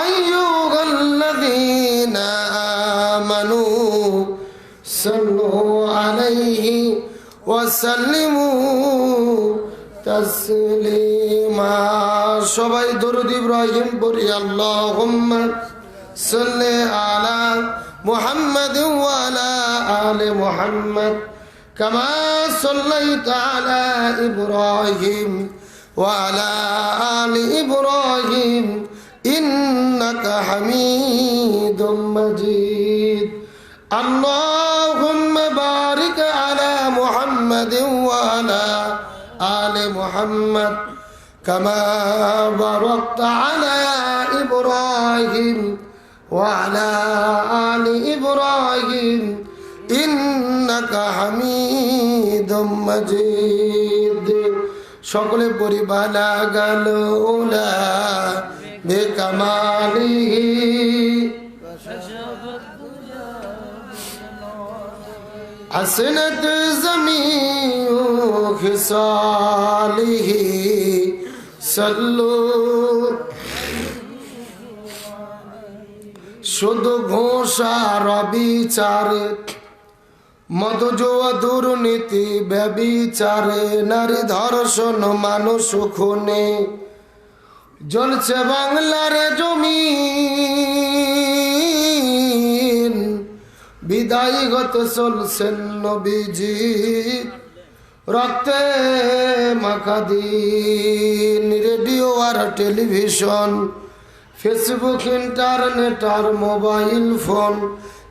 আইয়ুহাল্লাযীনা আমানু সাল্লু আলাইহি ওয়া সাল্লিমু তাসলিমা। সবাই দরুদ ইব্রাহিম পড়ি। আল্লাহুম্মা সাল্লি আলা মুহাম্মাদ ওয়া আলা আলি মুহাম্মাদ কামা সাল্লাইতা আলা ইব্রাহিম ওয়া আলা আলি ইব্রাহিম ইন্নাকা হামিদুম মাজিদ। আল্লাহুম্মা বারিক আলা মুহাম্মাদ ওয়া আলা আলি মুহাম্মাদ কামা বারাকতা আলা ইব্রাহিম ওয়া আলা আলি ইব্রাহিম ইন্নাকা হামিদুম মাজিদ। সকলে পড়ি। বালাগাল উলা বিকামালিহি হাসনাত জামিউ খিসালিহি সাল্লু। শুধু ঘোষা রবিচারে মধু জুয়া দুর্নীতি ব্যবিচারে নারী ধর্ষণ মানুষ খুনে জ্বলছে বাংলার জমিন। বিদায় গত চলছেন নবীজি রক্তে মাখা দিন। রেডিও আর টেলিভিশন ফেসবুক ইন্টারনেট আর মোবাইল ফোন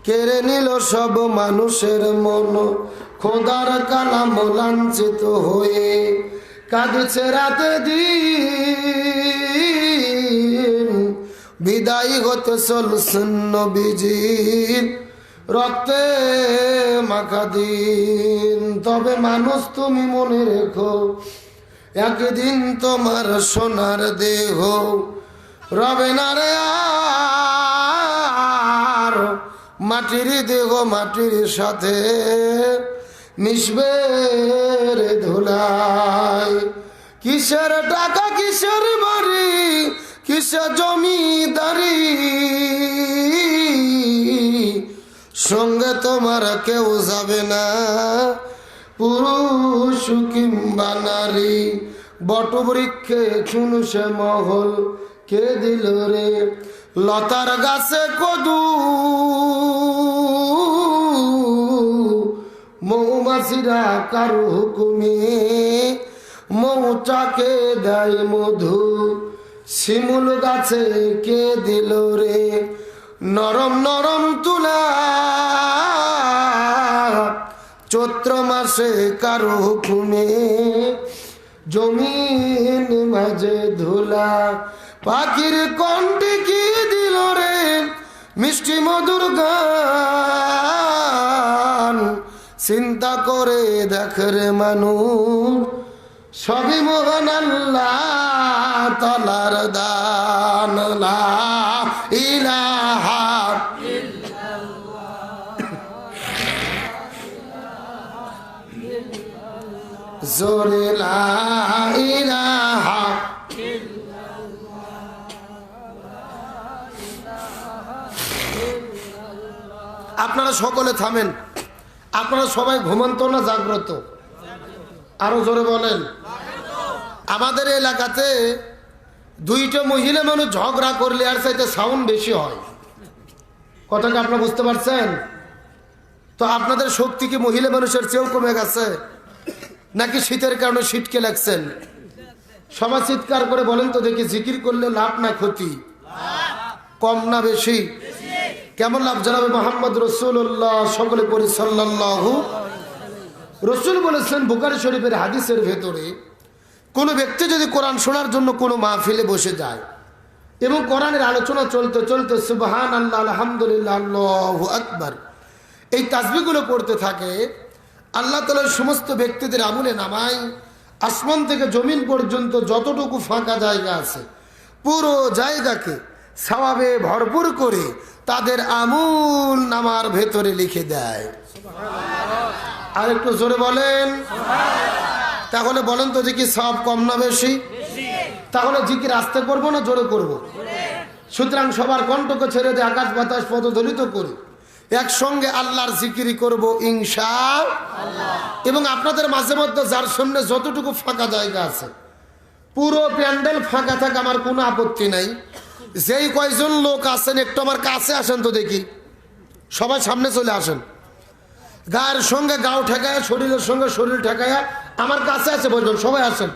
কেড়ে নিল সব মানুষের মন। খোদার কালাম লাঞ্ছিত হয়ে কাঁদছে রাতে দিন। বিদায় হতে চলছেন নবীজির রক্তে মাখা দিন। তবে মানুষ তুমি মনে রেখো একদিন তোমার সোনার দেহ রবে না রে আর। মাটির দেহ মাটির সাথে মিশবে রে ধুলায়। কিসের টাকা কিসের বাড়ি কিসের জমিদারি সঙ্গে তোমার কেউ যাবে না পুরুষ কিংবা নারী। বটবৃক্ষে চুনুসে মহল কে দিল রে লতার গাছে কদু। মৌমাছিরা কারু হুকুমে মৌচাকে দেয় মধু। শিমুল গাছে কে দিল রে নরম নরম তুলা। চৈত্র মাসে কারু হুকুমে জমিন মাঝে ধুলা। পাখির কণ্ঠে কি দিল রে মিষ্টি মধুর গান। চিন্তা করে দেখ রে মানুষ সবই মহান আল্লাহ তাআলার দান। লা ইলাহা জোরে লা ইলাহা। আপনারা সকলে থামেন। আপনারা সবাই ঘুমন্ত না জাগ্রত? আরো জোরে বলেন। আমাদের এলাকাতে দুইটা মহিলা মানুষ ঝগড়া করলে আর চাইতে সাউন্ড বেশি হয়। কথাটা আপনারা বুঝতে পারছেন তো? আপনাদের শক্তি কি মহিলা মানুষের চেয়েও কমে গেছে নাকি শীতের কারণে শীতকে লাগছেন? সবাই চিৎকার করে বলেন তো দেখি, জিকির করলে লাভ না ক্ষতি? কম না বেশি? কেমন লাভ জানাবে মোহাম্মদ রাসূলুল্লাহ। সকলে পড়ি সাল্লাল্লাহু। রাসূল বলেছেন বুখারী শরীফের হাদিসের ভেতরে, কোনো ব্যক্তি যদি কোরআন শোনার জন্য কোনো মাহফিলে বসে যায় এবং কোরআনের আলোচনা চলতে চলতে সুবহানাল্লাহ আলহামদুলিল্লাহ আল্লাহু আকবার এই তাসবিহগুলো পড়তে থাকে, আল্লাহ তাআলা সমস্ত ব্যক্তিদের আমলে নামায় আসমান থেকে জমিন পর্যন্ত যতটুকু ফাঁকা জায়গা আছে পুরো জায়গাকে সওয়াবে ভরপুর করে তাদের আমল নামার ভেতরে লিখে দেয়। আর একটু জোরে বলেন। তাহলে বলেন তো দেখি সব কম না বেশি? তাহলে জিকির আস্তে করবো না জোরে করব? সুতরাং সবার কণ্ঠকে ছেড়ে দিয়ে আকাশ বাতাস পদধলিত করে একসঙ্গে আল্লাহর জিকিরি করব ইনশাআল্লাহ। এবং আপনাদের মাঝে মধ্যে যার সামনে যতটুকু ফাঁকা জায়গা আছে পুরো প্যান্ডেল ফাঁকা থাকে আমার কোনো আপত্তি নাই। যেই কয়জন লোক আছেন একটু আমার কাছে আসেন তো দেখি, সবাই সামনে চলে আসেন। গায়ের সঙ্গে গাও ঠেকায়, শরীরের সঙ্গে শরীর ঠেকায় আমার কাছে আছে বলবেন। সবাই আসেন,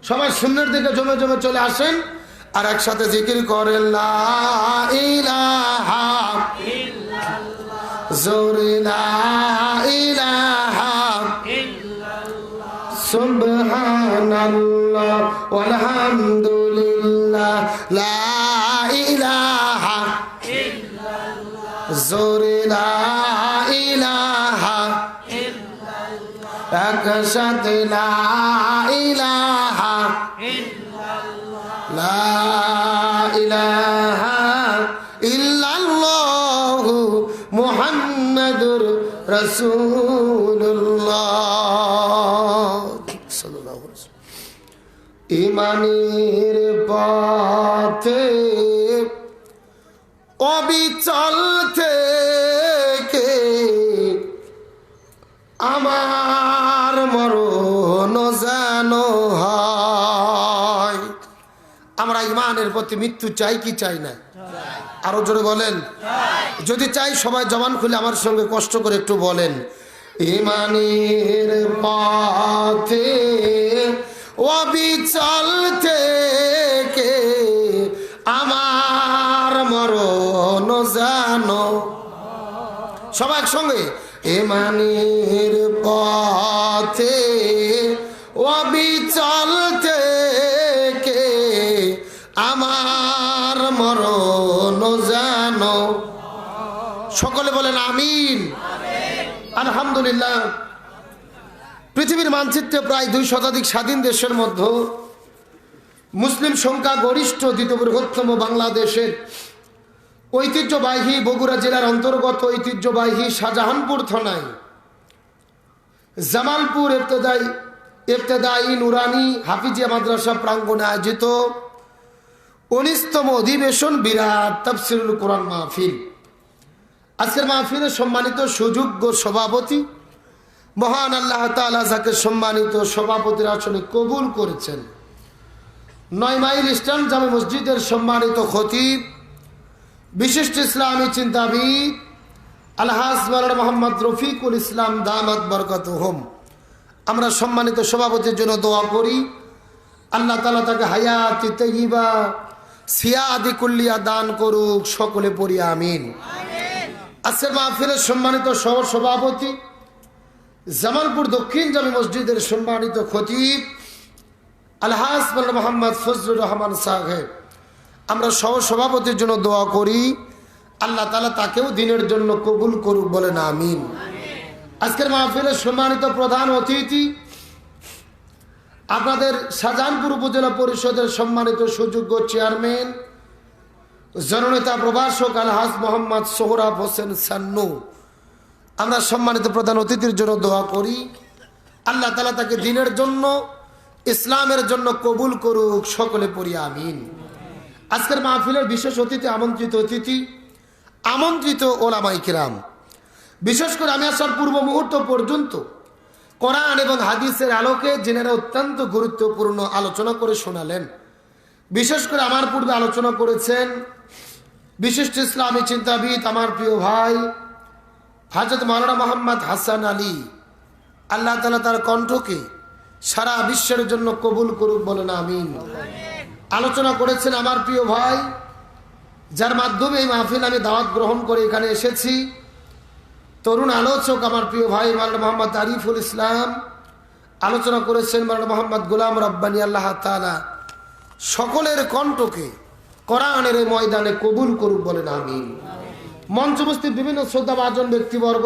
সবাই সামনের দিকে জমে জমে চলে আসেন আর একসাথে জিকির করেন লা ইলাহা ইল্লাল্লাহ, জোরে লা ইলাহা ইল্লাল্লাহ, সুবহানাল্লাহ ওয়ালহামদুলিল্লাহ, লা ইলাহা ইল্লাল্লাহ, জোরে লা ইলাহা ইল্লাল্লাহ, একসাথে লা ইলাহা ইল্লাল্লাহ, লা ইলাহা ইল্লাল্লাহ মুহাম্মাদুর রাসূলুল্লাহ সাল্লাল্লাহু আলাইহি ওয়াসাল্লাম। ইমানের পথে অবিচল থেকে আমার মরণ যেন হয়। আমরা ইমানের প্রতি মৃত্যু চাই কি চাই না? আরো জোরে বলেন। যদি চাই সবাই জবান খুলে আমার সঙ্গে কষ্ট করে একটু বলেন, ইমানের পথে অবিচল থেকে আমার মরণ যেন। সবাই একসঙ্গে, ইমানের পথে অবিচল থেকে আমার মরণ যেন। সকলে বলেন আমিন। আলহামদুলিল্লাহ। পৃথিবীর মানচিত্রে প্রায় 2 শতাধিক স্বাধীন দেশের মধ্যে মুসলিম সংখ্যা গরিষ্ঠ দ্বিতীয় বৃহত্তম বাংলাদেশের ঐতিহ্যবাহী বগুড়া জেলার অন্তর্গত ঐতিহ্যবাহী শাহজাহানপুর থানায় জামালপুর ইবতেদায়ী নুরানি হাফিজিয়া মাদ্রাসা প্রাঙ্গণে আয়োজিত 19তম অধিবেশন বিরাট তাফসীরুল কোরআন মাহফিল। আজকের মাহফিলের সম্মানিত সুযোগ্য সভাপতি মহান আল্লাহ তাআলা যাকে সম্মানিত সভাপতির আসনে কবুল করেছেন, 9 মাইল ইস্টার্ন জামে মসজিদের সম্মানিত খতিব বিশিষ্ট ইসলামী চিন্তাবিদ আলহাজ মাওলানা মোহাম্মদ রফিকুল ইসলাম দামাত বরকাতুহুম। আমরা সম্মানিত সভাপতির জন্য দোয়া করি, আল্লাহ তাআলা তাকে হায়াতি তাইয়্যিবা সিয়াদি কুল্লিয়া দান করুক, সকলে পড়ি আমিন। আজকের মাহফিলের সম্মানিত সহ সভাপতি জামালপুর দক্ষিণ জামে মসজিদের সম্মানিত খতিব আলহাজ মাওলানা মোহাম্মদ ফজলুর রহমান সাহেব। আমরা সহ সভাপতির জন্য দোয়া করি, আল্লাহ তাআলা তাকেও দিনের জন্য কবুল করুক, বলেন আমিন। আজকের মাহফিলের সম্মানিত প্রধান অতিথি আপনাদের শাহজাহানপুর উপজেলা পরিষদের সম্মানিত সুযোগ্য চেয়ারম্যান জননেতা প্রভাষক আলহাজ মোহাম্মদ সোহরাব হোসেন সান্নু। আমরা সম্মানিত প্রধান অতিথির জন্য দোয়া করি, আল্লাহ তাআলা তাকে দিনের জন্য ইসলামের জন্য কবুল করুক, সকলে পড়ি আমিন। আজকের মাহফিলের বিশেষ অতিথি আমন্ত্রিত ওলামায়ে কিরাম, বিশেষ করে আমি আসার পূর্ব মুহূর্ত পর্যন্ত কোরআন এবং হাদিসের আলোকে যিনারা অত্যন্ত গুরুত্বপূর্ণ আলোচনা করে শোনালেন। বিশেষ করে আমার পূর্বে আলোচনা করেছেন বিশিষ্ট ইসলামী চিন্তাবিদ আমার প্রিয় ভাই হযরত মাওলানা মোহাম্মদ হাসান আলী। আল্লাহ তাআলা তার কণ্ঠকে সারা বিশ্বের জন্য কবুল করুক, বলেন আমিন। আলোচনা করেছেন আমার প্রিয় ভাই, যার মাধ্যমে এই মাহফিল আমি দাওয়াত গ্রহণ করে এখানে এসেছি, তরুণ আলোচক আমার প্রিয় ভাই মাওলানা মোহাম্মদ আরিফুল ইসলাম। আলোচনা করেছেন মাওলানা মোহাম্মদ গোলাম রব্বানী। আল্লাহ তাআলা সকলের কণ্ঠকে কোরআনের এই ময়দানে কবুল করুক, বলেন আমিন। মঞ্চ উপস্থিত বিভিন্ন শ্রদ্ধাভাজন ব্যক্তিবর্গ,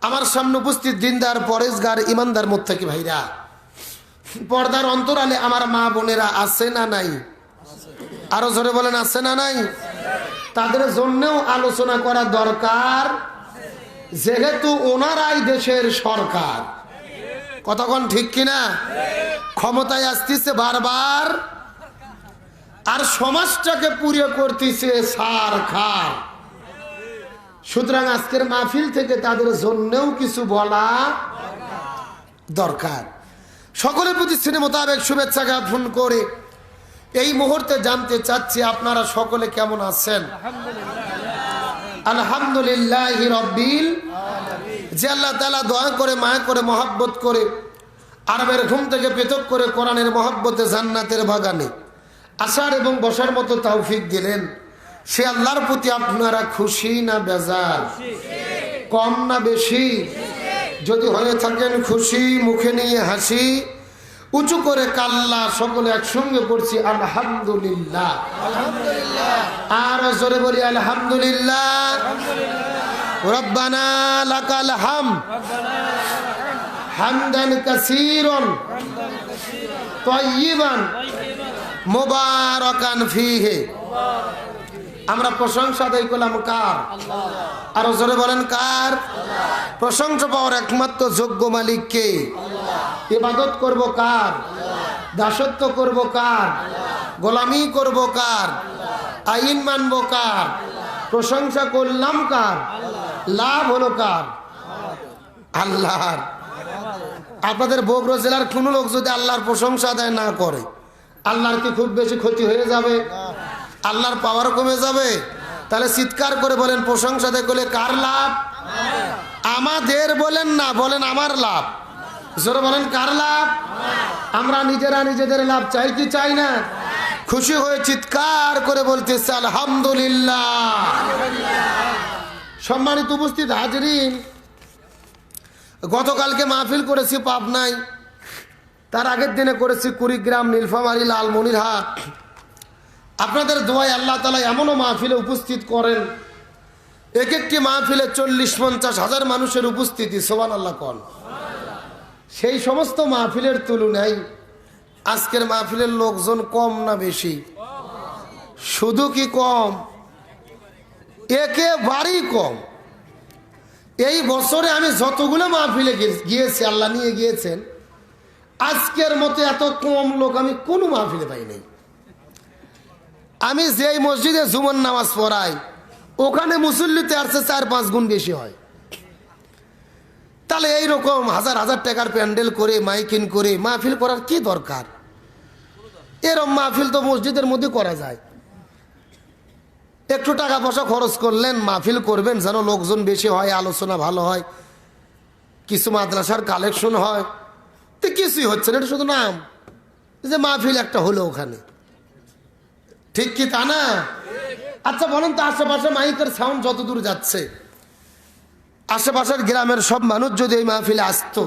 আমার সামনে উপস্থিত দিনদার পরেশগার ইমানদার মুত্তাকি ভাইরা, পর্দার অন্তরালে আমার মা বোনেরা আছে না নাই? আরো জোরে বলেন আছে না নাই? তাদের জন্যও আলোচনা করা দরকার, যেহেতু ওনারাই দেশের সরকার। কতক্ষণ ঠিক কিনা? ক্ষমতায় আসতেছে বারবার, আর সমাজটাকে পুড়িয়ে করতেছে সার খার। সুতরাং আজকের মাহফিল থেকে তাদের জন্যও কিছু বলা দরকার। সকলের প্রতি স্নেহ মোতাবেক শুভেচ্ছা জ্ঞাপন করে এই মুহূর্তে জানতে চাচ্ছি আপনারা সকলে কেমন আছেন? আলহামদুলিল্লাহ রব্বিল যে আল্লাহ তাআলা দয়া করে মায়া করে মহব্বত করে আরবের ঘুম থেকে পৃথক করে কোরআনের মহব্বতে জান্নাতের বাগানে আসার এবং বসার মতো তৌফিক দিলেন, সে আল্লাহর প্রতি আপনারা খুশি না বেজার? কম না বেশি? যদি হয়ে থাকেন খুশি, মুখে নিয়ে হাসি, উঁচু করে কাল্লা সকলে একসঙ্গে পড়ছি আলহামদুলিল্লাহ। আর জোরে বলি আলহামদুলিল্লাহ। রব্বানা লাকাল হামদ হামদান কাসীরান তাইয়িবান মুবারাকান ফীহি। আমরা প্রশংসা আদায় করলাম কার? আর জোরে বলেন কার? প্রশংসা পাওয়ার একমাত্র যোগ্য মালিক কে? ইবাদত করব কার? দাসত্ব করব কার? গোলামি করব কার? আইন মানব কার? প্রশংসা করলাম কার? লাভ হলো কার? আল্লাহর। আপনাদের বগুড়া জেলার কোনো লোক যদি আল্লাহর প্রশংসা আদায় না করে, আল্লাহর কি খুব বেশি ক্ষতি হয়ে যাবে? আল্লাহর পাওয়ার কমে যাবে? তাহলে চিৎকার করে বলেন প্রশংসা আদায় করলে কার লাভ? আমাদের বলেন না, বলেন আমার লাভ। জোরে বলেন কার লাভ? আমরা নিজেরা নিজেদের লাভ চাই কি চাই না? খুশি হয়ে চিৎকার করে বলতেছে আলহামদুলিল্লাহ। সম্মানিত উপস্থিত হাজিরিন, গতকালকে মাহফিল করেছি পাবনায়, তার আগের দিনে করেছি কুড়িগ্রাম, নীলফামারী, লালমনিরহাট। আপনাদের দোয়ায় আল্লাহ তাআলা এমনও মাহফিলে উপস্থিত করেন, এক একটি মাহফিলে 40-50 হাজার মানুষের উপস্থিতি। সুবহানাল্লাহ কোন। সেই সমস্ত মাহফিলের তুলনায় আজকের মাহফিলের লোকজন কম না বেশি? শুধু কি কম? একেবারেই কম। এই বছরে আমি যতগুলো মাহফিলে গিয়েছি, আল্লাহ নিয়ে গিয়েছেন, আজকের মতো এত কম লোক আমি কোনো মাহফিলে পাই নাই। আমি যেই মসজিদে জুমার নামাজ পড়াই, ওখানে মুসল্লিতে আসছে 4-5 গুণ বেশি হয়। তাহলে এইরকম হাজার হাজার টাকার প্যান্ডেল করে মাইকিং করে মাহফিল করার কি দরকার? এরকম মাহফিল তো মসজিদের মধ্যে করা যায়। একটু টাকা পয়সা খরচ করলেন, মাহফিল করবেন যেন লোকজন বেশি হয়, আলোচনা ভালো হয়, কিছু মাদ্রাসার কালেকশন হয়। তো কিছুই হচ্ছে না, এটা শুধু নাম যে মাহফিল একটা হলো ওখানে। ঠিক কি তা না? আচ্ছা বলেন তো, আশেপাশে মাইকের সাউন্ড যত দূর যাচ্ছে, আশেপাশের গ্রামের সব মানুষ যদি এই মাহফিলে আসতো,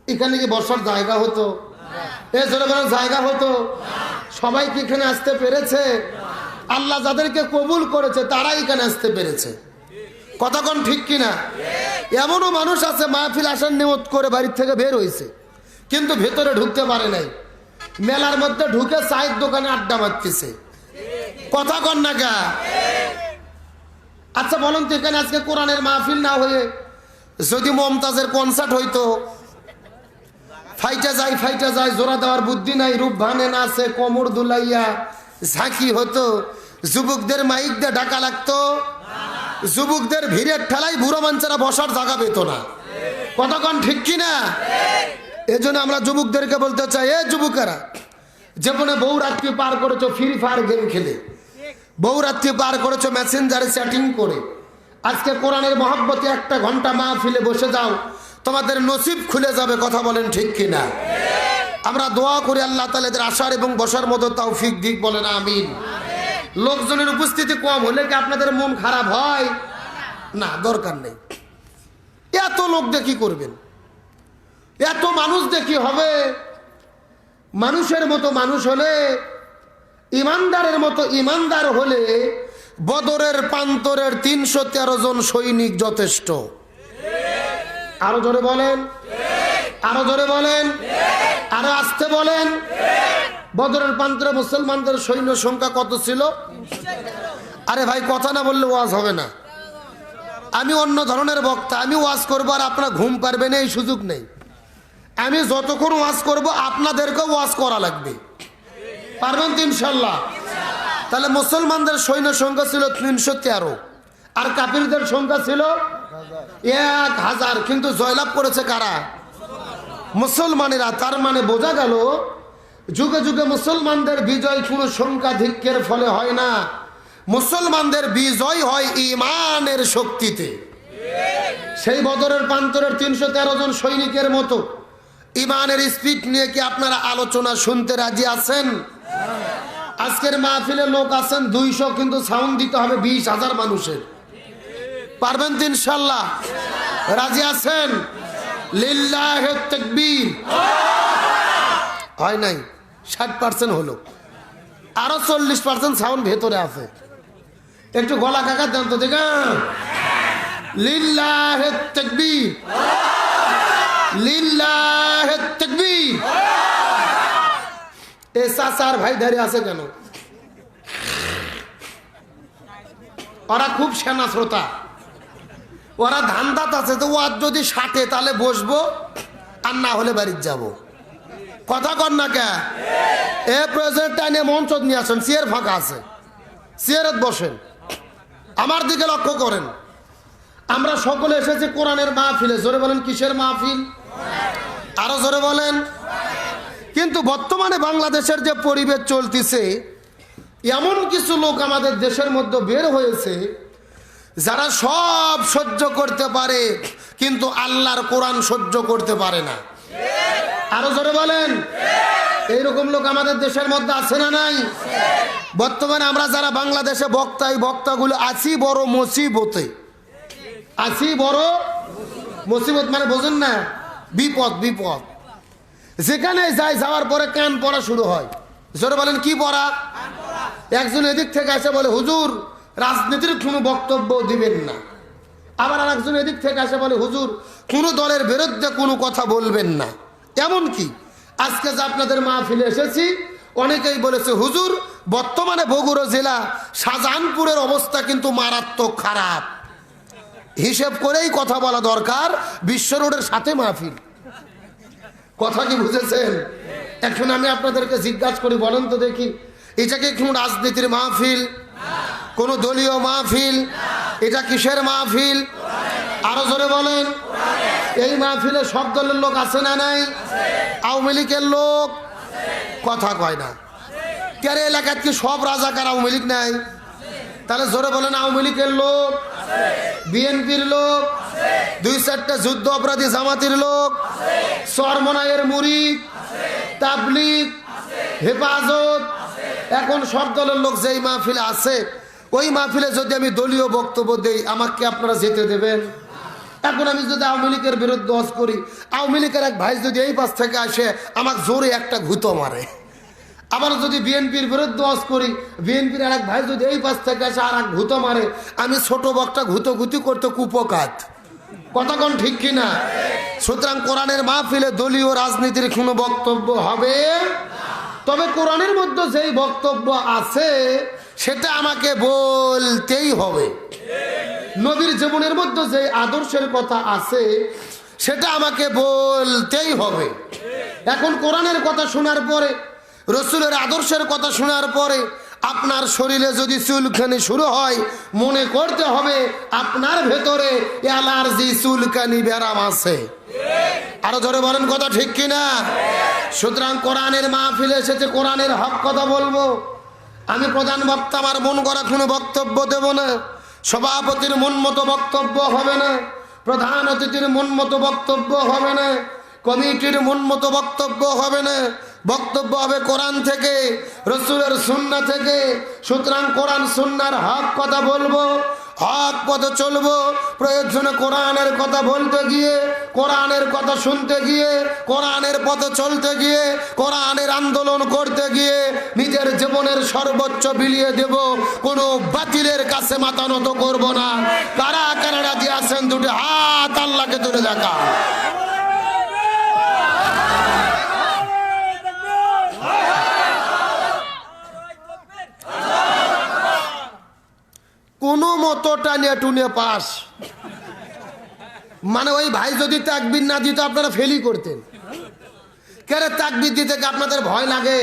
এখানে কি বসার জায়গা হতো? এই জোরে বলার জায়গা হতো? সবাই কি এখানে আসতে পেরেছে? আল্লাহ যাদেরকে কবুল করেছে তারাই এখানে আসতে পেরেছে। কথা কোন ঠিক কিনা? এমনও মানুষ আছে মাহফিল আসার নিয়ত করে বাড়ির থেকে বের হয়েছে, কিন্তু ভেতরে ঢুকতে পারে নাই, মেলার মধ্যে ঢুকে চায়ের দোকানে আড্ডা মারতেছে। কথা কন না কা? আচ্ছা বলুন তো, এখানে আজকে কোরআনের মাহফিল না হয়ে যদি মমতাজের কনসার্ট হইতো, ফাইটা যায় জোড়া দেওয়ার বুদ্ধি নাই, রূপ ভানে নাচে কোমর দুলাইয়া ঝাঁকি হতো, যুবকদের মাইক দিয়ে ঢাকা লাগতো, যুবকদের ভিড়ের ঠেলায় বুড়ো মানুষেরা বসার জায়গা পেত না। কতক্ষণ ঠিক কিনা? এজন্য আমরা যুবকদেরকে বলতে চাই, এ যুবকেরা, যেমনে বউ রাত্রি পার করেছো ফ্রি ফায়ার গেম খেলে, বউ রাত্রি পার করেছো মেসেঞ্জারে চ্যাটিং করে, আজকে কোরআনের মহব্বতে 1 ঘন্টা মাহফিলে বসে যাও, তোমাদের নসিব খুলে যাবে। কথা বলেন ঠিক কিনা? আমরা দোয়া করি আল্লাহ তাআলা এদের আসার এবং বসার মতো তৌফিক দিক, বলেন আমিন। লোকজনের উপস্থিতি কম হলে কি আপনাদের মন খারাপ হয়? না, দরকার নেই। এত লোক দিয়ে কি করবেন? এত মানুষ দিয়ে কি হবে? মানুষের মতো মানুষ হলে, ইমানদারের মতো ইমানদার হলে বদরের প্রান্তরের 313 জন সৈনিক যথেষ্ট। আরো জোরে বলেন, আরো জোরে বলেন, আরো আসতে বলেন। বদরের প্রান্তরে মুসলমানদের সৈন্য সংখ্যা কত ছিল? আরে ভাই, কথা না বললে ওয়াজ হবে না। আমি অন্য ধরনের বক্তা, আমি ওয়াজ করবো আর আপনারা ঘুম পারবেন এই সুযোগ নেই। আমি যতক্ষণ ওয়াজ করব আপনাদেরকেও ওয়াজ করা লাগবে। পারবেন তো ইনশাল্লাহ? তাহলে মুসলমানদের সৈন্য সংখ্যা ছিল 313, আর কাফিরদের সংখ্যা ছিল 1000, কিন্তু জয়লাভ করেছে কারা? মুসলমানেরা। তার মানে বোঝা গেল যুগে যুগে মুসলমানদের বিজয় কোনো সংখ্যাধিক্যের ফলে হয় না, মুসলমানদের বিজয় হয় ঈমানের শক্তিতে। সেই বদরের প্রান্তরের 313 জন সৈনিকের মতো ঈমানের স্পিড নিয়ে কি আপনারা আলোচনা শুনতে রাজি আছেন? আজকের মাহফিলে লোক আছেন 200, কিন্তু সাউন্ড দিতে হবে 20,000 মানুষের। পারবেন তো ইনশাল্লাহ? রাজি আছেন? লিল্লাহি তাকবীর। হয় নাই, 60% হলো, আরো 40% সাউন্ড ভেতরে আছে। একটু গলা কাকা দেন তো দেখা। লিল্লাহি তাকবীর, লিল্লাহি তাকবীর। এ চাচার ভাই ধরে আছে কেন? ওরা খুব সেনা শ্রোতা, ওরা ধান্দাত আছে, তো ওর যদি 60 তাহলে বসবো, আর না হলে বাড়ির যাব। কথা কর না কে? এ প্রেসিডেন্ট টাইনে মঞ্চ নিয়ে আসেন, চেয়ার ফাঁকা আছে, চেয়ারত বসেন। আমার দিকে লক্ষ্য করেন, আমরা সকলে এসেছি কোরআনের মাহফিলে। জোরে বলেন, কিসের মাহফিল? আরো জোরে বলেন। কিন্তু বর্তমানে বাংলাদেশের যে পরিবেশ চলতেছে, এমন কিছু লোক আমাদের দেশের মধ্যে বের হয়েছে যারা সব সহ্য করতে পারে, কিন্তু আল্লাহর কোরআন সহ্য করতে পারে না। আরো জোরে বলেন। এইরকম লোক আমাদের দেশের মধ্যে আছে না নাই? বর্তমানে আমরা যারা বাংলাদেশে বক্তা, এই বক্তাগুলো আছি বড় মুসিবতে, আছি বড় মুসিবত। মানে বোঝেন না, বিপদ বিপদ। যেখানে যাই, যাওয়ার পরে কান পড়া শুরু হয়। জোরে বলেন, কি পড়া? একজন এদিক থেকে এসে বলে, হুজুর রাজনীতির কোনো বক্তব্য দিবেন না। আবার আর একজন এদিক থেকে এসে বলে, হুজুর কোনো দলের বিরুদ্ধে কোনো কথা বলবেন না। এমন কি আজকে যে আপনাদের মাহফিলে এসেছি, অনেকেই বলেছে, হুজুর বর্তমানে বগুড়া জেলা শাহজাহানপুরের অবস্থা কিন্তু মারাত্মক খারাপ। হিসেব করেই কথা বলা দরকার, বিশ্ব রোডের সাথে মাহফিল। কথা কি বুঝেছেন? এখন আমি আপনাদেরকে জিজ্ঞাসা করি, বলেন তো দেখি, এটাকে কোন রাজনীতির মাহফিল? কোন দলীয় মাহফিল? এটা কিসের মাহফিল? আরো জোরে বলেন। এই মাহফিলে সব দলের লোক আছে না নাই? আওয়ামী লীগের লোক কথা কয় না। কেন এলাকায় কি সব রাজাকার আওয়ামী লীগ নাই? তাহলে জোরে বলেন, আওয়ামী লীগের লোক, বিএনপির লোক, 2-4টা যুদ্ধ অপরাধী জামাতির লোক, চরমনাইয়ের মুরিদ, তাবলীগ, হেফাজত, এখন সব দলের লোক যেই মাহফিলে আছে, ওই মাহফিলে যদি আমি দলীয় বক্তব্য দেই, আমাকে আপনারা যেতে দেবেন? এখন আমি যদি আওয়ামী লীগের বিরুদ্ধে ওয়াজ করি, আওয়ামী লীগের এক ভাই যদি এই পাশ থেকে আসে আমাকে জোরে একটা ঘুতো মারে। আবার যদি বিএনপির বিরুদ্ধে ওয়াজ করি, বিএনপির আর এক ভাই যদি এই পাশ থেকে আসে আর এক ঘুতো মারে, আমি ছোট বকটা ঘুতোঘুতি করতে কুপকাত। কথা কোন ঠিক কিনা? সুতরাং কোরআনের মাহফিলে দলীয় রাজনীতির কোনো বক্তব্য হবে, তবে কোরআনের মধ্যে যেই বক্তব্য আছে সেটা আমাকে বলতেই হবে। নবীর জীবনের মধ্যে যে আদর্শের কথা আছে সেটা আমাকে বলতেই হবে। এখন কোরআনের কথা শোনার পরে, রসুলের আদর্শের কথা শোনার পরে আপনার শরীরে যদি চুলকানি শুরু হয়, মনে করতে হবে আপনার ভেতরে অ্যালার্জি, চুলকানি ব্যারাম আছে। আরো ধরে বলেন, কথা ঠিক কিনা? সুতরাং কোরআনের মাহফিলে এসেছে, কোরআনের হক কথা বলবো। আমি প্রধান বক্তা, আমার মন করা কোনো বক্তব্য দেব না, সভাপতির মন মতো বক্তব্য হবে না, প্রধান অতিথির মন মতো বক্তব্য হবে না, কমিটির মন মতো বক্তব্য হবে না। বক্তব্য হবে কোরআন থেকে, রসুলের সুন্নাহ থেকে। সুতরাং কোরআন সুন্নাহর হক কথা বলবো, হক পথে চলবো। প্রয়োজনে কোরআনের কথা বলতে গিয়ে, কোরআনের কথা শুনতে গিয়ে, কোরআনের পথে চলতে গিয়ে, কোরআনের আন্দোলন করতে গিয়ে নিজের জীবনের সর্বোচ্চ বিলিয়ে দেব। কোনো বাতিলের কাছে মাথা নত করবো না। কারা কারা রাজি আছেন? দুটো হাত আল্লাহকে তুলে দেখা। কোনো মতো টানিয়া টুনিয়া পাস। মানে ওই ভাই যদি তাকবীর না দিত আপনারা ফেলই করতেন। কেন তাকবীর দিতে কি আপনাদের ভয় লাগে?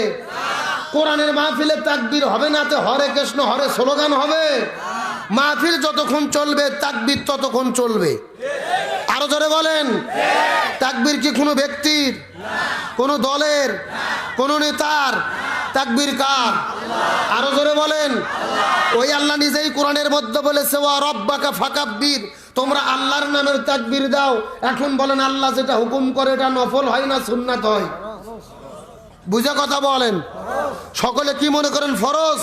কোরআনের মাহফিলে তাকবীর হবে না, তো হরে কৃষ্ণ হরে স্লোগান হবে। মাহফিল যতক্ষণ চলবে তাকবীর ততক্ষণ চলবে। আরো জোরে বলেন। তাকবীর কি কোনো ব্যক্তির, কোনো দলের, কোনো নেতার? তাকবীর কার? আরো জোরে বলেন। ওই আল্লাহ নিজেই কোরআনের মধ্যে বলেছে ওয়া রব্বাকা ফাকাব্বির, তোমরা আল্লাহর নামের তাকবীর দাও। এখন বলেন আল্লাহ যেটা হুকুম করে এটা নফল হয় না সুন্নাত হয়? বুঝা কথা বলেন। সকলে কি মনে করেন ফরজ?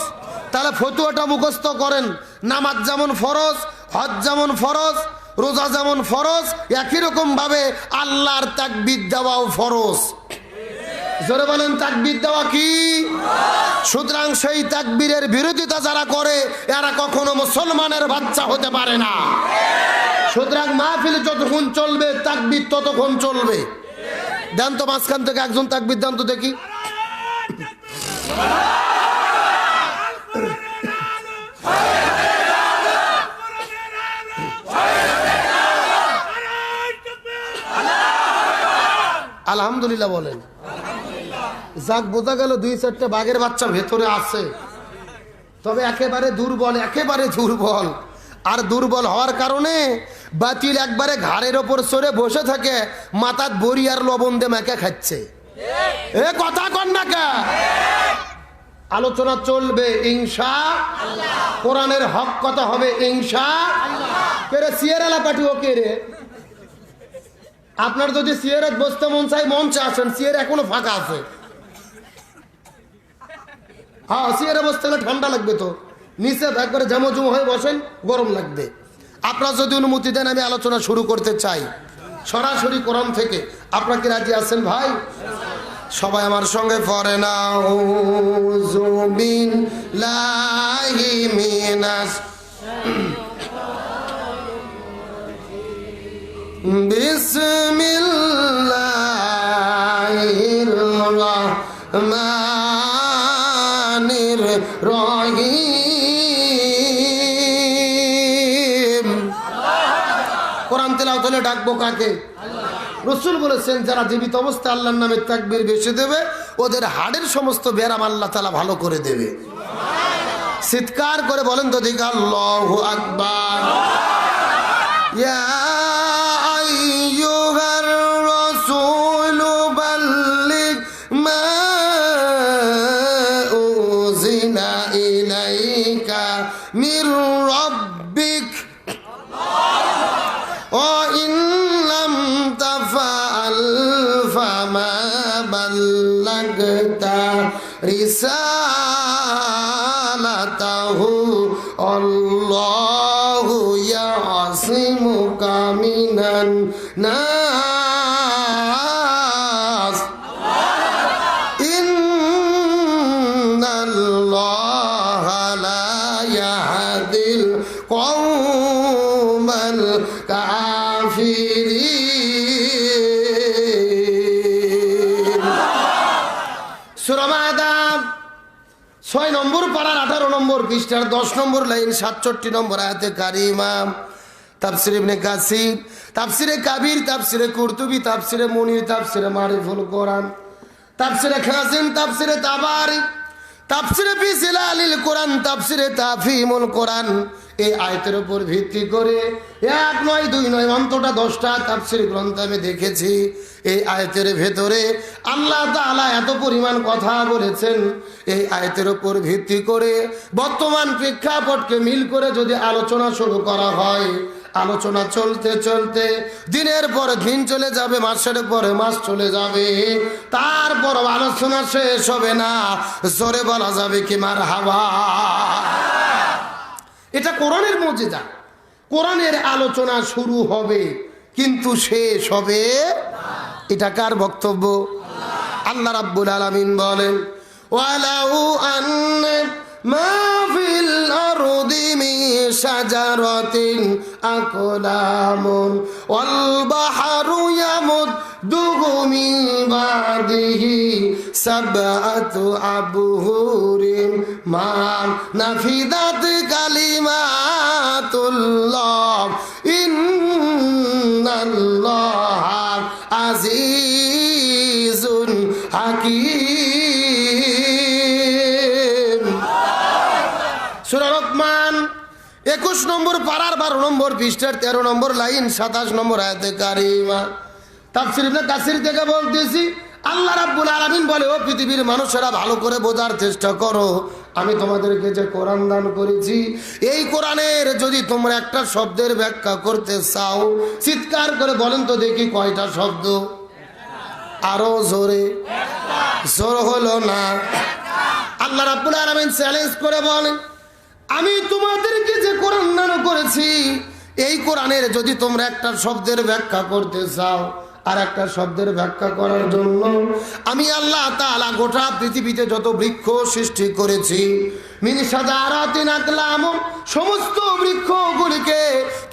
তাহলে ফতুয়াটা মুখস্থ করেন। নামাজ যেমন ফরজ, হজ যেমন ফরজ, রোজা যেমন ফরজ, একই রকম ভাবে আল্লাহর তাকবীর দেওয়াও ফরজ। জোরে বলেন তাকবীর দেওয়া কি? সুতরাং সেই তাকবীরের বিরোধিতা যারা করে এরা কখনো মুসলমানের বাচ্চা হতে পারে না। সুতরাং মাহফিল যতক্ষণ চলবে তাকবীর ততক্ষণ চলবে। দেন তো মাঝখান থেকে একজন তাকবীর দেন তো দেখি। আলহামদুলিল্লাহ বলেন। যাক, বোঝা গেল 2-4টা বাঘের বাচ্চা ভেতরে আছে, তবে একেবারে দুর্বল, একেবারে দুর্বল। আর দুর্বল হওয়ার কারণে বাতিল একবারে ঘাড়ের ওপর চড়ে বসে থাকে, মাথার বড়ি আর লবণ দিয়ে মেখে খাচ্ছে। এ কথা কন না কে? আলোচনা চলবে ইনশাআল্লাহ। কোরআনের হক কথা হবে ইনশাআল্লাহ। কেরে সিয়ারালা পার্টি ও কে রে? আপনার যদি সিয়ারে বসতে মন চাই মঞ্চে আসেন, সিয়ার এখনো ফাঁকা আছে। হ্যাঁ, সিয়ারে বসতে হলে ঠান্ডা লাগবে, তো নিচে একবারে জামজুম হয়ে বসেন, গরম লাগবে। আপনার যদি অনুমতি দেন আমি আলোচনা শুরু করতে চাই সরাসরি কোরআন থেকে। আপনাকে রাজি আছেন ভাই? সবাই আমার সঙ্গে পড়ে না আউযু বিল্লাহি মিনাশ বিসমিল্লাহির রহমানির রহিম। কোরআন তেলাওয়াত হলে ডাকবো কাকে? রাসূল বলেছেন যারা জীবিত অবস্থায় আল্লাহর নামে তাকবীর বেশি দেবে ওদের হাড়ের সমস্ত ব্যারাম আল্লাহ তাআলা ভালো করে দেবে। চিৎকার করে বলেন তো দিক আল্লাহু আকবার। ইয়া আইয়ুহার রাসূল বাল্লিগ মা উযিলা ইলাইকা মির রাব্বিক ওয়া ইন লাম তাফআল ফামা বাল্লাগতা রিসালাতাহু আল্লাহু ইয়াসিমুকা মিনান নাস ইন্নাল্লাহা লা ইয়াহদিল কওমাল কাফিরিন। সূরা মায়দা 6 নম্বর পারার 18 নম্বর পৃষ্ঠার 10 নম্বর লাইন 67 নম্বর আয়াতে কারিমা। তাফসীর ইবনে কাসির, তাফসীরে কাবীর, তাফসীরে কুরতুবী, তাফসীরে মুনির, তাফসীরে মারিফুল কোরআন, তাফসীরে খাজিম, তাফসীরে তাবারি, তাফসীরে ফি জিলালিল কোরআন, তাফসীরে তাফহিমুল কোরআন। এই আয়াতের উপর ভিত্তি করে 1 নয় 2 নয় অন্তত 10টা তাফসীর গ্রন্থ আমি দেখেছি। এই আয়াতের ভেতরে আল্লাহ তাআলা এত পরিমাণ কথা বলেছেন। এই আয়াতের উপর ভিত্তি করে বর্তমান প্রেক্ষাপটকে মিল করে যদি আলোচনা শুরু করা হয়, আলোচনা চলতে চলতে দিনের পর দিন চলে যাবে, মাসের পরে মাস চলে যাবে, তারপর আলোচনা শেষ হবে না। জোরে বলা যাবে কি মারহাবা। এটা কোরআনের মুজিজা। কোরআনের আলোচনা শুরু হবে কিন্তু শেষ হবে। এটা কার বক্তব্য? আল্লাহ রাব্বুল আলামিন বলেন ওয়ালাউ আন্না মা ফিল আরদি মিন শাজারাতিন আকলামুন ওয়াল বাহরু ইয়ামুদ্দুহু মিন বাদিহি সাবআতু আবহুরিন মা নাফিদাত কালিমাতুল্লাহ ইন্নাল্লাহা আজিজুন হাকীম। 21 নম্বর পারার 12 নম্বর পৃষ্ঠার 13 নম্বর লাইন 27 নম্বর আয়াতে কারিমা। তাফসীর ইবনে কাসির থেকে বলতেছি, আল্লাহ রাব্বুল আলামিন বলে, ও পৃথিবীর মানুষেরা ভালো করে বোঝার চেষ্টা করো, আমি তোমাদেরকে যে কোরআন দান করেছি, এই কোরআনের যদি তোমরা একটা শব্দের ব্যাখ্যা করতে চাও, চিৎকার করে বলেন তো দেখি কয়টা শব্দ? আরো জোরে। জোর হলো না। আল্লাহ রাব্বুল আলামিন চ্যালেঞ্জ করে বলেন, আমি তোমাদেরকে যে কোরআন দান করেছি, এই কোরআনের যদি তোমরা একটা শব্দের ব্যাখ্যা করতে চাও, আর একটা শব্দের ব্যাখ্যা করার জন্য আমি আল্লাহ তাআলা গোটা পৃথিবীতে যত বৃক্ষ সৃষ্টি করেছি, মিন শাজারাতিন আকলাম, সমস্ত বৃক্ষগুলিকে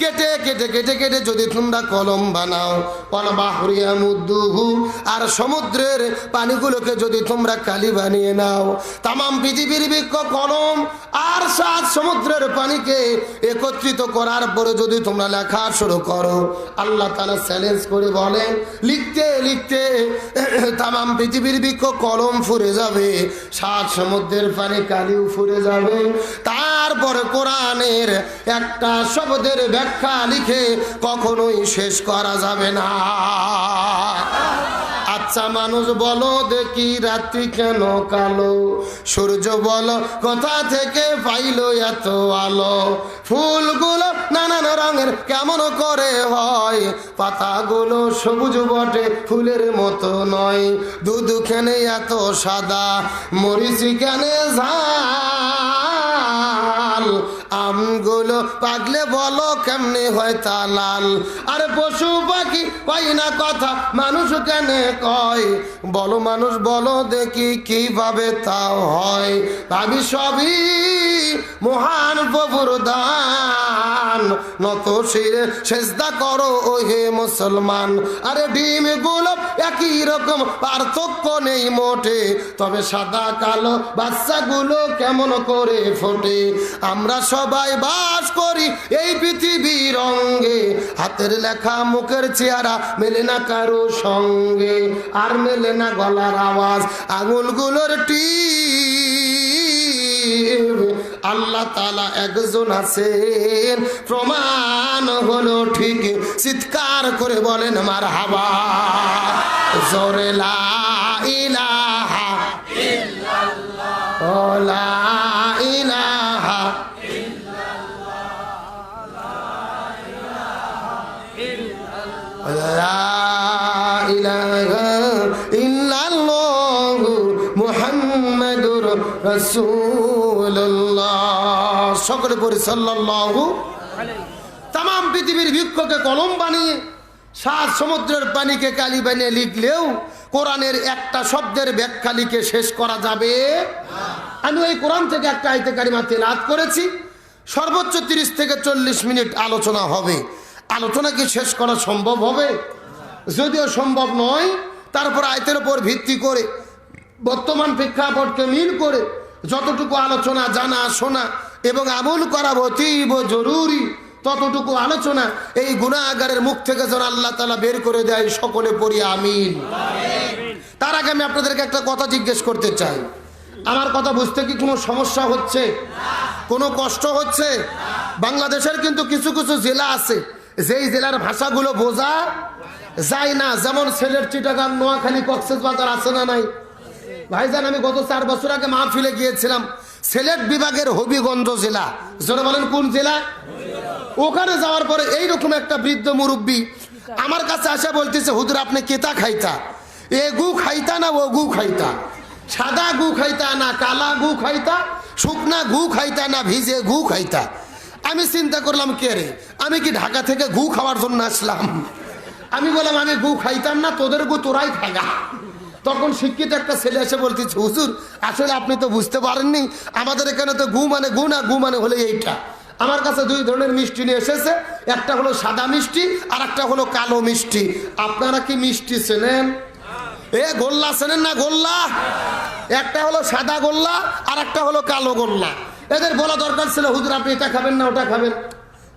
কেটে কেটে কেটে কেটে যদি তোমরা কলম বানাও, ওয়াল বাহরি ইয়ামুদ্দুহু, আর সমুদ্রের পানিগুলোকে যদি তোমরা কালি বানিয়ে নাও, তামাম পৃথিবীর বৃক্ষ, কলম আর 7 সমুদ্রের পানিকে একত্রিত করার পরে যদি তোমরা লেখা শুরু করো, আল্লাহ তাআলা চ্যালেঞ্জ করে বলেন, লিখতে লিখতে তামাম পৃথিবীর বৃক্ষ কলম ফুরে যাবে, 7 সমুদ্রের পানি কালিও ফুরে যাবে, তারপরে কোরআনের একটা শব্দের ব্যাখ্যা লিখে কখনোই শেষ করা যাবে না। আচ্ছা মানুষ বলো দেখি, রাত্রি কেন কালো? সূর্য বলো কোথা থেকে পাইলো এত আলো? ফুলগুলো নানান রঙের কেমন করে হয়? পাতাগুলো সবুজ বটে ফুলের মতো নয়। দুধ কেনে এত সাদা, মরিচি কেনে ঝাল? আমগুলো পাকলে বলো কেমনে হয় তা লাল? আরে পশু পাখি কয় না কথা, মানুষ কেনে কয়? বলো মানুষ বলো দেখি কিভাবে তাও হয়? ভাবি সবই মহান প্রভুর দান, নত শিরে সেজদা করো ও হে মুসলমান। আরে ডিমগুলো একই রকম, পার্থক্য নেই মোটে, তবে সাদা কালো বাচ্চাগুলো কেমন করে ফোটে? আমরা সবাই বাস করি এই পৃথিবীর অঙ্গে, হাতের লেখা মুখের চেহারা মেলে না কারো সঙ্গে, আর মেলে না গলার আওয়াজ আঙুলগুলোর টিপ। আল্লাহ তাআলা একজন আছেন, প্রমাণ হলো ঠিক, চিৎকার করে বলেন মারহাবা। জোরে লা ইলাহা ইল্লাল্লাহ, লা ইলাহা লা ইলাহা ইল্লাল্লাহু মুহাম্মাদুর রাসূলুল্লাহ। সকলে পড়ি সাল্লাল্লাহু আলাইহি। তামাম পৃথিবীর বৃক্ষকে কলম বানিয়ে 7 সমুদ্রের পানিকে কালি বানিয়ে লিখলেও কোরআনের একটা শব্দের ব্যাখ্যা লিখে শেষ করা যাবে না। আমি এই কোরআন থেকে একটা আয়াতে কারিমা তেলাওয়াত করেছি, সর্বোচ্চ 30 থেকে 40 মিনিট আলোচনা হবে। আলোচনা কি শেষ করা সম্ভব হবে? যদিও সম্ভব নয়, তারপর আয়াতের উপর ভিত্তি করে বর্তমান প্রেক্ষাপটকে মিল করে যতটুকু আলোচনা জানা শোনা এবং আমল করা অতীব জরুরি, ততটুকু আলোচনা এই গুনাহগারের মুখ থেকে যেন আল্লাহ তাআলা বের করে দেয়। সকলে পড়ি আমিন। তার আগে আমি আপনাদেরকে একটা কথা জিজ্ঞেস করতে চাই, আমার কথা বুঝতে কি কোনো সমস্যা হচ্ছে? কোনো কষ্ট হচ্ছে? বাংলাদেশের কিন্তু কিছু কিছু জেলা আছে যেই জেলার ভাষাগুলো বোঝা যায় না, যেমন সিলেট, চিটাগাং, নোয়াখালী, কক্সবাজার আছে না নাই? ভাইজান আমি গত 4 বছর আগে মাহফিলে গিয়েছিলাম সিলেট বিভাগের হবিগঞ্জ জেলা। জোরে বলেন কোন জেলা? ওখানে যাওয়ার পরে এইরকম একটা বৃদ্ধ মুরব্বী আমার কাছে আসা বলতেছে, হুজুর আপনি কেতা খাইতা? এ গু খাইতা না ও গু খাইতা? সাদা গু খাইতা না কালা গু খাইতা? শুকনা গু খাইতা না ভিজে গু খাইতা? আমি চিন্তা করলাম, কে রে, আমি কি ঢাকা থেকে গু খাওয়ার জন্য আসলাম? আমি বললাম আমি গু খাইতাম না, তোদের গু তোরাই খাগা। তখন শিক্ষিত একটা ছেলে এসে বলতেছে, হুজুর আসলে আপনি তো বুঝতে পারেননি, আমাদের এখানে তো গু মানে গু না, গু মানে হলে এইটা। আমার কাছে 2 ধরনের মিষ্টি নিয়ে এসেছে, একটা হলো সাদা মিষ্টি আর একটা হলো কালো মিষ্টি। আপনারা কি মিষ্টি চেনেন? এ গোল্লা চেনেন না? গোল্লা একটা হলো সাদা গোল্লা আর একটা হলো কালো গোল্লা। এদের বলা দরকার ছিল, হুজুর আপনি এটা খাবেন না ওটা খাবেন,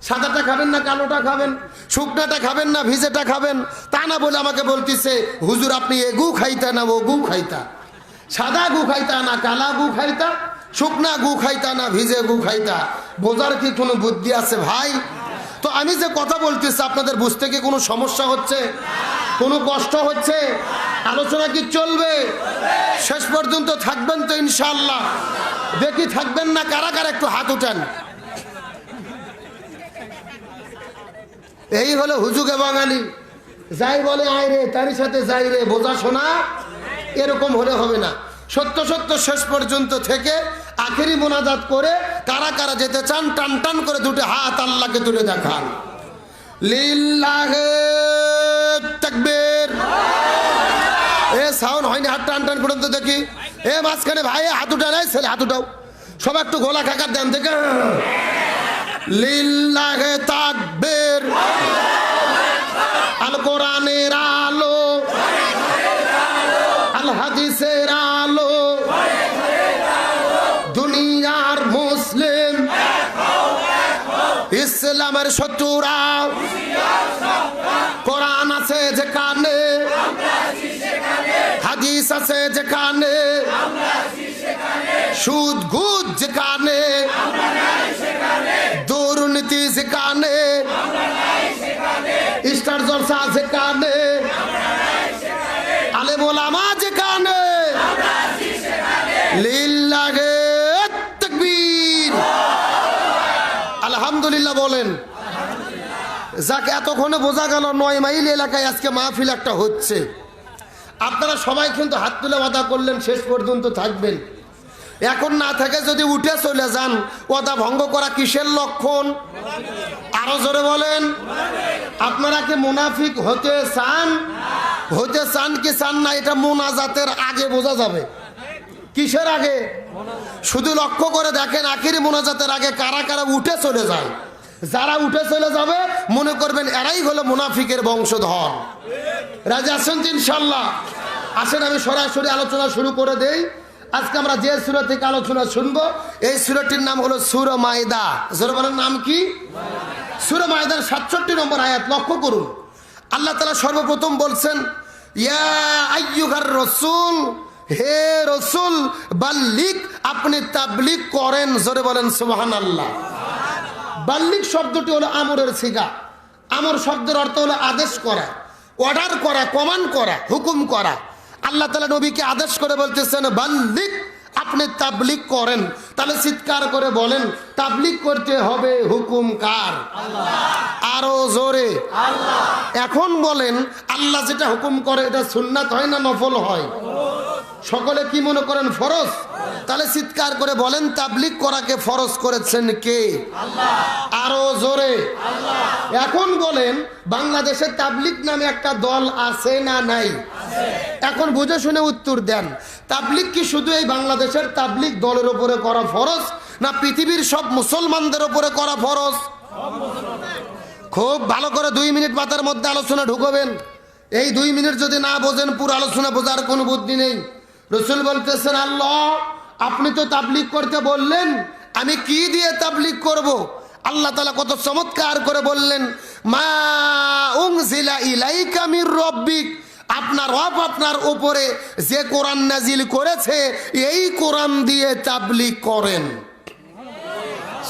সাদাটা খাবেন না কালোটা খাবেন, শুকনাটা খাবেন না ভিজেটা খাবেন। তা না বলে আমাকে বলতেছে, হুজুর আপনি এ গু খাইতা না ও গু খাইতা? সাদা গু খাইতা না কালা গু খাইতা? শুকনা গু খাইতা না ভিজে গু খাইতা, বোঝার কি কোনো বুদ্ধি আছে ভাই? তো আমি যে কথা বলতেছি আপনাদের বুঝতে কি কোনো সমস্যা হচ্ছে, কোনো কষ্ট হচ্ছে? আলোচনা কি চলবে? শেষ পর্যন্ত থাকবেন তো ইনশাআল্লাহ? দেখি থাকবেন না কারা কারা, একটু হাত উঠান। এই হলো হুজুগে বাঙালি, যাই বলে আয় রে তারই সাথে যাই রে, বোঝা শোনা এরকম হলে হবে না। সত্য সত্য শেষ পর্যন্ত থেকে আখেরি মোনাজাত করে কারা কারা যেতে চান টান টান করে দুটো হাত আল্লাহকে তুলে দেখান। লিল্লাহে তাকবীর। এ সাউন্ড হয়নি, হাত টান টান করুন তো দেখি। এ মাঝখানে ভাই হাত উঠান, ছেলে হাত উঠাও, সব একটু গোলা কাকার দেন দেখে। লিল্লাহে তাকবীর। আল কোরআনের আলো, আল হাদিসের আলো, দুনিয়ার মুসলিম, ইসলামের শত্রুরা, কোরআন আছে যেখানে, হাদিস আছে যেখানে, সুদ ঘুষ যেখানে, দুর্নীতি যেখানে, স্টার জলসা যেখানে, আলেম ওলামা যেখানে, লিল্লাহে তাকবীর। আলহামদুলিল্লাহ বলেন। যাকে এতক্ষণে বোঝা গেল 9 মাইল এলাকায় আজকে মাহফিল একটা হচ্ছে। আপনারা সবাই কিন্তু হাত তুলে ওয়াদা করলেন শেষ পর্যন্ত থাকবেন। এখন না থেকে যদি উঠে চলে যান, ওয়াদা ভঙ্গ করা কিসের লক্ষণ? আরো জোরে বলেন। আপনারা কি মুনাফিক হতে চান? হতে চান কি চান না এটা মোনাজাতের আগে বোঝা যাবে। কিসের আগে? শুধু লক্ষ্য করে দেখেন আখিরি মোনাজাতের আগে কারা কারা উঠে চলে যায়। যারা উঠে চলে যাবে মনে করবেন এরাই হলো মুনাফিকের বংশধর। রাজি আছেন তো ইনশাআল্লাহ? আসেন আমি সরাসরি আলোচনা শুরু করে দেই। আজকে আমরা যে সূরা থেকে আলোচনা শুনবো এই সূরাটির নাম হলো সূরা মাইদা। সূরার নাম কি? সূরা মাইদার 67 নম্বর আয়াত লক্ষ্য করুন। আল্লাহ তাআলা সর্বপ্রথম বলছেন, ইয়া আইয়ুহার রাসূল, হে রাসূল, বাল্লিগ, আপনি তাবলীগ করেন। জোরে বলেন সুবহানাল্লাহ। বাল্লিগ শব্দটি হলো আমরের সিগা। আমর শব্দের অর্থ হলো আদেশ করা, অর্ডার করা, কমান্ড করা, হুকুম করা। আল্লাহ তাআলা নবীকে আদেশ করে বলতেছেন বাল্লিগ, আপনি তাবলীগ করেন। তাহলে চিৎকার করে বলেন তাবলীগ করতে হবে হুকুম কার? আল্লাহ। আরো জোরে আল্লাহ। এখন বলেন আল্লাহ যেটা হুকুম করে এটা সুন্নাত হয় না নফল হয়? সকলে কি মনে করেন? ফরজ। তাহলে চিৎকার করে বলেন তাবলীগ করাকে ফরজ করেছেন কে? আল্লাহ। আরো জোরে আল্লাহ। এখন বলেন বাংলাদেশে তাবলীগ নামে একটা দল আছে না নাই? এখন বুঝে শুনে উত্তর দেন। তাবলীগ কি শুধু এই বাংলাদেশের তাবলীগ দলের উপরে করা ফরজ, না পৃথিবীর সব মুসলমানদের উপরে করা ফরজ? খুব ভালো করে 2 মিনিট মাথার মধ্যে আলোচনা ঢুকবেন। এই 2 মিনিট যদি না বোঝেন পুরো আলোচনা বোঝার কোনো বুদ্ধি নেই। রাসূল বলতেছেন, আল্লাহ আপনি তো তাবলীগ করতে বললেন, আমি কি দিয়ে তাবলীগ করব? আল্লাহ তাআলা কত চমৎকার করে বললেন, মা উনজিলা ইলাইকা মির রাব্বিক, আপনার রব আপনার উপরে যে কোরআন নাজিল করেছে এই কোরআন দিয়ে তাবলীগ করেন।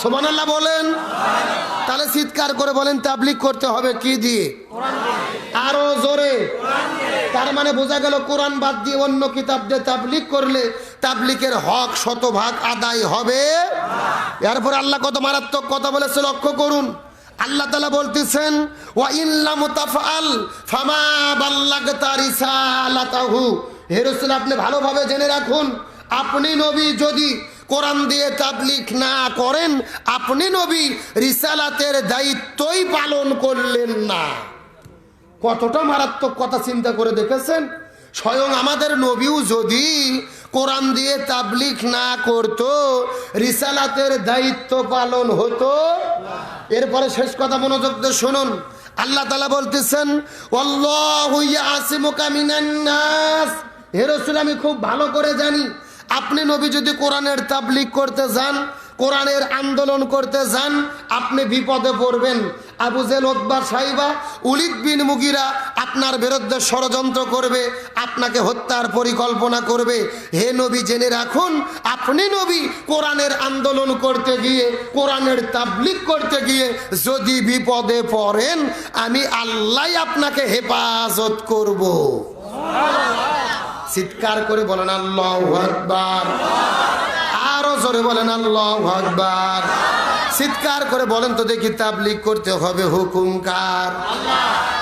সুবহানাল্লাহ বলেন। তাহলে চিৎকার করে বলেন তাবলীগ করতে হবে কি দিয়ে? আরো জোরে। তার মানে বোঝা গেল কোরআন বাদ দিয়ে অন্য কিতাব দিয়ে তাবলীগ করলে তাবলীগের হক 100% আদায় হবে। এরপর আল্লাহ কত মারাত্মক কথা বলেছে লক্ষ্য করুন। আল্লাহ তাআলা বলতেছেন, ওয়া ইল্লাম তাফআল ফামা বাল্লাগতা রিসালাতাহু। হে রাসূল আপনি ভালোভাবে জেনে রাখুন, আপনি নবী যদি কোরআন দিয়ে তাবলীগ না করেন আপনি নবী রিসালাতের দায়িত্বই পালন করলেন না। কতটা মারাত্মক কথা চিন্তা করে দেখেছেন? স্বয়ং আমাদের নবীও যদি কোরআন দিয়ে তাবলীগ না করত রিসালাতের দায়িত্ব পালন হতো। এরপরে শেষ কথা মনোযোগ দিয়ে শুনুন। আল্লাহ তাআলা বলতেছেন, আল্লাহু ইয়াসিমুকা মিনান নাস। হে রাসূল আমি খুব ভালো করে জানি আপনি নবী যদি কোরআনের তাবলীগ করতে যান কোরআনের আন্দোলন করতে যান, আপনি বিপদে পড়বেন। Abu jail, Utba, Saiba, Walid বিন মুগিরা আপনার বিরুদ্ধে ষড়যন্ত্র করবে, আপনাকে হত্যার পরিকল্পনা করবে। হে নবী, জেনে রাখুন, আপনি নবী কোরআনের আন্দোলন করতে গিয়ে, কোরআনের তাবলীগ করতে গিয়ে যদি বিপদে পড়েন, আমি আল্লাহ আপনাকে হেফাজত করব। চিৎকার করে বলেন আল্লাহু আকবার। আরো জোরে বলেন আল্লাহু আকবার। চিৎকার করে বলেন তো দেখি, তাবলীগ করতে হবে হুকুম কার?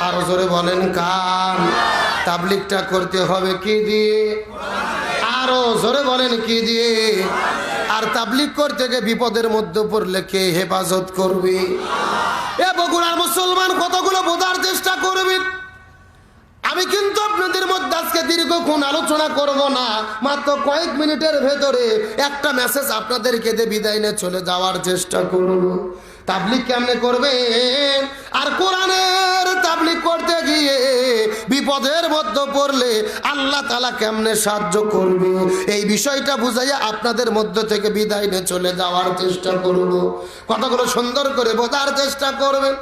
আরো জোরে বলেন কার? তাবলীগটা করতে হবে কি দিয়ে? আরো জোরে বলেন কি দিয়ে? আর তাবলীগ করতে গিয়ে বিপদের মধ্যে পড়লে কে হেফাজত করবে? এ বগুড়ার মুসলমান কতগুলো বোঝার চেষ্টা করবে। আমি কিন্তু আপনাদের মধ্যে আজকে দীর্ঘক্ষণ আলোচনা করব না, মাত্র কয়েক মিনিটের ভেতরে একটা মেসেজ আপনাদেরকে দিয়ে বিদায় নিয়ে চলে যাওয়ার চেষ্টা করব। তাবলীগ কেমনে করবেন, আর কোরআনের তাবলীগ করতে গিয়ে বিপদের মধ্যে পড়লে আল্লাহ তাআলা কেমনে সাহায্য করবে, এই বিষয়টা বুঝাইয়া আপনাদের মধ্য থেকে বিদায় নিয়ে চলে যাওয়ার চেষ্টা করব। কথাগুলো সুন্দর করে বোঝার চেষ্টা করবেন।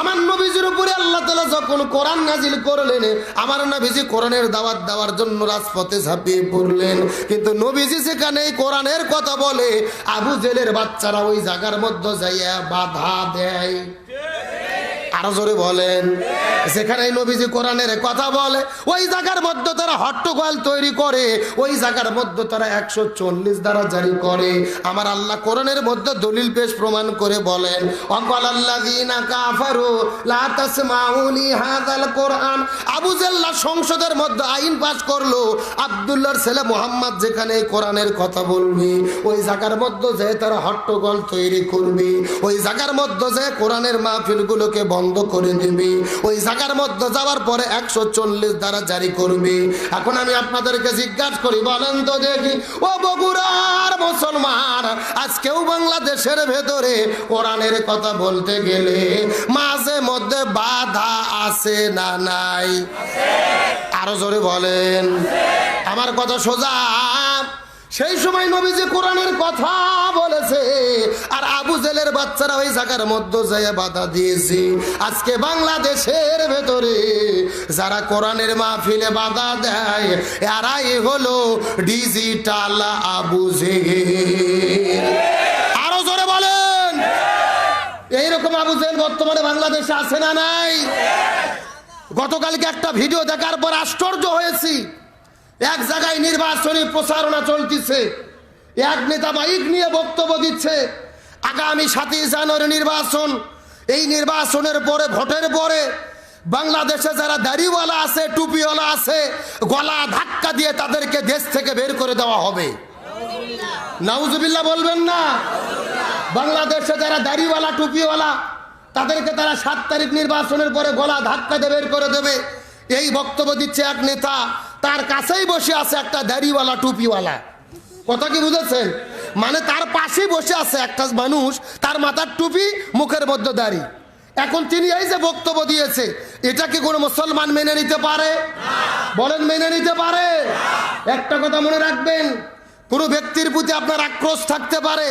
আমার নবীজির উপরে আল্লাহ তাআলা যখন কোরআন নাজিল করলেন, আমার নবীজি কোরআনের দাওয়াত দেওয়ার জন্য রাজপথে ঝাঁপিয়ে পড়লেন। কিন্তু নবীজি সেখানে কোরআনের কথা বলে, আবু জেলের বাচ্চারা ওই জায়গার মধ্যে যাইয়া বাধা দেয়। আরো জোরে বলেন, যেখানে নবীজি কোরআনের কথা বলে ওই জায়গার মধ্যে তারা হট্টগোল তৈরি করে, ওই জায়গার মধ্যে তারা 140 ধারা জারি করে। আমার আল্লাহ কোরআনের মধ্যে দলিল পেশ প্রমাণ করে বলেন, ওয়াকালাল্লাযীনা কাফারু লা তাসমাউ লিহাযাল কোরআন। আবু জাল্লা সংসদের মধ্যে আইন পাস করলো, আব্দুল্লাহর ছেলে মুহাম্মদ যেখানে কোরআনের কথা বলবে ওই জায়গার মধ্যে যে তারা হট্টগোল তৈরি করবে, ওই জায়গার মধ্যে যে কোরআনের মাহফিলগুলোকে বন্ধ করে দেবে, ওই জায়গার মধ্যে যাওয়ার পরে 140 ধারা জারি করবে। এখন আমি আপনাদেরকে জিজ্ঞাসা করি, বলেন তো দেখি, ও বগুড়ার মুসলমান, আজকেও বাংলাদেশের ভেতরে কোরআনের কথা বলতে গেলে মাঝে মধ্যে বাধা আছে না নাই? আরো জোরে বলেন। আমার কথা সোজা। সেই সময় নবীজি কোরআনের কথা বলেছে, আর আবু জেলের বাচ্চারা ওই জায়গার মধ্যে যায় বাধা দিয়েছে। আজকে বাংলাদেশের ভেতরে যারা কোরআনের মাহফিলে বাধা দেয়, এরাই হলো ডিজিটাল আবু জেল। আরো জোরে বলেন। এইরকম আবু জেল বর্তমানে বাংলাদেশে আছে না নাই? গতকালকে একটা ভিডিও দেখার পর আশ্চর্য হয়েছি। এক জায়গায় নির্বাচনী প্রচারণা চলতেছে, এক নেতা মাইক নিয়ে বক্তব্য দিচ্ছে, আগামী 7 জানুয়ারি নির্বাচন, এই নির্বাচনের পরে, ভোটের পরে বাংলাদেশে যারা দাড়িওয়ালা আছে, টুপিওয়ালা আছে, গলা ধাক্কা দিয়ে তাদেরকে দেশ থেকে বের করে দেওয়া হবে। নাউজুবিল্লাহ বলবেন না? বাংলাদেশে যারা দাড়িওয়ালা, টুপিওয়ালা, তাদেরকে তারা 7 তারিখ নির্বাচনের পরে গলা ধাক্কা দিয়ে বের করে দেবে, এই বক্তব্য দিচ্ছে এক নেতা। তার কাছেই বসে আছে একটা দাড়িওয়ালা, টুপিওয়ালা। কথা কি বুঝেছেন? মানে তার পাশেই বসে আছে একটা মানুষ, তার মাথার টুপি, মুখের মধ্যে দাড়ি। এখন তিনি এই যে বক্তব্য দিয়েছে, এটা কি কোনো মুসলমান মেনে নিতে পারে? বলেন, মেনে নিতে পারে? একটা কথা মনে রাখবেন, কোনো ব্যক্তির প্রতি আপনার আক্রোশ থাকতে পারে,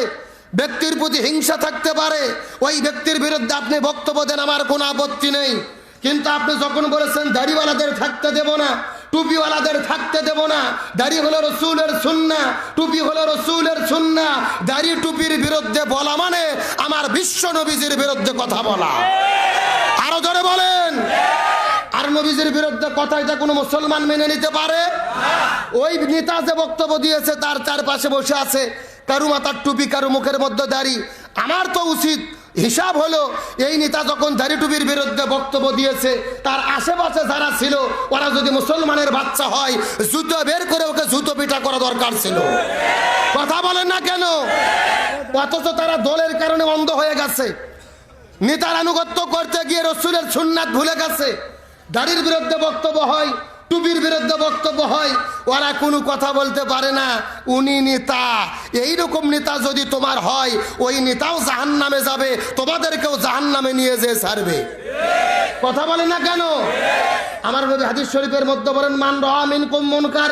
ব্যক্তির প্রতি হিংসা থাকতে পারে, ওই ব্যক্তির বিরুদ্ধে আপনি বক্তব্য দেন, আমার কোনো আপত্তি নেই। কিন্তু আপনি যখন বলেছেন দাড়িওয়ালাদের থাকতে দেব না, টুপিওয়ালাদের থাকতে দেব না, দাড়ি হলো রসুলের সুন্নাহ, টুপি হলো রসুলের সুন্নাহ, দাড়ি টুপির বিরুদ্ধে বলা মানে আমার বিশ্ব নবীজির বিরুদ্ধে কথা বলা। আরো জোরে বলেন। আর নবীজির বিরুদ্ধে কথা, এটা কোনো মুসলমান মেনে নিতে পারে? ওই নেতা যে বক্তব্য দিয়েছে তার চারপাশে বসে আছে কারু মাথার টুপি, কারু মুখের মধ্যে দাড়ি। আমার তো উচিত হিসাব হলো, এই নেতা যখন দাড়ি টুপির বিরুদ্ধে বক্তব্য দিয়েছে, তার আশেপাশে যারা ছিল ওরা যদি মুসলমানের বাচ্চা হয়, জুতো বের করে ওকে জুতো পিটা করা দরকার ছিল। কথা বলেন না কেন? অথচ তারা দলের কারণে অন্ধ হয়ে গেছে, নেতার আনুগত্য করতে গিয়ে রসুলের সুন্নাত ভুলে গেছে। দাড়ির বিরুদ্ধে বক্তব্য হয়, টুপির বিরুদ্ধে বক্তব্য হয়, ওরা কোনো কথা বলতে পারে না। উনি নেতা। এইরকম নেতা যদি তোমার হয়, ওই নেতাও জাহান্নামে যাবে, তোমাদেরকেও জাহান্নামে নিয়ে যেয়ে ছাড়বে। কথা বলে না কেন? আমার নবী হাদিস শরীফের মধ্যে বলেন, মান রাআ মিনকুম মুনকার,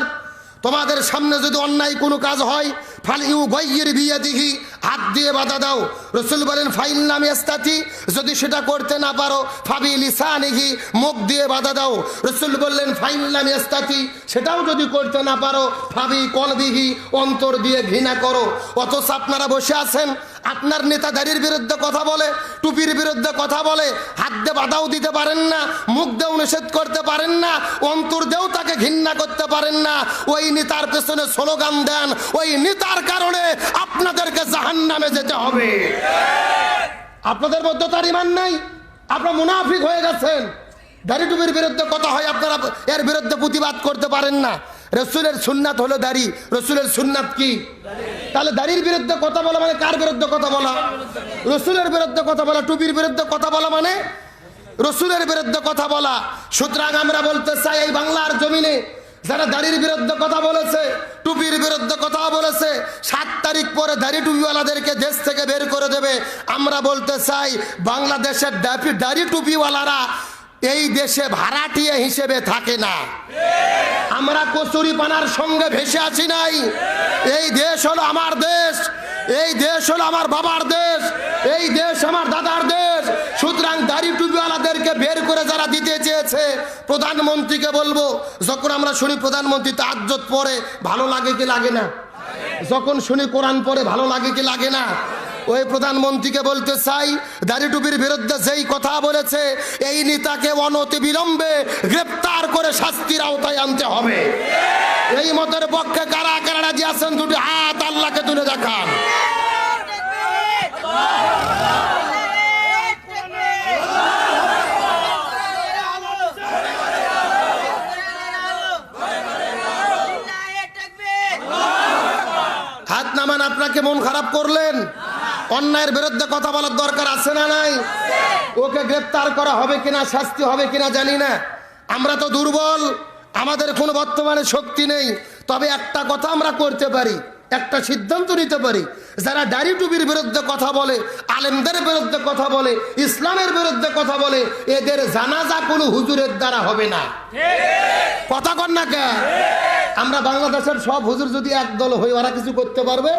তোমাদের সামনে যদি অন্যায় কোনো কাজ হয়, ফালইউগাইয়ির বিয়াদিহি, হাত দিয়ে বাধা দাও। রাসূল বলেন ফাইন লাম ইয়াস্তাতি, যদি সেটা করতে না পারো ফাবি লিসানিহি, মুখ দিয়ে বাধা দাও। রাসূল বললেন ফাইন লাম ইয়াস্তাতি, সেটাও যদি করতে না পারো ফাবি কলবিহি, অন্তর দিয়ে ঘৃণা করো। অথচ আপনারা বসে আছেন, আপনার নেতা দাড়ির বিরুদ্ধে কথা বলে, টুপির বিরুদ্ধে কথা বলে, হাত দিয়ে বাধাও দিতে পারেন না, মুখ দিয়েও নিষেধ করতে পারেন না, অন্তর দিয়েও তাকে ঘৃণা করতে পারেন না। ওই নেতার পেছনে স্লোগান দেন, ওই নেতার কারণে আপনাদেরকে জাহান্নামে যেতে হবে। আপনাদের মধ্যে তার ঈমান নাই, আপনারা মুনাফিক হয়ে গেছেন। দাড়ি টুপির বিরুদ্ধে কথা হয়, আপনারা এর বিরুদ্ধে প্রতিবাদ করতে পারেন না। রসুলের সুন্নাত হলো দাড়ি, রসুলের সুন্নাত কি? তাহলে দাড়ির বিরুদ্ধে কথা বলা মানে কার বিরুদ্ধে কথা বলা? রসুলের বিরুদ্ধে কথা বলা। টুপির বিরুদ্ধে কথা বলা মানে রসুলের বিরুদ্ধে কথা বলা। সুতরাং আমরা বলতে চাই, এই বাংলার জমিনে যারা দাড়ির বিরুদ্ধে কথা বলেছে, টুপির বিরুদ্ধে কথা বলেছে, 7 তারিখ পরে দাড়ি টুপিওয়ালাদেরকে দেশ থেকে বের করে দেবে। আমরা বলতে চাই, বাংলাদেশের দাড়ি টুপিওয়ালারা এই দেশে ভাড়াটিয়া হিসেবে থাকে না। আমরা কচুরি পানার সঙ্গে ভেসে আছি নাই। এই দেশ হলো আমার দেশ, এই দেশ হলো আমার বাবার দেশ, এই দেশ আমার দাদার দেশ। সুতরাং দাড়ি টুপিওয়ালাদেরকে বের করে যারা দিতে চেয়েছে, প্রধানমন্ত্রীকে বলবো, যখন আমরা শুনি প্রধানমন্ত্রী তাহাজ্জুদ পড়ে, ভালো লাগে কি লাগে না? যখন শুনি কোরআন পড়ে, ভালো লাগে কি লাগে না? ওই প্রধানমন্ত্রীকে বলতে চাই, দাড়ি টুপির বিরুদ্ধে যেই কথা বলেছে, এই নেতাকে অনতি বিলম্বে গ্রেপ্তার করে শাস্তির আওতায় আনতে হবে। এই মতের পক্ষে কারা কারা রাজি আছেন? দুটি হাত আল্লাহকে তুলে দেখান। হাত নামান। আপনাকে মন খারাপ করলেন? অন্যায়ের বিরুদ্ধে কথা বলার দরকার আছে না নাই? ওকে গ্রেফতার করা হবে কিনা, শাস্তি হবে কিনা জানি না। আমরা তো দুর্বল, আমাদের কোনো বর্তমানে শক্তি নেই। তবে একটা কথা আমরা করতে পারি, একটা সিদ্ধান্ত নিতে পারি, যারা দাড়ি টুপির বিরুদ্ধে কথা বলে, আলেমদের বিরুদ্ধে কথা বলে, ইসলামের বিরুদ্ধে কথা বলে, এদের জানাজা কোনো হুজুরের দ্বারা হবে না। কথা কর না কে? আমরা বাংলাদেশের সব হুজুর যদি একদল হই, ওরা কিছু করতে পারবে?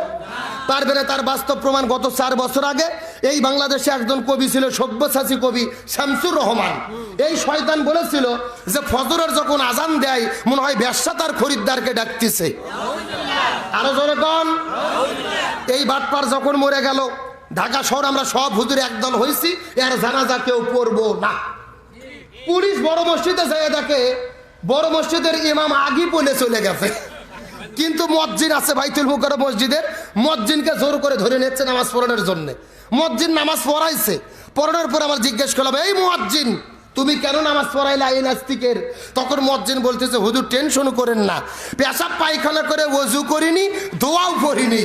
পারবে না। তার বাস্তব প্রমাণ, গত 4 বছর আগে এই বাংলাদেশে একজন কবি ছিল, সব্যসাচী কবি শামসুর রহমান। এই শয়তান বলেছিল যে ফজরের যখন আজান দেয়, মনে হয় ব্যবসা তার খরিদ্দারকে ডাকতেছে। আরো জোরে কোন? এই বাটপার যখন মরে গেল, ঢাকা শহর আমরা সব হুজুর একদল হয়েছি, এর জানাজা কেউ পড়বো না। পুলিশ বড় মসজিদে যায় দেখে, বড় মসজিদের ইমাম আগি পড়ে চলে গেছে, কিন্তু মসজিদ আছে বাইতুল মুকাররম মসজিদের, মসজিদকে জোর করে ধরে নিচ্ছে নামাজ পড়ানোর জন্য। মসজিদ নামাজ পড়াইছে, পড়ানোর পর আমার জিজ্ঞেস করলাম, এই মুয়াজ্জিন তুমি কেন নামাজ পড়াইলা এই নাস্তিকের? তখন মুয়াজ্জিন বলতেছে, হুজুর টেনশন করেন না, পেশাব পায়খানা করে ওযু করিনি, দোয়াও করিনি,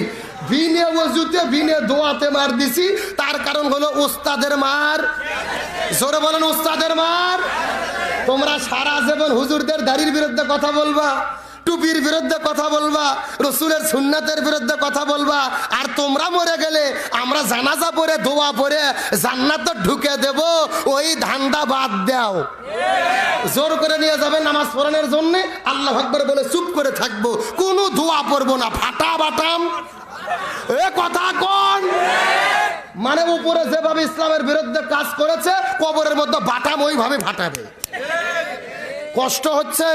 বিনে ওযুতে বিনে দোয়াতে মার দিছি। তার কারণ হলো উস্তাদের মার। জোরে বলেন উস্তাদের মার। তোমরা সারা জীবন হুজুরদের দাড়ির বিরুদ্ধে কথা বলবা, টুপির বিরুদ্ধে কথা বলবা, রসুলের সুন্নাতের বিরুদ্ধে কথা বলবা, আর তোমরা মরে গেলে আমরা জানাজা পড়ে দোয়া পড়ে জান্নাতে ঢুকে দেব, ওই ধান্দা বাদ দাও। জোর করে নিয়ে যাবে নামাজ পড়ানোর জন্য, আল্লাহু আকবার বলে চুপ করে থাকবো, কোনো দোয়া পড়বো না, ফাটা বাটাম। এ কথা কোন? মানে উপরে যেভাবে ইসলামের বিরুদ্ধে কাজ করেছে, কবরের মধ্যে বাটাম ওইভাবে ফাটাবে। কষ্ট হচ্ছে?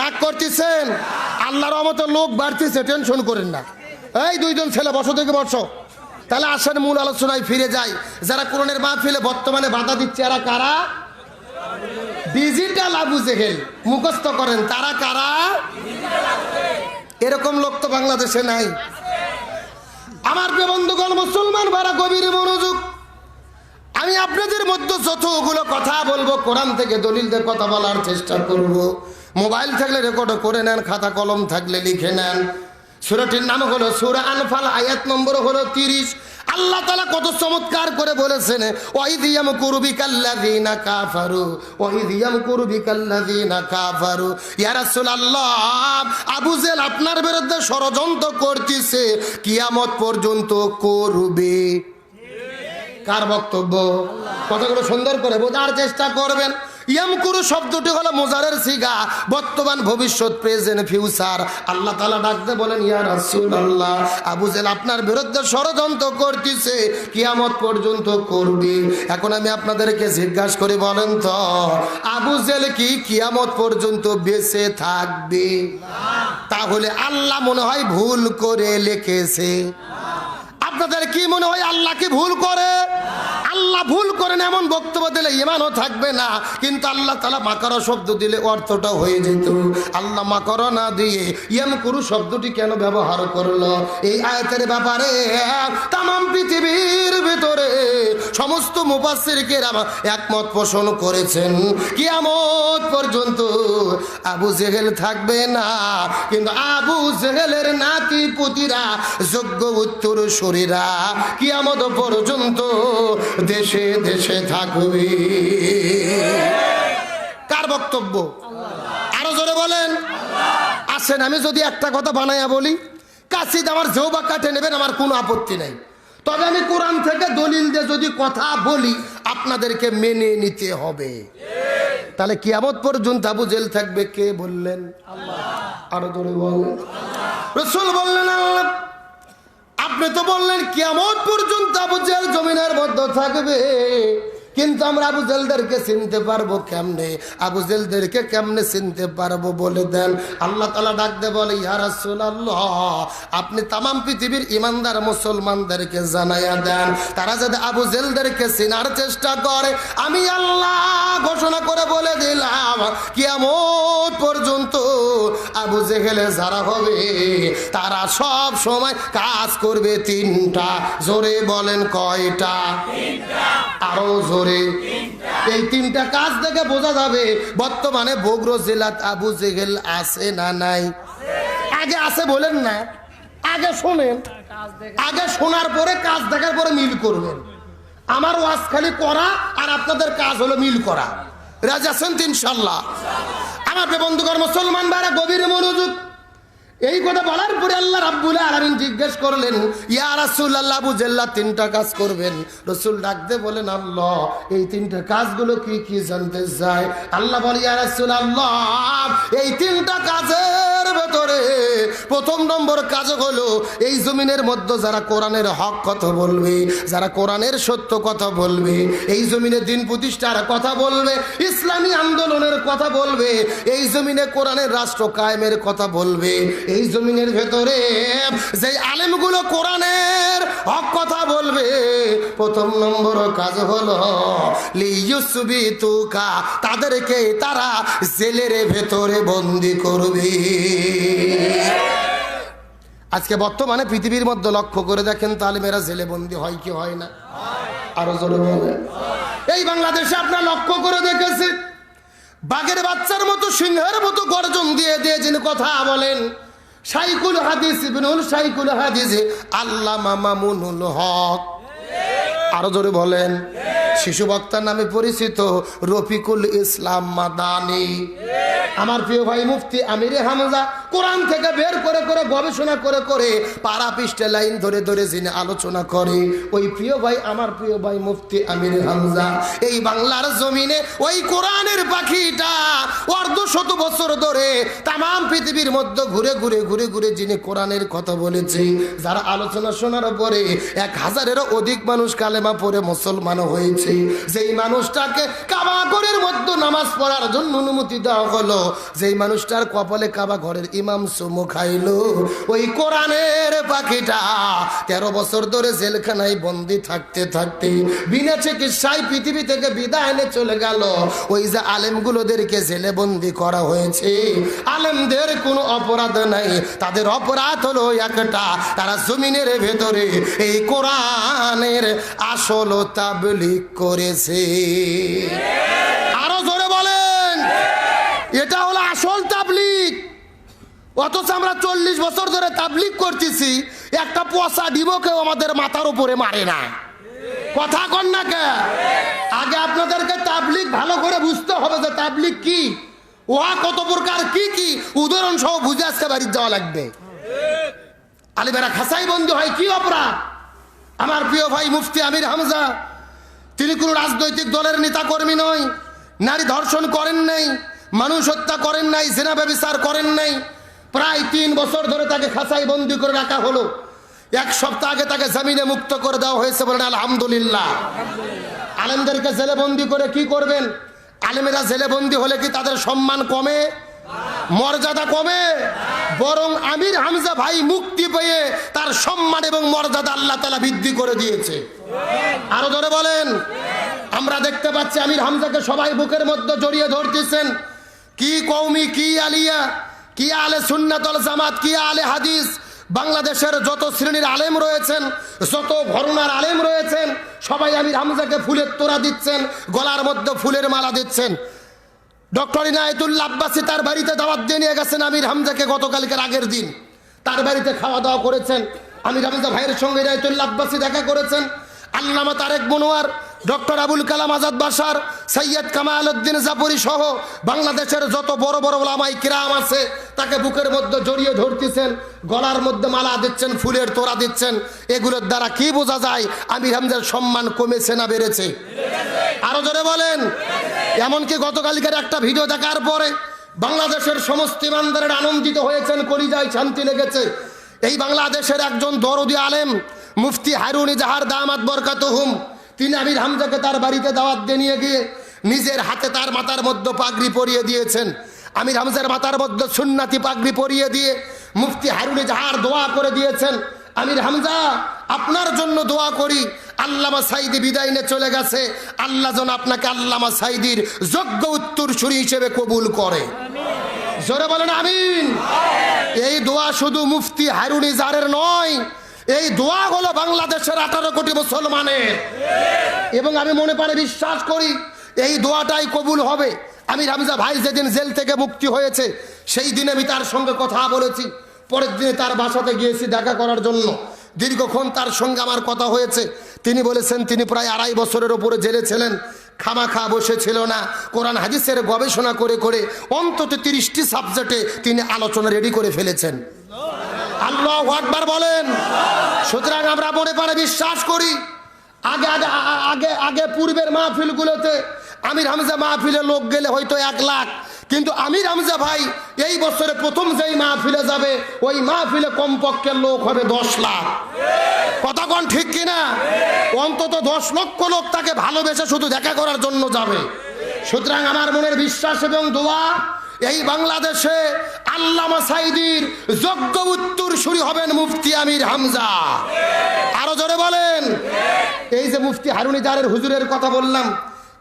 রাগ করতেছেন? আল্লাহর রহমতে লোক বাড়তেছে, টেনশন করেন না। এই 2 জন ছেলে বসো, থেকে বসো। তাহলে আসেন মূল আলোচনায় ফিরে যাই। যারা কোরআনের মাহফিলে বর্তমানে বাধা দিচ্ছে, এরা কারা? ডিজিটাল আবু জেহেল মুখস্থ করেন, তারা কারা? এরকম লোক তো বাংলাদেশে নাই। আমার প্রিয় বন্ধুগণ, মুসলমান ভাড়া গভীর মনোযোগ। আমি আপনাদের মধ্যে যতগুলো কথা বলবো, কোরআন থেকে দলিলদের কথা বলার চেষ্টা করব। মোবাইল থাকলে রেকর্ড করে নেন, খাতা কলম থাকলে লিখে নেন। সূরাটির নাম হলো সূরা আনফাল, আয়াত নম্বর হলো 30। আল্লাহ তাআলা কত চমৎকার করে বলেছেন, ওয়াইদিয়াম কুরবিকাল্লাযিনা কাফারু, ওয়াইদিয়াম কুরবিকাল্লাযিনা কাফারু। ইয়া রাসূলুল্লাহ, আবু জেহেল আপনার বিরুদ্ধে ষড়যন্ত্র করতেছে, কিয়ামত পর্যন্ত করবে। কার বক্তব্য? কথাগুলো সুন্দর করে বোঝার চেষ্টা করবেন। ইয়ামকুরু শব্দটি হলো মুজারের সিগা, বর্তমান, ভবিষ্যৎ, প্রেজেন্ট, ফিউচার। আল্লাহ তাআলা ডাকতে বলেন, ইয়া রাসূলুল্লাহ, আবু জেহেল আপনার বিরুদ্ধে ষড়যন্ত্র করতেছে, কিয়ামত পর্যন্ত করবে। এখন আমি আপনাদেরকে জিজ্ঞাসা করি, বলেন তো আবু জেহেল কি কিয়ামত পর্যন্ত বেঁচে থাকবে? তাহলে আল্লাহ মনে হয় ভুল করে লিখেছে। আপনাদের কি মনে হয় আল্লাহ কি ভুল করে? আল্লাহ ভুল করেন এমন বক্তব্য দিলে ঈমানও থাকবে না। কিন্তু আল্লাহ তাআলা মাকারা শব্দ দিলে অর্থটা হয়ে যেত। আল্লাহ মাকারা না দিয়ে ইয়ামকুরু শব্দটি কেন ব্যবহার করলো? এই আয়াতের ব্যাপারে তামাম পৃথিবীর ভিতরে সমস্ত মুফাসসির কেরাম একমত পোষণ করেছেন, কিয়ামত পর্যন্ত আবু জেহেল থাকবে না, কিন্তু আবু জেহেলের নাতি পুতিরা, যোগ্য উত্তরসূরিরা কিয়ামত পর্যন্ত দেশে দেশে থাকবে। কার বক্তব্য? আরো জোরে বলেন। আসেন আমি যদি একটা কথা বানাইয়া বলি, কাসিদ আমার জওবা কাটে নেবেন, আমার কোনো আপত্তি নাই। তবে আমি কোরআন থেকে দলিল দিয়ে যদি কথা বলি আপনাদেরকে মেনে নিতে হবে। তাহলে কিয়ামত পর্যন্ত আবু জেহেল থাকবে, কে বললেন? আল্লাহ। আরো জোরে বলেন। রাসূল বললেন আল্লাহ। আপনি তো বললেন কিয়ামত পর্যন্ত আবু জেহেল জমিনের মধ্যে থাকবে, কিন্তু আমরা আবু জেহেলদেরকে চিনতে পারবো কেমনে? আবু জেহেলদেরকে কেমনে চিনতে পারবো বলে দেন। আল্লাহ তাআলা ডাকতে বলে, ইয়া রাসূলুল্লাহ, আপনি তামাম পৃথিবীর ইমানদার মুসলমানদেরকে জানাইয়া দেন, তারা যদি আবু জেহেলদেরকে চেনার চেষ্টা করে, আমি আল্লাহ ঘোষণা করে বলে দিলাম কিয়ামত পর্যন্ত আবু জেহেল যারা হবে তারা সব সময় কাজ করবে তিনটা। জোরে বলেন কয়টা? আরো জোরে। এই তিনটা কাজ থেকে বোঝা যাবে বর্তমানে বগুড়া জেলাত আবু জেহেল আছে না নাই? আগে আছে বলেন না, আগে শোনেন, আগে শোনার পরে কাজ দেখার পরে মিল করবেন। আমার ওয়াজ খালি করা আর আপনাদের কাজ হলো মিল করা। রাজি আছেন তো ইনশাআল্লাহ? আমার বন্ধুগণ মুসলমান ভাইরা গভীর মনোযোগ। এই কথা বলার পরে আল্লাহ রাব্বুল আলামিন জিজ্ঞেস করলেন, ইয়া রাসূলুল্লাহ, আবু জেহেল তিনটা কাজ করবেন। রাসূল ডাকতে বলেন, আল্লাহ এই তিনটা কাজগুলো কি কি জানতে চায়। আল্লাহ বলে, ইয়া রাসূলুল্লাহ, এই তিনটা কাজের ভেতরে প্রথম নম্বর কাজ হলো এই জমিনের মধ্যে যারা কোরআনের হক কথা বলবে, যারা কোরআনের সত্য কথা বলবে, এই জমিনে দিন প্রতিষ্ঠার কথা বলবে, ইসলামী আন্দোলনের কথা বলবে, এই জমিনে কোরআনের রাষ্ট্র কায়েমের কথা বলবে, এই জমিনের ভেতরে যে আলেমগুলো কোরআনের হক কথা বলবে, প্রথম নম্বর কাজ হলো লিইউসবিতুকা, তাদেরকে তারা জেলের ভেতরে বন্দী করবে। আজকে বর্তমানে পৃথিবীর মধ্যে লক্ষ্য করে দেখেন, তালেমেরা জেলে বন্দী হয় কি হয় না? আরো জোরে বলেন। এই বাংলাদেশে আপনারা লক্ষ্য করে দেখেছেন, বাঘের বাচ্চার মতো সিংহের মতো গর্জন দিয়ে দিয়ে যিনি কথা বলেন, শাইখুল হাদিস ইবনুল শাইখুল হাদিস আল্লামা মামুনুল হক। আরো জোরে বলেন। শিশু বক্তার নামে পরিচিত রফিকুল ইসলাম মাদানী। আমার প্রিয় ভাই মুফতি আমিরে হামজা কোরআন থেকে বের করে করে গবেষণা করে করে পারা পৃষ্ঠে লাইন ধরে ধরে যিনি আলোচনা করে, ওই প্রিয় ভাই, আমার প্রিয় ভাই মুফতি আমিরে হামজা এই বাংলার জমিনে ওই কোরআনের পাখিটা অর্ধশত বছর ধরে তামাম পৃথিবীর মধ্যে ঘুরে ঘুরে ঘুরে ঘুরে যিনি কোরআনের কথা বলেছে, যারা আলোচনা শোনার পরে 1000-এরও অধিক মানুষ কালেমা পড়ে মুসলমান হয়েছে, যেই মানুষটাকে কাবা ঘরের মধ্যে নামাজ পড়ার জন্য অনুমতি দেওয়া হলো, যেই মানুষটার কপালে কাবা ঘরের ইমাম চুমু খাইলো, ওই কোরআনের পাখিটা 13 বছর ধরে জেলখানায় বন্দী থাকতে থাকতে বিনা চিকিৎসায় পৃথিবী থেকে বিদায় এনে চলে গেল। ওই যে আলেমগুলোদেরকে জেলে বন্দী করা হয়েছে, আলেমদের কোনো অপরাধ নাই, তাদের অপরাধ হলো একটা, তারা জমিনের ভেতরে এই কোরআনের আসল তাবলীগ করেছে। আরো জোরে বলেন। এটা হলো আসল তাবলীগ। অথচ আমরা 40 বছর ধরে তাবলীগ করতেছি, একটা পচা ডিবকেও আমাদের মাথার উপরে মারে না। কথা কন না কে? আগে আপনাদেরকে তাবলীগ ভালো করে বুঝতে হবে যে তাবলীগ কি, ওয়া কত প্রকার, কি কি উদাহরণ সহ বুঝে আজকে বাড়ি যাওয়া লাগবে। আলিমেরা খাসাই বন্দী হয় কি অপরাধ? আমার প্রিয় ভাই মুফতি আমির হামজা, তিনি কোনো রাজনৈতিক দলের নেতা কর্মী নয়, নারী ধর্ষণ করেন নাই, মানুষ হত্যা করেন নাই, জিনা ব্যভিচার করেন নাই। প্রায় 3 বছর ধরে তাকে খাঁচায় বন্দি করে রাখা হলো। 1 সপ্তাহ আগে তাকে জামিনে মুক্ত করে দেওয়া হয়েছে, বলেন আলহামদুলিল্লাহ। আলেমদেরকে জেলে বন্দি করে কি করবেন? আলেমেরা জেলে বন্দি হলে কি তাদের সম্মান কমে, মর্যাদা কমে? বরং আমির হামজা ভাই মুক্তি পেয়ে তার সম্মান এবং মর্যাদা আল্লাহ তাআলা বৃদ্ধি করে দিয়েছে। আরো ধরে বলেন। আমরা দেখতে পাচ্ছি আমির হামজাকে সবাই বুকের মধ্যে জড়িয়ে ধরতেছেন। কি কওমি, কি আলিয়া, কি আলে সুন্নাত ওয়াল জামাত, কি আলে হাদিস, বাংলাদেশের যত শ্রেণীর আলেম রয়েছেন, যত ঘরানার আলেম রয়েছেন, সবাই আমির হামজাকে ফুলের তোড়া দিচ্ছেন, গলার মধ্যে ফুলের মালা দিচ্ছেন। ডক্টর ইনায়েতুল্লাহ আব্বাসী তার বাড়িতে দাওয়াত দিয়ে নিয়ে গেছেন আমির হামজাকে গতকালকের আগের দিন। তার বাড়িতে খাওয়া দাওয়া করেছেন। আমির হামজা ভাইয়ের সঙ্গে ইনায়েতুল্লাহ আব্বাসী দেখা করেছেন। আল্লামা তারেক মনোয়ার, ডক্টর আবুল কালাম আজাদ বাশার, সৈয়দ কামাল উদ্দিন জাফরি সহ বাংলাদেশের যত বড় বড় ওলামাই কিরাম আছে তাকে বুকের মধ্যে জড়িয়ে ধরতেছেন, গলার মধ্যে মালা দিচ্ছেন, ফুলের তোড়া দিচ্ছেন। এগুলোর দ্বারা কি বোঝা যায় আমির হামজার সম্মান কমেছে না বেড়েছে? আরো জোরে বলেন। এমনকি গতকালকের একটা ভিডিও দেখার পরে বাংলাদেশের সমস্ত ইমানদারের আনন্দিত হয়েছেন, কলিজায় শান্তি লেগেছে। এই বাংলাদেশের একজন দরদি আলেম মুফতি হারুন ইজাহার দামাত বরকাতুহুম, তিনি আমির হামজাকে তার বাড়িতে দাওয়াত দিয়ে নিয়ে গিয়ে নিজের হাতে তার মাথার মধ্যে পাগড়ি পরিয়ে দিয়েছেন। আমির হামজার মাথার মধ্যে সুন্নাতি পাগড়ি পরিয়ে দিয়ে মুফতি হারুন ইজাহার দোয়া করে দিয়েছেন, আমির হামজা আপনার জন্য দোয়া করি, আল্লামা সাইদি বিদায় নিয়ে চলে গেছে, আল্লাহ যেন আপনাকে আল্লামা সাইদির যোগ্য উত্তরসূরি হিসেবে কবুল করে। জোরে বলেন আমিন। এই দোয়া শুধু মুফতি হারুন ইজাহারের নয়, এই দোয়া হলো বাংলাদেশের 18 কোটি মুসলমানের। এবং আমি মনে প্রাণে বিশ্বাস করি এই দোয়াটাই কবুল হবে। আমির হামজা ভাই যেদিন জেল থেকে মুক্তি হয়েছে সেই দিনে আমি তার সঙ্গে কথা বলেছি। পরের দিনে তার বাসাতে গিয়েছি দেখা করার জন্য। দীর্ঘক্ষণ তার সঙ্গে আমার কথা হয়েছে। তিনি বলেছেন তিনি প্রায় 2.5 বছরের উপরে জেলে ছিলেন, খামাখা বসেছিল না, কোরআন হাদিসের গবেষণা করে করে অন্তত 30টি সাবজেক্টে তিনি আলোচনা রেডি করে ফেলেছেন। আল্লাহু আকবার বলেন। সুতরাং আমরা মনে প্রাণে বিশ্বাস করি আগে আগে আগে আগে পূর্বের মাহফিলগুলোতে আমির হামজা মাহফিলে লোক গেলে হয়তো 1 লাখ, কিন্তু আমির হামজা ভাই এই বছরে প্রথম যেই মাহফিলে যাবে ওই মাহফিলে কমপক্ষে লোক হবে 10 লাখ। কথা কোন ঠিক কিনা? অন্তত 10 লক্ষ লোক তাকে ভালোবেসে শুধু দেখা করার জন্য যাবে। সুতরাং আমার মনের বিশ্বাস এবং দোয়া এই বাংলাদেশে আল্লামা সাইদির যোগ্য উত্তরসূরি হবেন মুফতি আমির হামজা। আরো জোরে বলেন। এই যে মুফতি হারুন ইজাহারের হুজুরের কথা বললাম,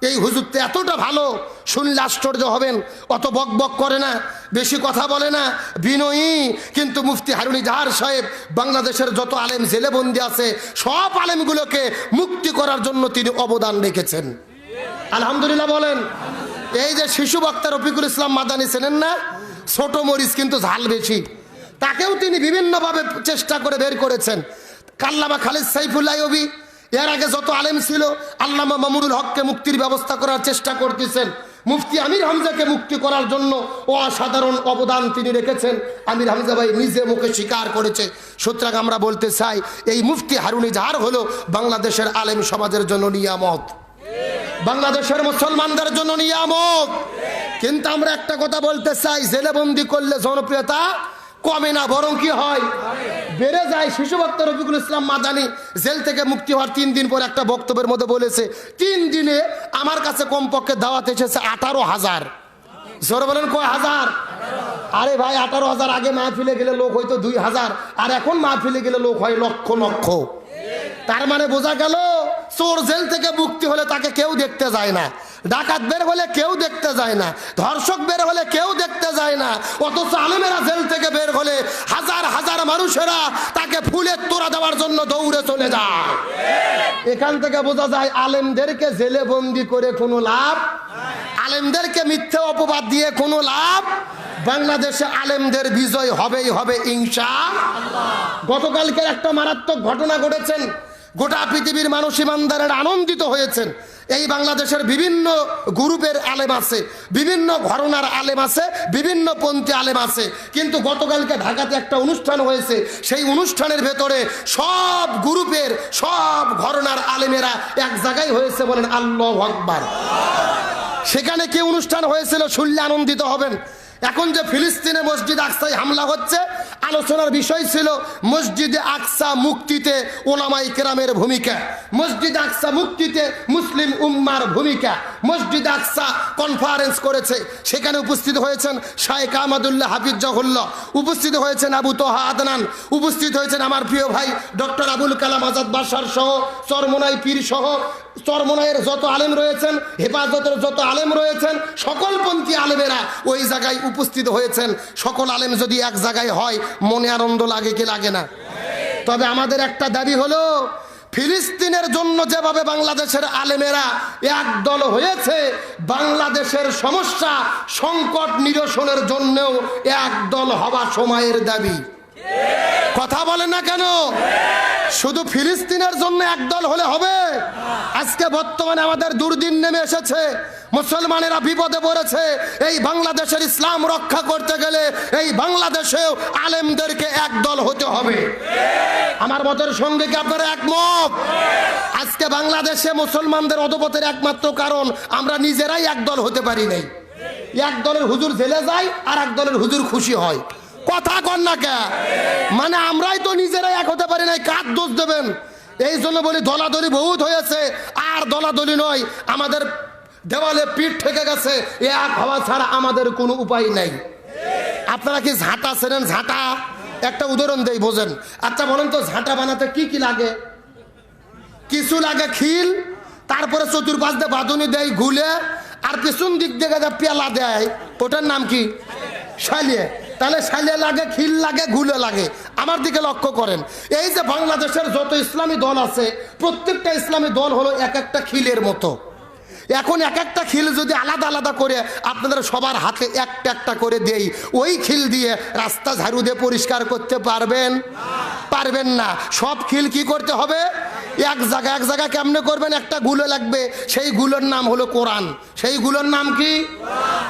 এই হুজুর তো এতটা ভালো, শুনলে আশ্চর্য হবেন। অত বক বক করে না, বেশি কথা বলে না, বিনয়ী। কিন্তু মুফতি হারুন ইজাহার সাহেব বাংলাদেশের যত আলেম জেলে বন্দি আছে সব আলেমগুলোকে মুক্তি করার জন্য তিনি অবদান রেখেছেন। আলহামদুলিল্লাহ বলেন। এই যে শিশু বক্তা রফিকুল ইসলাম মাদানী ছিলেন না, ছোট মরিচ কিন্তু ঝাল বেশি, তাকেও তিনি বিভিন্নভাবে চেষ্টা করে বের করেছেন। আল্লামা খালিদ সাইফুল্লাহ আইয়ুবী, এর আগে যত আলেম ছিল, আল্লামা মামুনুল হককে মুক্তির ব্যবস্থা করার চেষ্টা করতেছেন। মুফতি আমির হামজাকে মুক্তি করার জন্য অসাধারণ অবদান তিনি রেখেছেন। আমির হামজা ভাই নিজে মুখে স্বীকার করেছে। সুতরাং আমরা বলতে চাই এই মুফতি হারুন ইজাহার হলো বাংলাদেশের আলেম সমাজের জন্য নিয়ামত, বাংলাদেশের মুসলমানদের জন্য নিয়ামত। কিন্তু আমরা একটা কথা বলতে চাই, জেলে বন্দি করলে জনপ্রিয়তা কমে না, বরং কি হয়? বেড়ে যায়। শিশু বক্তা রফিকুল ইসলাম মাদানী জেল থেকে মুক্তি হওয়ার 3 দিন পর একটা বক্তব্যের মধ্যে বলেছে 3 দিনে আমার কাছে কমপক্ষে দাওয়াত এসেছে 18,000। জোরে বলেন কয় হাজার? আরে ভাই 18,000 আগে মাহফিলে গেলে লোক হয়তো 2,000, আর এখন মাহফিলে গেলে লোক হয় লক্ষ লক্ষ। তার মানে বোঝা গেল চোর জেল থেকে মুক্তি হলে তাকে কেউ দেখতে যায় না, ডাকাত বের হলে কেউ দেখতে যায় না, ধর্ষক বের হলে কেউ দেখতে যায় না। অথচ আলেমেরা জেল থেকে বের হলে হাজার হাজার মানুষেরা তাকে ফুলের তোড়া দেওয়ার জন্য দৌড়ে চলে যায়। এখান থেকে বোঝা যায় আলেমদেরকে জেলে বন্দি করে কোনো লাভ, আলেমদেরকে মিথ্যে অপবাদ দিয়ে কোনো লাভ। বাংলাদেশে আলেমদের বিজয় হবেই হবে ইনশাআল্লাহ। গতকালকের একটা মারাত্মক ঘটনা ঘটেছেন, গোটা পৃথিবীর মানুষ ইমানদারেরা আনন্দিত হয়েছেন। এই বাংলাদেশের বিভিন্ন গ্রুপের আলেম আছে, বিভিন্ন ঘরানার আলেম আছে, বিভিন্ন পন্থী আলেম আছে। কিন্তু গতকালকে ঢাকাতে একটা অনুষ্ঠান হয়েছে, সেই অনুষ্ঠানের ভেতরে সব গ্রুপের সব ঘরানার আলেমেরা এক জায়গায় হয়েছে। বলেন আল্লাহু আকবার। সেখানে কি অনুষ্ঠান হয়েছিল শুনলে আনন্দিত হবেন। এখন যে ফিলিস্তিনে মসজিদ আকসায় হামলা হচ্ছে, আলোচনার বিষয় ছিল মসজিদে আকসা মুক্তিতে ওলামায়ে কেরামের ভূমিকা, মসজিদ আকসা মুক্তিতে মুসলিম উম্মার ভূমিকা। মসজিদ আকসা কনফারেন্স করেছে, সেখানে উপস্থিত হয়েছেন শায়েখ আহমদুল্লাহ হাফিজাহুল্লাহ, উপস্থিত হয়েছেন আবু তোহা আদনান, উপস্থিত হয়েছেন আমার প্রিয় ভাই ডক্টর আবুল কালাম আজাদ বাশার সহ, চরমোনাই পীর সহ, চরমোনাইয়ের যত আলেম রয়েছেন, হেফাজতের যত আলেম রয়েছেন, সকলপন্থী আলেমেরা ওই জায়গায় উপস্থিত হয়েছেন। সকল আলেম যদি এক জায়গায় হয় মনে আনন্দ লাগে কি লাগে না? তবে আমাদের একটা দাবি হলো, ফিলিস্তিনের জন্য যেভাবে বাংলাদেশের আলেমেরা একদল হয়েছে, বাংলাদেশের সমস্যা সংকট নিরসনের জন্যও একদল হওয়া সময়ের দাবি। কথা বলেন না কেন? শুধু ফিলিস্তিনের জন্য একদল হলে হবে? আজকে বর্তমানে আমাদের দুর্দিন নেমে এসেছে, মুসলমানেরা বিপদে পড়েছে। এই বাংলাদেশের ইসলাম রক্ষা করতে গেলে এই বাংলাদেশেও আলেমদেরকে একদল হতে হবে। আমার মতের সঙ্গে কি আপনারা একমত? আজকে বাংলাদেশে মুসলমানদের অধপতনের একমাত্র কারণ আমরা নিজেরাই একদল হতে পারি নাই। এক দলের হুজুর জেলে যায় আর এক দলের হুজুর খুশি হয়। কথা কন না কে? মানে আমরাই তো নিজেরাই এক হতে পারি নাই, কার দোষ দেবেন? এই জন্য বলি দলাদলি বহুত হয়েছে, আর দলাদলি নয়, আমাদের দেওয়ালে পিঠ ঠেকে গেছে। এক হওয়া ছাড়া আমাদের কোনো উপায় নাই। আপনারা কি ঝাঁটা চেনেন? ঝাঁটা একটা উদাহরণ দেই, বোঝেন। আচ্ছা বলেন তো, ঝাঁটা বানাতে কি কি লাগে? কিছু লাগে খিল, তারপরে চতুর্পাশ দিয়ে বাঁধুনি দেয় গুলে, আর পেছন দিক থেকে পেলা দেয়, ওটার নাম কি? শালিয়ে। তাহলে শালিয়ে লাগে, খিল লাগে, গুলে লাগে। আমার দিকে লক্ষ্য করেন, এই যে বাংলাদেশের যত ইসলামী দল আছে, প্রত্যেকটা ইসলামী দল হলো এক একটা খিলের মতো। এখন এক একটা খিল যদি আলাদা আলাদা করে আপনাদের সবার হাতে একটা একটা করে দেই, ওই খিল দিয়ে রাস্তা ঝাড়ু দিয়ে পরিষ্কার করতে পারবেন? পারবেন না। সব খিল কি করতে হবে? এক জায়গা কেমনে করবেন? একটা গুলো লাগবে, সেই গুলোর নাম হলো কোরআন, সেই গুলোর নাম কি?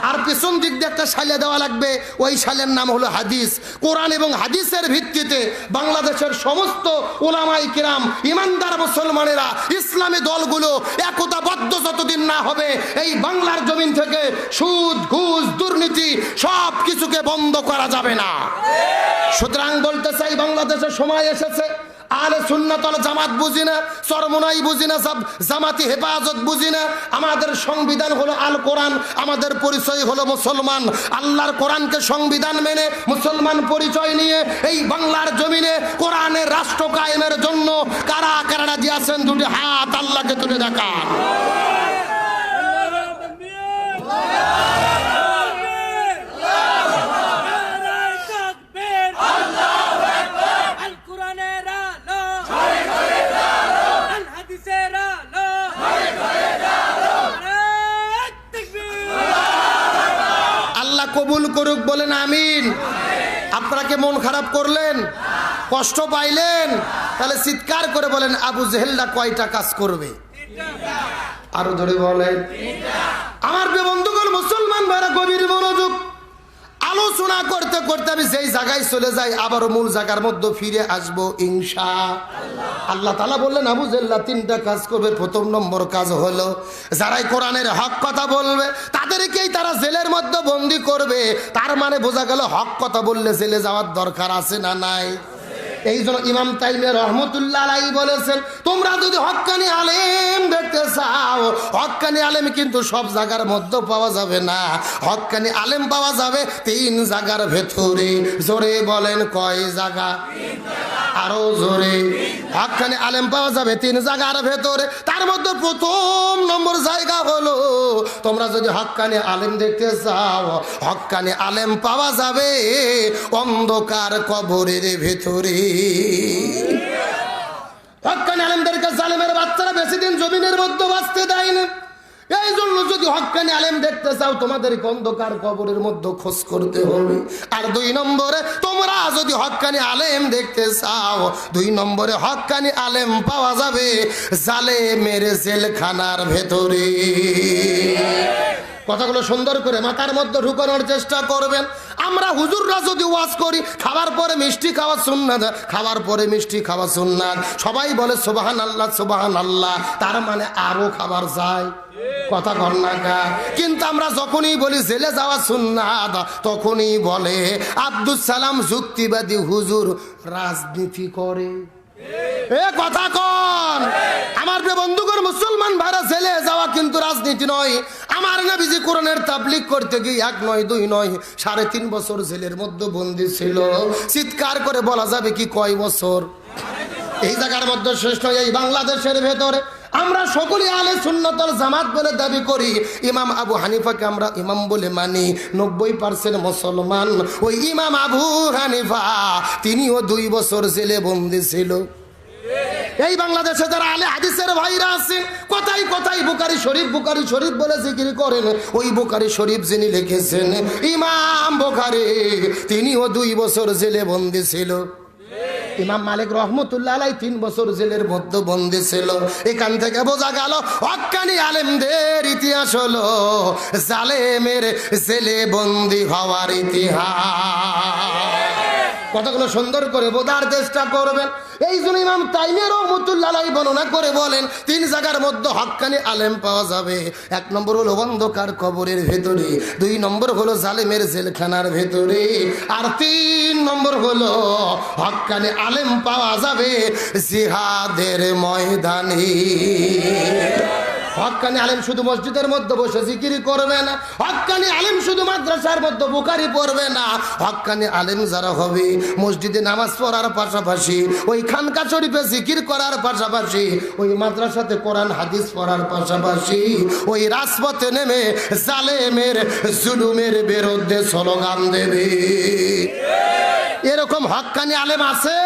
আর পেছন দিক দিয়ে একটা শালে দেওয়া লাগবে, ওই শালের নাম হলো হাদিস। কোরআন এবং হাদিসের ভিত্তিতে বাংলাদেশের সমস্ত উলামায়ে কিরাম, ইমানদার মুসলমানেরা, ইসলামী দলগুলো একতাবদ্ধ যতদিন না হবে, এই বাংলার জমিন থেকে সুদ, ঘুষ, দুর্নীতি সব কিছুকে বন্ধ করা যাবে না। সুতরাং বলতে চাই, বাংলাদেশের সময় এসেছে, আহলে সুন্নাত ওয়াল জামাত বুঝি না, চরমোনাই বুঝি না, সব জামাতি হেফাজত বুঝি না। আমাদের সংবিধান হলো আল কোরআন, আমাদের পরিচয় হলো মুসলমান। আল্লাহর কোরআনকে সংবিধান মেনে মুসলমান পরিচয় নিয়ে এই বাংলার জমিনে কোরআনের রাষ্ট্র কায়েমের জন্য কারা কারা রাজি আছেন? দুটি হাত আল্লাহকে তুলে দেখান। কবুল করুক, বলেন আমিন। আপনারা কি মন খারাপ করলেন? কষ্ট পাইলেন? তাহলে চিৎকার করে বলেন, আবু জেহেলরা কয়টা কাজ করবে? আরো ধরে বলেন। আমার প্রিয় বন্ধুগণ, মুসলমান ভাইরা, গভীর মনোযোগ। আলোচনা করতে করতে আমি যেই জায়গায় চলে যাই, আবারও মূল জায়গার মধ্যে ফিরে আসবো ইনশাআল্লাহ। আল্লাহ তাআলা বললেন, আবু জেহেলরা তিনটা কাজ করবে। প্রথম নম্বর কাজ হলো, যারাই কোরআনের হক কথা বলবে তাদেরকেই তারা জেলের মধ্যে বন্দী করবে। তার মানে বোঝা গেল, হক কথা বললে জেলে যাওয়ার দরকার আছে না নাই? এই জন্য ইমাম তাইমিয়া রহমতুল্লাহ আলাইহি বলেছেন, তোমরা যদি হক্কানি আলেম দেখতে চাও, হক্কানি আলেম কিন্তু সব জায়গার মধ্যে পাওয়া যাবে না। হক্কানি আলেম পাওয়া যাবে তিন জায়গার ভেতরে। জোরে বলেন, কয় জায়গা? আরো জোরে। হক্কানি আলেম পাওয়া যাবে তিন জায়গার ভেতরে। তার মধ্যে প্রথম নম্বর জায়গা হলো, তোমরা যদি হক্কানি আলেম দেখতে চাও, হক্কানি আলেম পাওয়া যাবে অন্ধকার কবরের ভেতরে। হক্কানি আলেমদেরকে জালেমের বাচ্চারা বেশি দিন জমিনের মধ্যে বাঁচতে দেয় না। এই জন্য যদি হক্কানি আলেম দেখতে চাও, তোমাদেরকে অন্ধকার কবরের মধ্যে খোঁজ করতে হবে। আর দুই নম্বরে, তোমরা যদি হক্কানি আলেম দেখতে চাও, দুই নম্বরে হক্কানি আলেম পাওয়া যাবে জালেমের জেলখানার ভেতরে। কথাগুলো সুন্দর করে মাথার মধ্যে ঢুকানোর চেষ্টা করবেন। আমরা হুজুররা যদি ওয়াজ করি, খাবার পরে মিষ্টি খাওয়া সুন্নাত, খাবার পরে মিষ্টি খাওয়া সুন্নাত, সবাই বলে সুবহানাল্লাহ সুবহানাল্লাহ, তার মানে আরো খাবার চাই। কথা কর না কা। কিন্তু আমরা যখনই বলি জেলে যাওয়া সুন্নাত, তখনই বলে আব্দুল সালাম যুক্তিবাদী হুজুর রাজনীতি করে। এ কথা কন আমার প্রিয় বন্ধুগণ, মুসলমান ভাইরা, জেলে যাওয়া কিন্তু রাজনীতি নয়। আমার নবীজি কোরআনের তাবলীগ করতে গিয়ে 1 নয় 2 নয় 3.5 বছর জেলের মধ্যে বন্দী ছিল। চিৎকার করে বলা যাবে কি কয় বছর? এই জায়গার মধ্যে শেষ নয়, এই বাংলাদেশের ভেতরে আমরা সকলে আলে সুন্নাতুল জামাত বলে দাবি করি। ইমাম আবু হানিফাকে আমরা ইমাম বলে মানি। 90% মুসলমান। ওই ইমাম আবু হানিফা তিনিও 2 বছর জেলে বন্দী ছিল। এই বাংলাদেশে যারা আলে হাদিসের ভাইরা আছে, কোথায় কোথায় বুখারী শরীফ বলে জিকির করেন। ওই বুখারী শরীফ যিনি লিখেছেন ইমাম বুখারী, তিনিও 2 বছর জেলে বন্দী ছিল। ইমাম মালিক রহমতুল্লাহ আলাইহি 3 বছর জেলের মধ্যে বন্দী ছিল। এখান থেকে বোঝা গেল হক্কানি আলেমদের ইতিহাস হলো জালেমের জেলে বন্দী হওয়ার ইতিহাস। কথাগুলো সুন্দর করে বোঝার চেষ্টা করবেন। এই জন্য ইমাম তাইমিয়া রহমতুল্লাহ আলাইহি বর্ণনা করে বলেন 3 জায়গার মধ্যে হক্কানি আলেম পাওয়া যাবে। 1 নম্বর হলো অন্ধকার কবরের ভেতরে, 2 নম্বর হলো জালেমের জেলখানার ভেতরে, আর 3 নম্বর হলো হক্কানি আলেম পাওয়া যাবে জিহাদের ময়দানে। হক্কানি আলেম শুধু মসজিদের মধ্যে বসে জিকির করবে না, হক্কানি আলেম শুধু মাদ্রাসার মধ্যে বুখারী পড়বে না। হক্কানি আলেম যারা হবে মসজিদে নামাজ পড়ার পাশাপাশি, ওই খানকা শরীফে জিকির করার পাশাপাশি, ওই মাদ্রাসাতে কোরআন হাদিস পড়ার পাশাপাশি, ওই রাজপথে নেমে জালেমের জুলুমের বিরুদ্ধে স্লোগান দেবে। এরকম হক্কানি আলেম আছে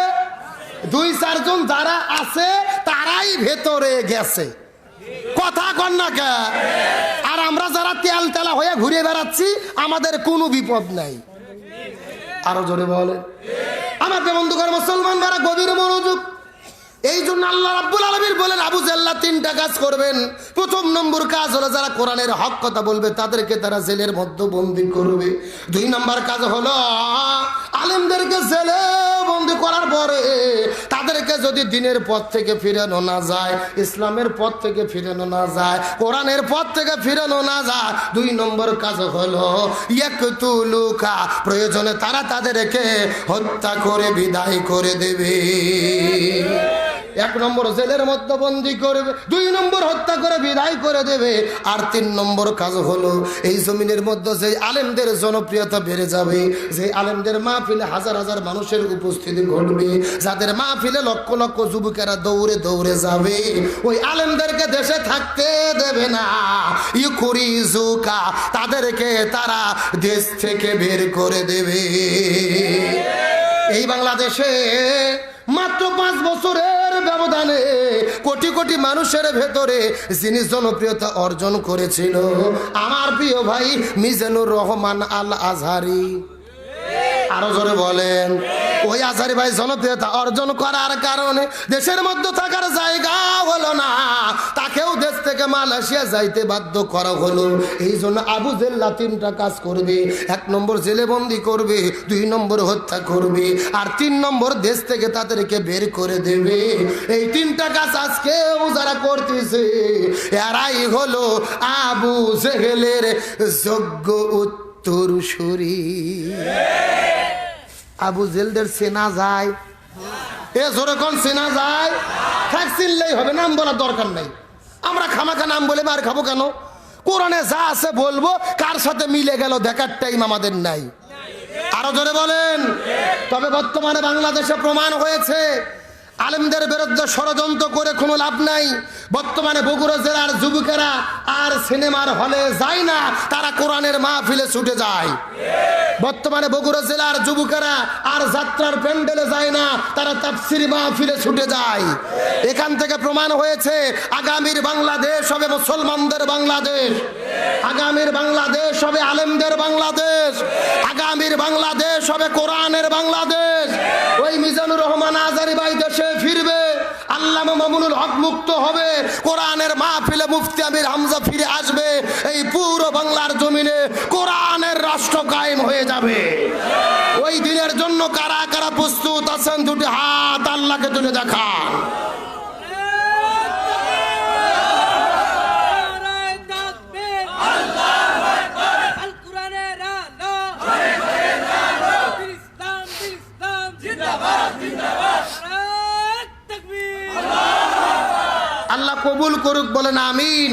2-4 জন, যারা আছে তারাই ভেতরে গেছে। কথা কন না কে? আর আমরা যারা তেল তেলা হয়ে ঘুরে বেড়াচ্ছি, আমাদের কোনো বিপদ নাই। আরো জোরে বলে আমার বন্ধুগণ, মুসলমান যারা গভীর মনোযোগ। এই জন্য আল্লাহ রাব্বুল আলামিন বলেন আবু জাল্লা 3টা কাজ করবেন। 1 নম্বর কাজ হলো যারা কোরআনের হক কথা বলবে তাদেরকে তারা জেলের মধ্যে বন্দী করবে। 2 নম্বর কাজ হলো আলেমদেরকে জেলে বন্দী করার পরে তাদেরকে যদি দিনের পথ থেকে ফিরানো না যায়, ইসলামের পথ থেকে ফিরানো না যায়, কোরআনের পথ থেকে ফিরানো না যায়, 2 নম্বর কাজ হলো ইয়াকতুলুকা, প্রয়োজনে তারা তাদেরকে হত্যা করে বিদায় করে দেবে। 1 নম্বর জেলের মধ্যে বন্দী করবে, 2 নম্বর হত্যা করে বিদায় করে দেবে, আর 3 নম্বর কাজ হলো এই জমিনের মধ্যে যে আলেমদের জনপ্রিয়তা বেড়ে যাবে, যে আলেমদের মাহফিলে হাজার হাজার মানুষের উপস্থিতি ঘটবে, যাদের মাহফিলে লক্ষ লক্ষ যুবকেরা দৌড়ে দৌড়ে যাবে, ওই আলেমদেরকে দেশে থাকতে দেবে না। ইউখরিজুকা, তাদেরকে তারা দেশ থেকে বের করে দেবে। এই বাংলাদেশে মাত্র 5 বছরের ব্যবধানে কোটি কোটি মানুষের ভেতরে যিনি জনপ্রিয়তা অর্জন করেছিল, আমার প্রিয় ভাই মিজানুর রহমান আল আজহারি। আরো জোরে বলেন। ওই আজহারি ভাই জনপ্রিয়তা অর্জন করার কারণে দেশের মধ্যে থাকার জায়গা হলো না, তাকেও দেশ থেকে মালয়েশিয়া যাইতে বাধ্য করা হলো। এই জন্য আবু জেল্লা 3টা কাজ করবে। 1 নম্বর জেলে বন্দি করবে, 2 নম্বর হত্যা করবে, আর 3 নম্বর দেশ থেকে তাদেরকে বের করে দেবে। এই 3টা কাজ আজকেও যারা করতেছে, এরাই হলো আবু জেহেলের যোগ্য উত্তরসূরি। আবু জেলদের চেনা যায়? এ জোরে কোন চেনা যায়? থাক, চিনলেই হবে, নাম বলার দরকার নাই। আমরা খামাখা নাম বলে মার খাবো কেন? কোরআনে যা আছে বলবো, কার সাথে মিলে গেল দেখার টাইম আমাদের নাই। আরো জোরে বলেন। তবে বর্তমানে বাংলাদেশে প্রমাণ হয়েছে আলেমদের বিরুদ্ধে ষড়যন্ত্র করে কোনো লাভ নাই। বর্তমানে বগুড়া জেলার যুবকেরা আর সিনেমার হলে যায় না, তারা কোরআনের মাহফিলে ছুটে যায়। বর্তমানে বগুড়া জেলার যুবকেরা আর যাত্রার প্যান্ডেলে যায় না, তারা তাফসীর মাহফিলে ছুটে যায়। এখান থেকে প্রমাণ হয়েছে আগামীর বাংলাদেশ হবে মুসলমানদের বাংলাদেশ, আগামীর বাংলাদেশ হবে আলেমদের বাংলাদেশ, আগামীর বাংলাদেশ হবে কোরআনের বাংলাদেশ। ওই মিজানুর রহমান আজহারি ভাই দেশে ফিরবে, আল্লামা মামুনুল হক মুক্ত হবে, কোরআনের মাহফিলে মুফতি আমির হামজা ফিরে আসবে, এই পুরো বাংলার জমিনে কোরআনের রাষ্ট্র কায়েম হয়ে যাবে। ওই দিনের জন্য কারা কারা প্রস্তুত আছেন? 2টি হাত আল্লাহকে তুলে দেখান। কবুল করুক, বলেন আমিন।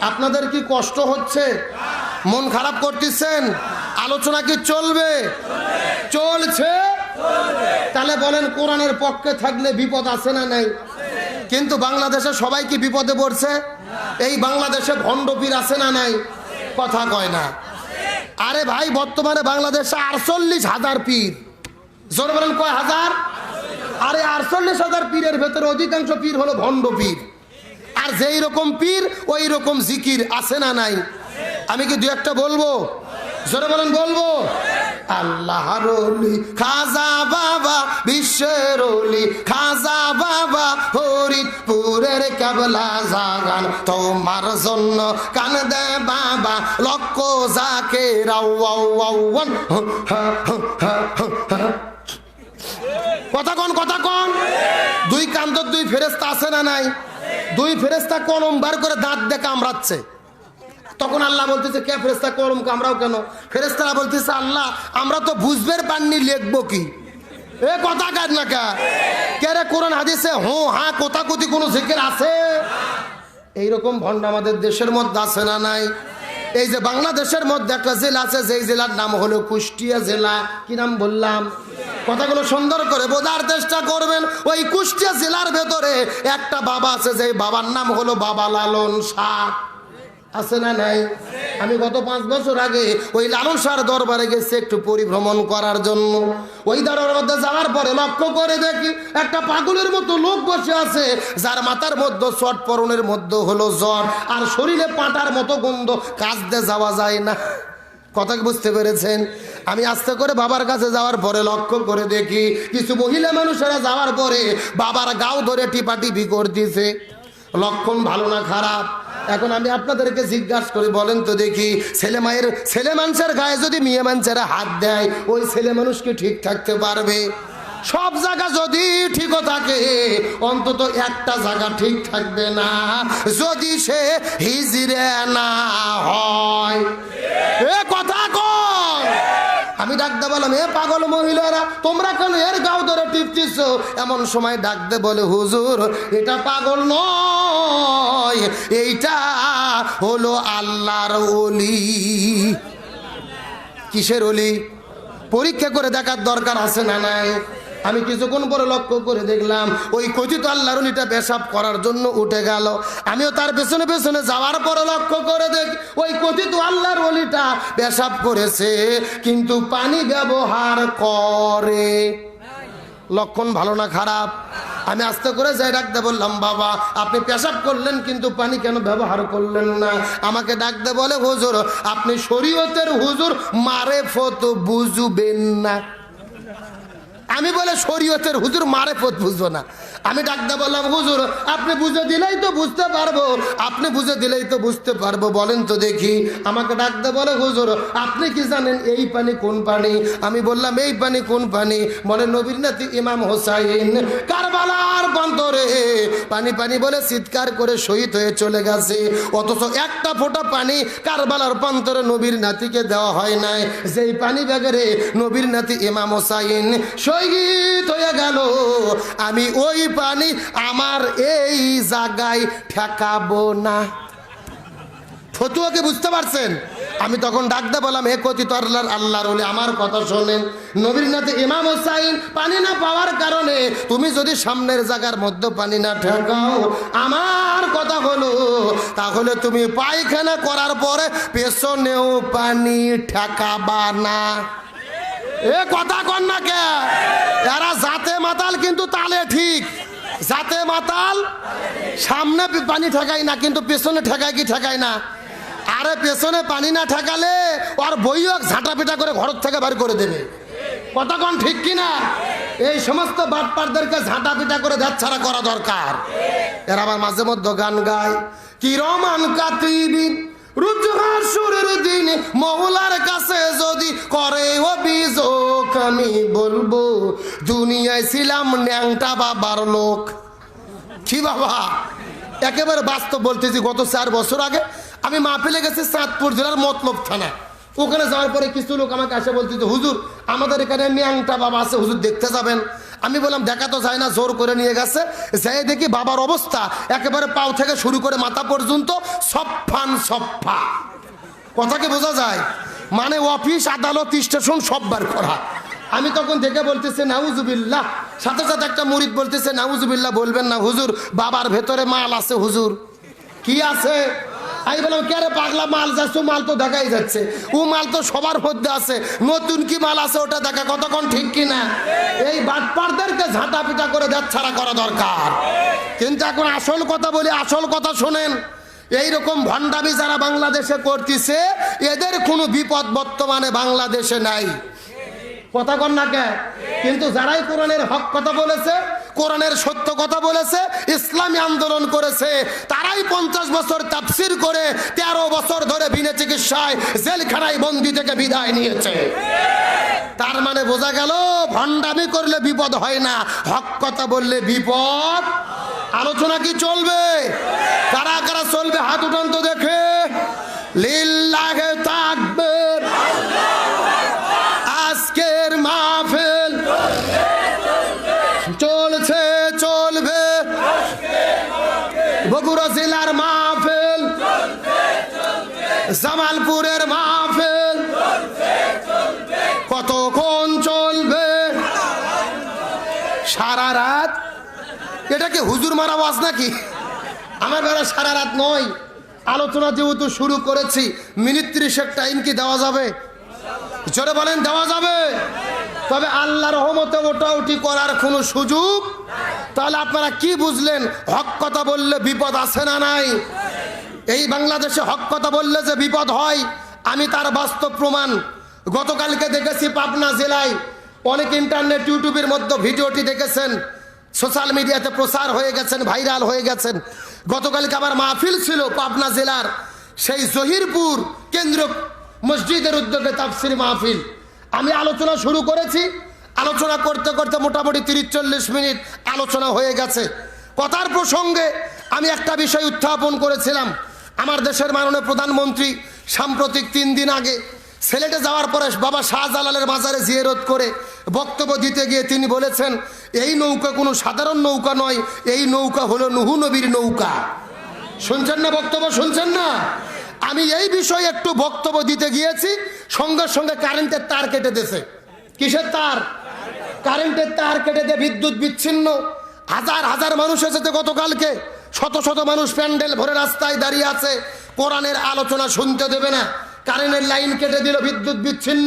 আপনাদের কি কষ্ট হচ্ছে? মন খারাপ করতেছেন? আলোচনা কি চলবে? চলছে। তাহলে বলেন কোরআনের পক্ষে থাকলে বিপদ আছে না নাই? কিন্তু বাংলাদেশে সবাই কি বিপদে পড়ছে? এই বাংলাদেশে ভণ্ডপীর আছে না নাই? কথা কয় না। আরে ভাই, বর্তমানে বাংলাদেশে 48,000 পীর। জোরে বলেন কয় হাজার? আরে 48,000 পীরের ভেতরে অধিকাংশ পীর হলো ভণ্ড পীর। আর যেই রকম পীর ওই রকম জিকির আছে না নাই? আমি কি দু একটা বলবো? জোরে বলেন বলবো। আল্লাহর ওলি খাজা বাবা, বিশ্বের ওলি খাজা বাবা, ফরিদপুরের কেবলা জাগান তোমার জন্য কান্দে বাবা, লক্ষ জাকের আউয়ান। কথা কন। দুই কান্তর দুই ফেরেশতা আছে না নাই? দুই ফেরেশতা কলম বার করে দাঁত দিয়ে কামড়াচ্ছে। তখন আল্লাহ বলতেছে, কে ফেরেশতা কলম কামড়াও কেন? ফেরেশতারা বলতেছে, আল্লাহ আমরা তো বুঝবের পাননি, লিখবো কি? এ কথা কাজ না কে রে? কোরআন হাদিসে হ্যাঁ কোথাকুতি কোনো জিকির আছে? এইরকম ভণ্ড আমাদের দেশের মধ্যে আছে না নাই? এই যে বাংলাদেশের মধ্যে একটা জেলা আছে, যেই জেলার নাম হলো কুষ্টিয়া জেলা। কি নাম বললাম? কথাগুলো সুন্দর করে বোঝার চেষ্টা করবেন। ওই কুষ্টিয়া জেলার ভেতরে একটা বাবা আছে, যে বাবার নাম হলো বাবা লালন শাহ। আছে না নাই? আমি গত 5 বছর আগে ওই লালন শাহর দরবারে গেছি একটু পরিভ্রমণ করার জন্য। ওই দরবারের মধ্যে যাওয়ার পরে লক্ষ্য করে দেখি একটা পাগলের মতো লোক বসে আছে, যার মাথার মধ্যে চট পরনের মধ্যে হলো জ্বর, আর শরীরে পাটার মতো গন্ধ, কাজ দিয়ে যাওয়া যায় না। কথা কি বুঝতে পেরেছেন? আমি আস্তে করে বাবার কাছে যাওয়ার পরে লক্ষ্য করে দেখি কিছু মহিলা মানুষেরা যাওয়ার পরে বাবার গাও ধরে টিপাটিপি করতেছে। লক্ষণ ভালো না খারাপ? এখন আমি আপনাদেরকে জিজ্ঞাসা করি, বলেন তো দেখি, ছেলে মানুষের গায়ে যদি মেয়ে মানুষেরা হাত দেয়, ওই ছেলে মানুষ কি ঠিক থাকতে পারবে? সব জায়গা যদি ঠিকও থাকে, অন্তত একটা জায়গা ঠিক থাকবে না, যদি সে হিজড়ে না হয়। এ কথা কয়। আমি ডাকতে বললাম, এ পাগল মহিলারা, তোমরা কেন এর গাও ধরে টিপতেছ? এমন সময় ডাকতে বলে, হুজুর এটা পাগল নয়, এইটা হলো আল্লাহর ওলি। কিসের ওলি? পরীক্ষা করে দেখার দরকার আছে না নাই? আমি কিছুক্ষণ পরে লক্ষ্য করে দেখলাম ওই কথিত আল্লাহর ওলিটা পেশাব করার জন্য উঠে গেল। আমিও তার পেছনে পেছনে যাওয়ার পরে লক্ষ্য করে দেখি ওই কথিত আল্লাহর ওলিটা পেশাব করেছে, কিন্তু পানি ব্যবহার করে। লক্ষণ ভালো না খারাপ? আমি আস্তে করে যাই ডাকতে বললাম, বাবা আপনি পেশাব করলেন কিন্তু পানি কেন ব্যবহার করলেন না? আমাকে ডাকতে বলে, হুজুর আপনি শরীয়তের হুজুর, মারেফত বুঝবেন না। আমি বলে শরীয়তের হুজুর, মারেফত বুঝবো না? আমি ডাকতে বললাম, হুজুর আপনি বুঝে দিলেই তো বুঝতে পারবো, আপনি বুঝে দিলেই তো বুঝতে পারবো, বলেন তো দেখি। আমাকে ডাকতে বলে, হুজুর আপনি কি জানেন এই পানি কোন পানি? আমি বললাম, এই পানি কোন পানি? বলে নবীর নাতি ইমাম হোসাইন কারবালার প্রান্তরে পানি পানি বলে চিৎকার করে শহীদ হয়ে চলে গেছে, অথচ একটা ফোঁটা পানি কারবালার প্রান্তরে নবীর নাতিকে দেওয়া হয় নাই। যেই পানি ব্যাগরে নবীর নাতি ইমাম হোসাইন শহীদ হয়ে গেল, আমি ওই পানি আমার এই জায়গায় ঠেকাবো না। ফতুয়াকে বুঝতে পারছেন? আমি তখন ডাকতে বললাম, এ কথিত আল্লাহর ওলি আমার কথা শোনেন, নবীর নাতি ইমাম হোসাইন পানি না পাওয়ার কারণে তুমি যদি সামনের জায়গার মধ্যে পানি না ঠেকাও, আমার কথা হলো তাহলে তুমি পায়খানা করার পরে পেছনেও পানি ঠেকাবা না। এ কথা কন না কে? এরা জাতে মাতাল কিন্তু তালে ঠিক। জাতে মাতাল সামনে পানি ঠেকায় না, কিন্তু পেছনে ঠেকায় কি ঠেকায় না? আরে পেছনে পানি না ঠেকালে ওর বইও ঝাঁটা পিটা করে ঘর থেকে বের করে দেবে। কথা কন ঠিক কিনা? এই সমস্ত বাটপারদেরকে ঝাঁটা পিটা করে ধ্যাচ্ছাড়া করা দরকার। এরা আবার মাঝে মধ্যে গান গায়, কি রমান কাতিবিন রুজহার সুরের দিন মওলার কাছে যদি করে অভিযোগ, আমি বলবো দুনিয়ায় ছিলাম ন্যাংটা বাবার লোক। কি বাবা, একেবারে বাস্তব বলতেছি। গত 4 বছর আগে আমি মাহফিলে গেছি চাঁদপুর জেলার মতলব থানা। ওখানে যাওয়ার পরে কিছু লোক আমাকে আসে বলতেছে, হুজুর আমাদের এখানে ন্যাংটা বাবা আছে, হুজুর দেখতে যাবেন। আমি বললাম দেখা তো যায় না, জোর করে নিয়ে গেছে। যাই দেখি বাবার অবস্থা একেবারে পাও থেকে শুরু করে মাথা পর্যন্ত সফান সফা। কথা কি বোঝা যায়? মানে অফিস আদালত স্টেশন সব বার করা। আমি তখন দেখে বলতেছে নাউজুবিল্লাহ, সাথে সাথে একটা মুরিদ বলতেছে নাউজুবিল্লাহ বলবেন না হুজুর, বাবার ভেতরে মাল আছে হুজুর। কি আছে? আমি বললাম কে রে পাগলা, মাল যাচ্ছে, মাল তো দেখাই যাচ্ছে, ও মাল তো সবার মধ্যে আছে, নতুন কি মাল আছে ওটা দেখা, কতক্ষণ ঠিক কিনা? এই বাটপারদেরকে ঝাঁটা পিটা করে দেখ ছাড়া করা দরকার। কিন্তু এখন আসল কথা বলি, আসল কথা শোনেন, এইরকম ভণ্ডামি যারা বাংলাদেশে করতেছে এদের কোনো বিপদ বর্তমানে বাংলাদেশে নাই। কথা কন না কে? কিন্তু যারাই কোরআনের হক কথা বলেছে, কোরআনের সত্য কথা বলেছে, ইসলামী আন্দোলন করেছে, তারাই 50 বছর তাফসীর করে 13 বছর ধরে বিনা চিকিৎসায় জেলখানায় বন্দি থেকে বিদায় নিয়েছে। তার মানে বোঝা গেল ভণ্ডামি করলে বিপদ হয় না, হক কথা বললে বিপদ। আলোচনা কি চলবে? কারা কারা চলবে হাত উঠান তো দেখে। লিল্লাহে তাকবীর। আজকের মাহফিল চলছে চলবে, বগুড়া জেলার মাহফিল, জামালপুরের মাহফিল কতক্ষণ চলবে? সারা রাত। এটা কি হুজুর মারা ওয়াজ নাকি? আমার বেলা সারা রাত নয়। আলোচনা যেহেতু শুরু করেছি, মিনিট 30 টাইম কি দেওয়া যাবে? জোরে বলেন দেওয়া যাবে? তবে আল্লাহর রহমতে ওটাউটি করার কোনো সুযোগ। তাহলে আপনারা কি বুঝলেন? হক কথা বললে বিপদ আছে না নাই? এই বাংলাদেশে হক কথা বললে যে বিপদ হয়, আমি তার বাস্তব প্রমাণ গতকালকে দেখেছি পাবনা জেলায়। অনেক ইন্টারনেট ইউটিউবের মধ্যে ভিডিওটি দেখেছেন, সোশ্যাল মিডিয়াতে প্রচার হয়ে গেছেন, ভাইরাল হয়ে গেছেন। গতকালকে আমার মাহফিল ছিল পাবনা জেলার সেই জহিরপুর কেন্দ্রীয় মসজিদের উদ্যোগে তাফসীর মাহফিল। আমি আলোচনা শুরু করেছি, আলোচনা করতে করতে মোটামুটি 30-40 মিনিট আলোচনা হয়ে গেছে। কথার প্রসঙ্গে আমি একটা বিষয় উত্থাপন করেছিলাম। আমার দেশের মাননীয় প্রধানমন্ত্রী সাম্প্রতিক 3 দিন আগে সিলেটে যাওয়ার পরে বাবা শাহজালালের মাজারে জিয়ারত করে বক্তব্য দিতে গিয়ে তিনি বলেছেন, এই নৌকা কোনো সাধারণ নৌকা নয়, এই নৌকা হলো নূহ নবীর নৌকা। শুনছেন না বক্তব্য? শুনছেন না? আমি এই বিষয়ে একটু বক্তব্য দিতে গিয়েছি, সঙ্গে সঙ্গে কারেন্টের তার কেটে দিয়েছে। কিসের তার? কারেন্টের তার কেটে দিয়ে বিদ্যুৎ বিচ্ছিন্ন। হাজার হাজার মানুষ এসেছে গতকালকে, শত শত মানুষ প্যান্ডেল ভরে রাস্তায় দাঁড়িয়ে আছে, কোরআনের আলোচনা শুনতে দেবে না। কারেন্টের লাইন কেটে দিল, বিদ্যুৎ বিচ্ছিন্ন।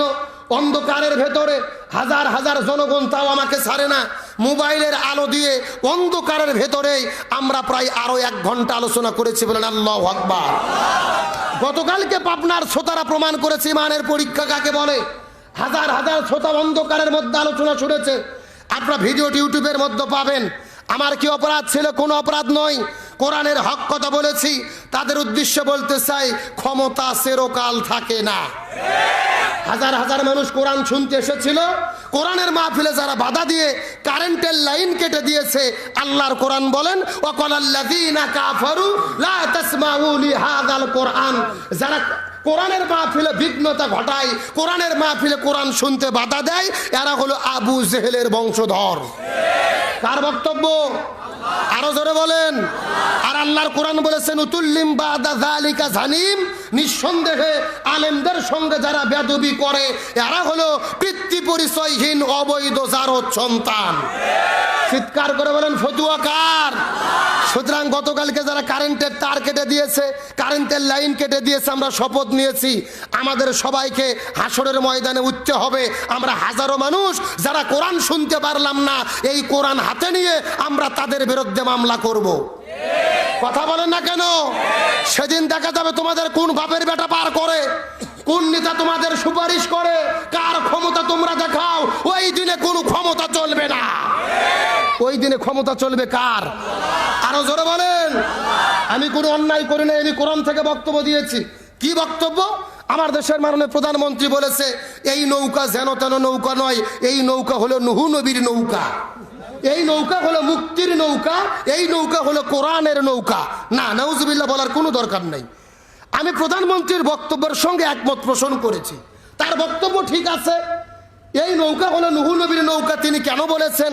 অন্ধকারের ভেতরে হাজার হাজার জনগণ, তাও আমাকে ছাড়ে না, মোবাইলের আলো দিয়ে অন্ধকারের ভেতরে আমরা প্রায় আরো 1 ঘন্টা আলোচনা করেছি। বলেন আল্লাহু আকবার। গতকালকে পাবনার শ্রোতারা প্রমাণ করেছে ইমানের পরীক্ষা কাকে বলে। হাজার হাজার শ্রোতা অন্ধকারের মধ্যে আলোচনা শুনেছে। আপনারা ভিডিওটি ইউটিউবের মধ্যে পাবেন। আমার কি অপরাধ ছিল? কোনো অপরাধ নয়। কোরআনের হক কথা বলেছি। তাদের উদ্দেশ্যে বলতে চাই, ক্ষমতা চিরকাল থাকে না। হাজার হাজার মানুষ কোরআন শুনতে এসেছিল, কোরআনের মাহফিলে যারা বাধা দিয়ে কারেন্টের লাইন কেটে দিয়েছে, আল্লাহর কোরআন বলেন ওয়াকালাল্লাযীনা কাফারু লা তাসমাউ লিহাযাল কোরআন, যারা কোরআনের মাহফিলে বিঘ্নতা ঘটায়, কোরআনের মাহফিলে কোরআন শুনতে বাধা দেয়, এরা হলো আবু জেহেলের বংশধর। কার বক্তব্য? আরো জোরে বলেন। আর আল্লাহর কোরআন বলেছেন উতুল্লিম বাদা যালিকা জানিম, নিঃসন্দেহে আলেমদের সঙ্গে যারা বেয়াদবি করে এরা হলো পিতৃ পরিচয়হীন অবৈধ জারদ সন্তান। চিৎকার করে বলেন ফতুয়া কার? সুতরাং গতকালকে যারা কারেন্টের তার কেটে দিয়েছে, কারেন্টের লাইন কেটে দিয়েছে, আমরা শপথ নিয়েছি আমাদের সবাইকে হাসরের ময়দানে উঠতে হবে। আমরা হাজারো মানুষ যারা কোরআন শুনতে পারলাম না, এই কোরআন হাতে নিয়ে আমরা তাদের বিরুদ্ধে মামলা করব। কথা বলেন না কেন? সেদিন দেখা যাবে তোমাদের কোন বাপের বেটা পার করে, কোন নেতা তোমাদের সুপারিশ করে, কার ক্ষমতা তোমরা দেখাও। ওই দিনে কোনো ক্ষমতা চলবে না। ওই দিনে ক্ষমতা চলবে কার? আরো জোরে বলেন। আমি কোনো অন্যায় করি না, আমি কোরআন থেকে বক্তব্য দিয়েছি। কি বক্তব্য? আমার দেশের মাননীয় প্রধানমন্ত্রী বলেছে এই নৌকা যেন তেন নৌকা নয়, এই নৌকা হলো নূহ নবীর নৌকা, এই নৌকা হলো মুক্তির নৌকা, এই নৌকা হলো কোরআনের নৌকা। না, নাউজুবিল্লাহ বলার কোনো দরকার নাই। আমি প্রধানমন্ত্রীর বক্তব্যের সঙ্গে একমত পোষণ করেছি। তার বক্তব্য ঠিক আছে, এই নৌকা হলো নূহ নবীর নৌকা। তিনি কেন বলেছেন?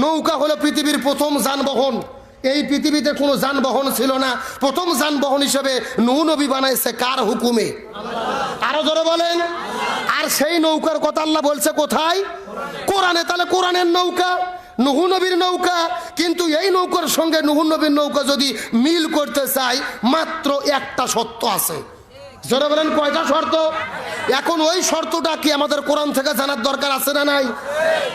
নৌকা হলো পৃথিবীর প্রথম যানবাহন। এই পৃথিবীতে কোনো যানবাহন ছিল না, প্রথম যানবাহন হিসেবে নূহ নবী বানাইছে কার হুকুমে? আরো জোরে বলেন। আর সেই নৌকার কথা আল্লাহ বলছে কোথায়? কোরআনে। তাহলে কোরআনের নৌকা নূহ নবীর নৌকা, কিন্তু এই নৌকার সঙ্গে নূহ নবীর নৌকা যদি মিল করতে চাই, মাত্র একটা শর্ত আছে। জোরে বলেন কয়টা শর্ত? এখন ওই শর্তটা কি আমাদের কোরআন থেকে জানার দরকার আছে না নাই?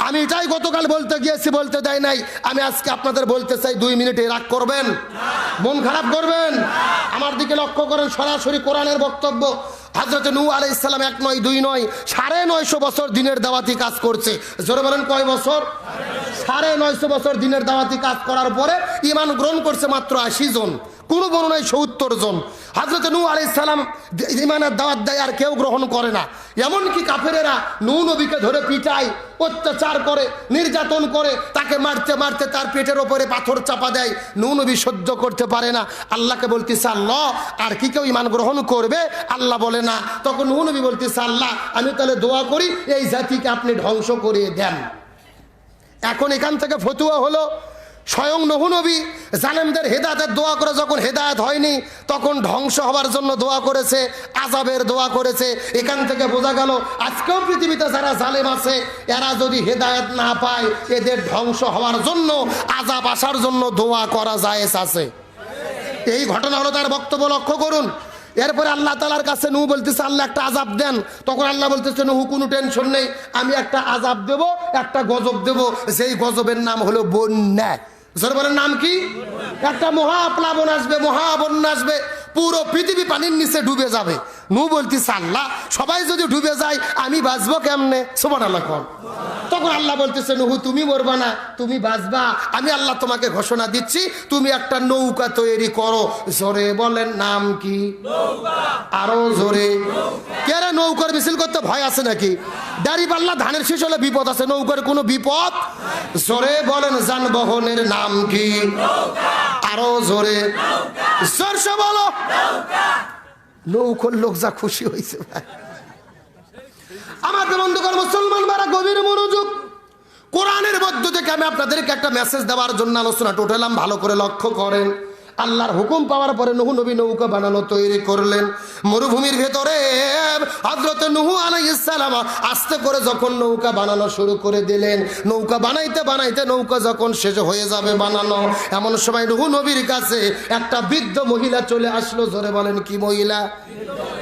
আমি এটাই গতকাল বলতে গিয়েছি, বলতে দেয় নাই। আমি আজকে আপনাদের বলতে চাই, 2 মিনিটে রাগ করবেন, মন খারাপ করবেন? আমার দিকে লক্ষ্য করেন, সরাসরি কোরআনের বক্তব্য। হযরত নূহ আলাইহিস সালাম 1 নয় 2 নয় 950 বছর দিনের দাওয়াতি কাজ করছে। জোরে বলেন কয় বছর? 950 বছর দিনের দাওয়াতি কাজ করার পরে ঈমান গ্রহণ করছে মাত্র 80 জন, কোন বর্ণনায় 70 জন। হযরত নূহ আলাইহিস সালাম ঈমানের দাওয়াত দেয়, আর কেউ গ্রহণ করে না। এমনকি কাফেরেরা নূহ নবীকে ধরে পিটায়, অত্যাচার করে, নির্যাতন করে, তাকে মারতে মারতে তার পেটের ওপরে পাথর চাপা দেয়। নূহ নবী সহ্য করতে পারে না, আল্লাহকে বলতেছে, আল্লাহ আর কি কেউ ঈমান গ্রহণ করবে? আল্লাহ বলে না। তখন নূহ নবী বলতেছে, আল্লাহ আমি তাহলে দোয়া করি এই জাতিকে আপনি ধ্বংস করে দেন। এখন এখান থেকে ফতুয়া হলো, স্বয়ং নূহ নবী জালেমদের হেদায়েতের দোয়া করে, যখন হেদায়েত হয়নি তখন ধ্বংস হওয়ার জন্য দোয়া করেছে, আযাবের দোয়া করেছে। এখান থেকে বোঝা গেল আজকেও পৃথিবীতে যারা জালেম আছে, এরা যদি হেদায়েত না পায়, এদের ধ্বংস হওয়ার জন্য, আযাব আসার জন্য দোয়া করা জায়েজ আছে। এই ঘটনা হলো তার বক্তব্য, লক্ষ্য করুন। এরপরে আল্লাহ তাআলার কাছে নূহ বলতেছে, আল্লাহ একটা আযাব দেন। তখন আল্লাহ বলতেছে, নূহ কোনো টেনশন নেই, আমি একটা আযাব দেব, একটা গজব দেব, যেই গজবের নাম হলো বন্যা। জোরে বলেন নাম কি? একটা মহাপ্লাবন আসবে, মহাবন্যা আসবে, পুরো পৃথিবী পানির নিচে ডুবে যাবে। নূহ বলতেছে, আল্লাহ সবাই যদি ডুবে যায় আমি বাঁচবো কেমনে? সুবহানাল্লাহ। তখন আল্লাহ বলতেছে, নূহ তুমি মরবা না, তুমি বাঁচবা। আমি আল্লাহ তোমাকে ঘোষণা দিচ্ছি, তুমি একটা নৌকা তৈরি করো। জোরে বলেন নাম কি? আরো জোরে। কে রে নৌকার মিছিল করতে ভয় আছে নাকি? দাড়ি পাল্লা ধানের শীষ হলে বিপদ আছে, নৌকার কোনো বিপদ? জোরে বলেন যানবাহনের নাম কি? আরো জোরে, জোরসে বলো। নৌকার লোক যা খুশি হয়েছে ভাই। আমাদের বন্ধুগণ মুসলমান বারা গভীর মনোযোগ। কোরআনের মধ্য থেকে আমি আপনাদেরকে একটা মেসেজ দেওয়ার জন্য আলোচনা টোটালাম, ভালো করে লক্ষ্য করেন। আল্লাহর হুকুম পাওয়ার পরে নূহ নবী নৌকা বানানো তৈরি করলেন। মরুভূমির ভেতরে হযরত নূহ আলাইহিস সালাম আস্তে করে যখন নৌকা বানানো শুরু করে দিলেন, নৌকা বানাইতে বানাইতে নৌকা যখন শেষ হয়ে যাবে বানানো, এমন সময় নূহ নবীর কাছে একটা বৃদ্ধ মহিলা চলে আসলো। জোরে বলেন কি মহিলা?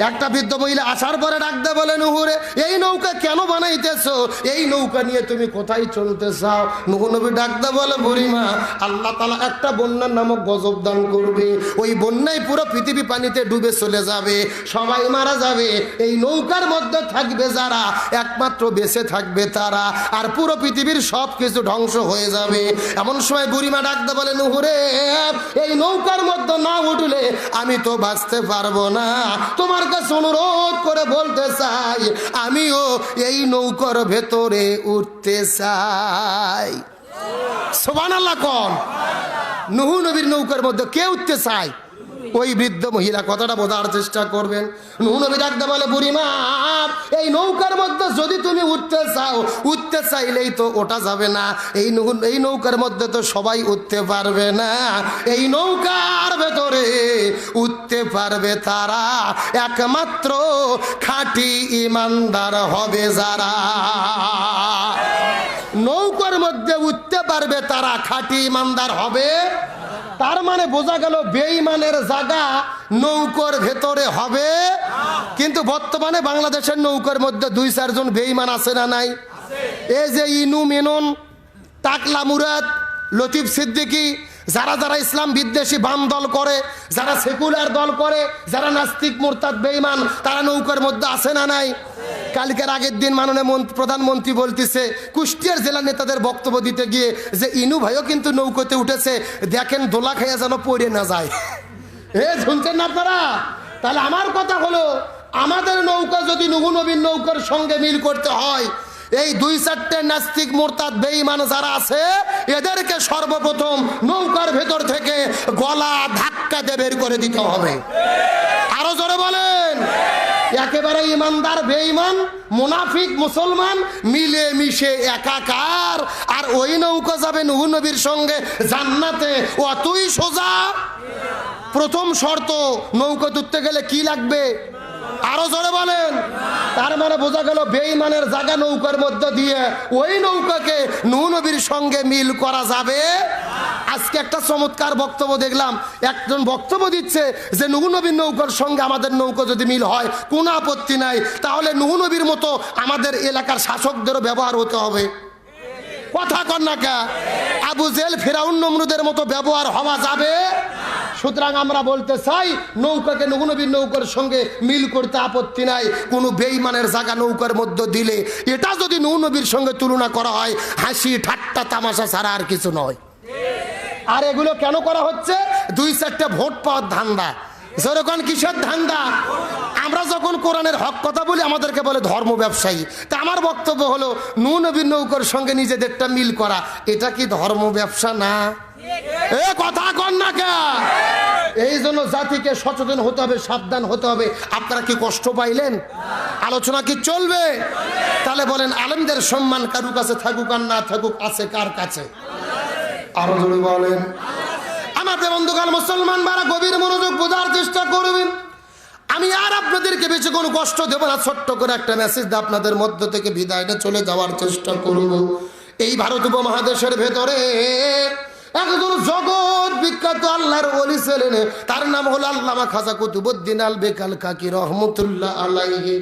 একটা বৃদ্ধ মহিলা আসার পরে ডাকতে বলে, নূহ রে, এই নৌকা কেন বানাইতেছো? এই নৌকা নিয়ে তুমি কোথায় চলতে চাও? নূহ নবী ডাকতে বলে, বুড়িমা, আল্লাহ তাআলা একটা বন্যা নামক গজব দান করবে, ওই বন্যায় পুরো পৃথিবী পানিতে ডুবে চলে যাবে, সবাই মারা যাবে, এই নৌকার মধ্যে থাকবে যারা, একমাত্র বেঁচে থাকবে তারা, আর পুরো পৃথিবীর সব কিছু ধ্বংস হয়ে যাবে। এমন সময় বুড়িমা ডাকতে বলে, নূহ রে, এই নৌকার মধ্যে না উঠলে আমি তো বাঁচতে পারবো না, তোমার কাছে অনুরোধ করে বলতে চাই, আমিও এই নৌকার ভেতরে উঠতে চাই। সুবহানাল্লাহ কোন? নূহ নবীর নৌকার মধ্যে কে উঠতে চায়? ওই বৃদ্ধ মহিলা। কথাটা বোঝার চেষ্টা করবেন। নূহ নবী ডাকতে বলে, বুড়িমা, এই নৌকার মধ্যে যদি তুমি উঠতে চাও, উঠতে চাইলেই তো ওঠা যাবে না, এই নৌকার মধ্যে তো সবাই উঠতে পারবে না, এই নৌকার ভেতরে উঠতে পারবে তারা, একমাত্র খাঁটি ঈমানদার হবে যারা। নৌকার মধ্যে উঠতে পারবে তারা, খাঁটি ঈমানদার হবে। তার মানে বোঝা গেল বেঈমানের জায়গা নৌকার ভেতরে হবে। কিন্তু বর্তমানে বাংলাদেশের নৌকার মধ্যে 2-4 জন বেঈমান আছে না নাই? এই যে ইনু মেনন, টাকলা মুরাদ, লতিফ সিদ্দিকী, যারা যারা ইসলাম বিদ্বেষী বাম দল করে, যারা সেকুলার দল করে, যারা নাস্তিক মুরতাদ বেঈমান, তারা নৌকার মধ্যে আছে না নাই? কালকের আগের দিন মাননীয় প্রধানমন্ত্রী বলতেছে কুষ্টিয়ার জেলা নেতাদের বক্তব্য দিতে গিয়ে যে ইনু ভাইও কিন্তু নৌকাতে উঠেছে, দেখেন দোলা খাইয়া যেন পড়ে না যায়। শুনছেন না আপনারা? তাহলে আমার কথা হলো, আমাদের নৌকা যদি নূহ নবীর নৌকার সঙ্গে মিল করতে হয়, এই 2-4টে নাস্তিক মুরতাদ বেঈমান যারা আছে, এদেরকে সর্বপ্রথম নৌকার ভেতর থেকে গলা ধাক্কা দিয়ে বের করে দিতে হবে। আরো জোরে বলেন। একেবারে ইমানদার বেঈমান মুনাফিক মুসলমান মিলে মিশে একাকার। আর ওই নৌকা যাবে নূহ নবীর সঙ্গে জান্নাতে, অতই সোজা। প্রথম শর্ত, নৌকা তুলতে গেলে কি লাগবে? আরো জোরে বলেন। তার মানে বোঝা গেল বেঈমানের জায়গা নৌকার মধ্যে দিয়ে ওই নৌকাকে নূহ নবীর সঙ্গে মিল করা যাবে। আজকে একটা চমৎকার বক্তব্য দেখলাম, একজন বক্তব্য দিচ্ছে যে নূহ নবীর নৌকার সঙ্গে আমাদের নৌকা যদি মিল হয় কোনো আপত্তি নাই, তাহলে নূহ নবীর মতো আমাদের এলাকার শাসকদেরও ব্যবহার হতে হবে। কথা কন না কে? আবু জেল ফিরাউন নমরুদের মতো ব্যবহার হওয়া যাবে? সুতরাং আমরা বলতে চাই নৌকাকে নূহ নবীর নৌকার সঙ্গে মিল করতে আপত্তি নাই, কোনো বেঈমানের জায়গা নৌকার মধ্যে দিলে এটা যদি নূহ নবীর সঙ্গে তুলনা করা হয় হাসি ঠাট্টা তামাশা ছাড়া আর কিছু নয়। আর এগুলো কেন করা হচ্ছে? 2-4টা ভোট পাওয়ার ধান্দা। যেরকম কিসের ধান্দা? আমরা যখন কোরআনের হক কথা বলি আমাদেরকে বলে ধর্ম ব্যবসায়ী। তা আমার বক্তব্য হলো নূহ নবীর নৌকার সঙ্গে নিজেদেরটা মিল করা, এটা কি ধর্ম ব্যবসা না? এ কথা কন না কে? এই জন্য জাতিকে সচেতন হতে হবে, সাবধান হতে হবে। আপনারা কি কষ্ট পাইলেন? আলোচনা কি চলবে? তাহলে বলেন আলেমদের সম্মান কারু কাছে থাকুক আর না থাকুক, আছে কার কাছে? আরো জোরে বলেন। আমার বন্ধুগণ মুসলমান ভাইরা গভীর মনোযোগ বোঝার চেষ্টা করবেন। আমি আর আপনাদেরকে বেশি কোনো কষ্ট দেব না, ছোট্ট করে একটা মেসেজ দিয়ে আপনাদের মধ্য থেকে বিদায় নিয়ে চলে যাওয়ার চেষ্টা করব। এই ভারত উপমহাদেশের ভেতরে একজন জগৎ বিখ্যাত আল্লাহর ওলি ছিলেন, তার নাম হলো আল্লামা খাজা কুতুবউদ্দিন আলবেক আল কাকি রহমতুল্লাহ আলাইহি।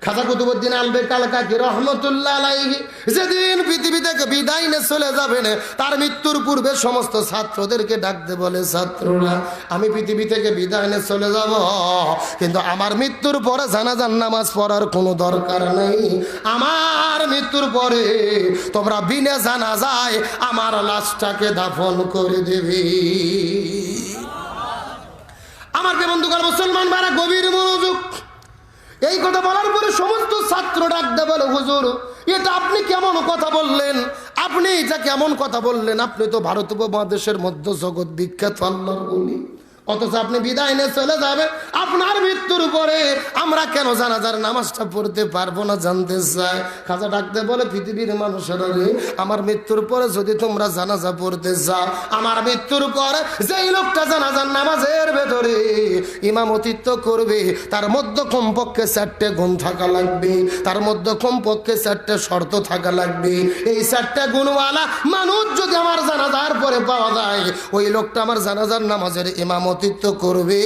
খাজা কুতুবউদ্দিন আলবেক আল কাকি রহমতুল্লাহ আলাইহি যেদিন পৃথিবী থেকে বিদায় নিয়ে চলে যাবেন, তার মৃত্যুর পূর্বে সমস্ত ছাত্রদেরকে ডাকতে বলে, ছাত্ররা আমি পৃথিবী থেকে বিদায় নিয়ে চলে যাব, কিন্তু আমার মৃত্যুর পরে জানাজার নামাজ পড়ার কোনো দরকার নেই। আমার মৃত্যুর পরে তোমরা বিনা জানাজায় আমার লাশটাকে দাফন করে দেবে। আমার বন্ধুগণ মুসলমান ভাইরা গভীর মনোযোগ। এই কথা বলার পরে সমস্ত ছাত্র ডাকতে বলে, হুজুর এটা আপনি কেমন কথা বললেন? আপনি এটা কেমন কথা বললেন? আপনি তো ভারত উপমহাদেশের মধ্য জগৎ বিখ্যাত আল্লাহর ওলি, অথচ আপনি বিদায় নিয়ে চলে যাবে। আপনার মৃত্যুর পরে আমরা কেন জানাজার নামাজটা পড়তে পারবো না জানতে চাই। খাজা ডাকতে বলে, পৃথিবীর মানুষেরা রে, আমার মৃত্যুর পরে যদি তোমরা জানাজা পড়তে যাও, আমার মৃত্যুর পরে যেই লোকটা জানাজার নামাজের ভেতরে ইমামতিত্ব করবে তার মধ্যে কমপক্ষে 4টে গুণ থাকা লাগবে, তার মধ্যে কমপক্ষে 4টে শর্ত থাকা লাগবে। এই 4টে গুণওয়ালা মানুষ যদি আমার জানাজার পরে পাওয়া যায়, ওই লোকটা আমার জানাজার নামাজের ইমামতিত্ব করবে।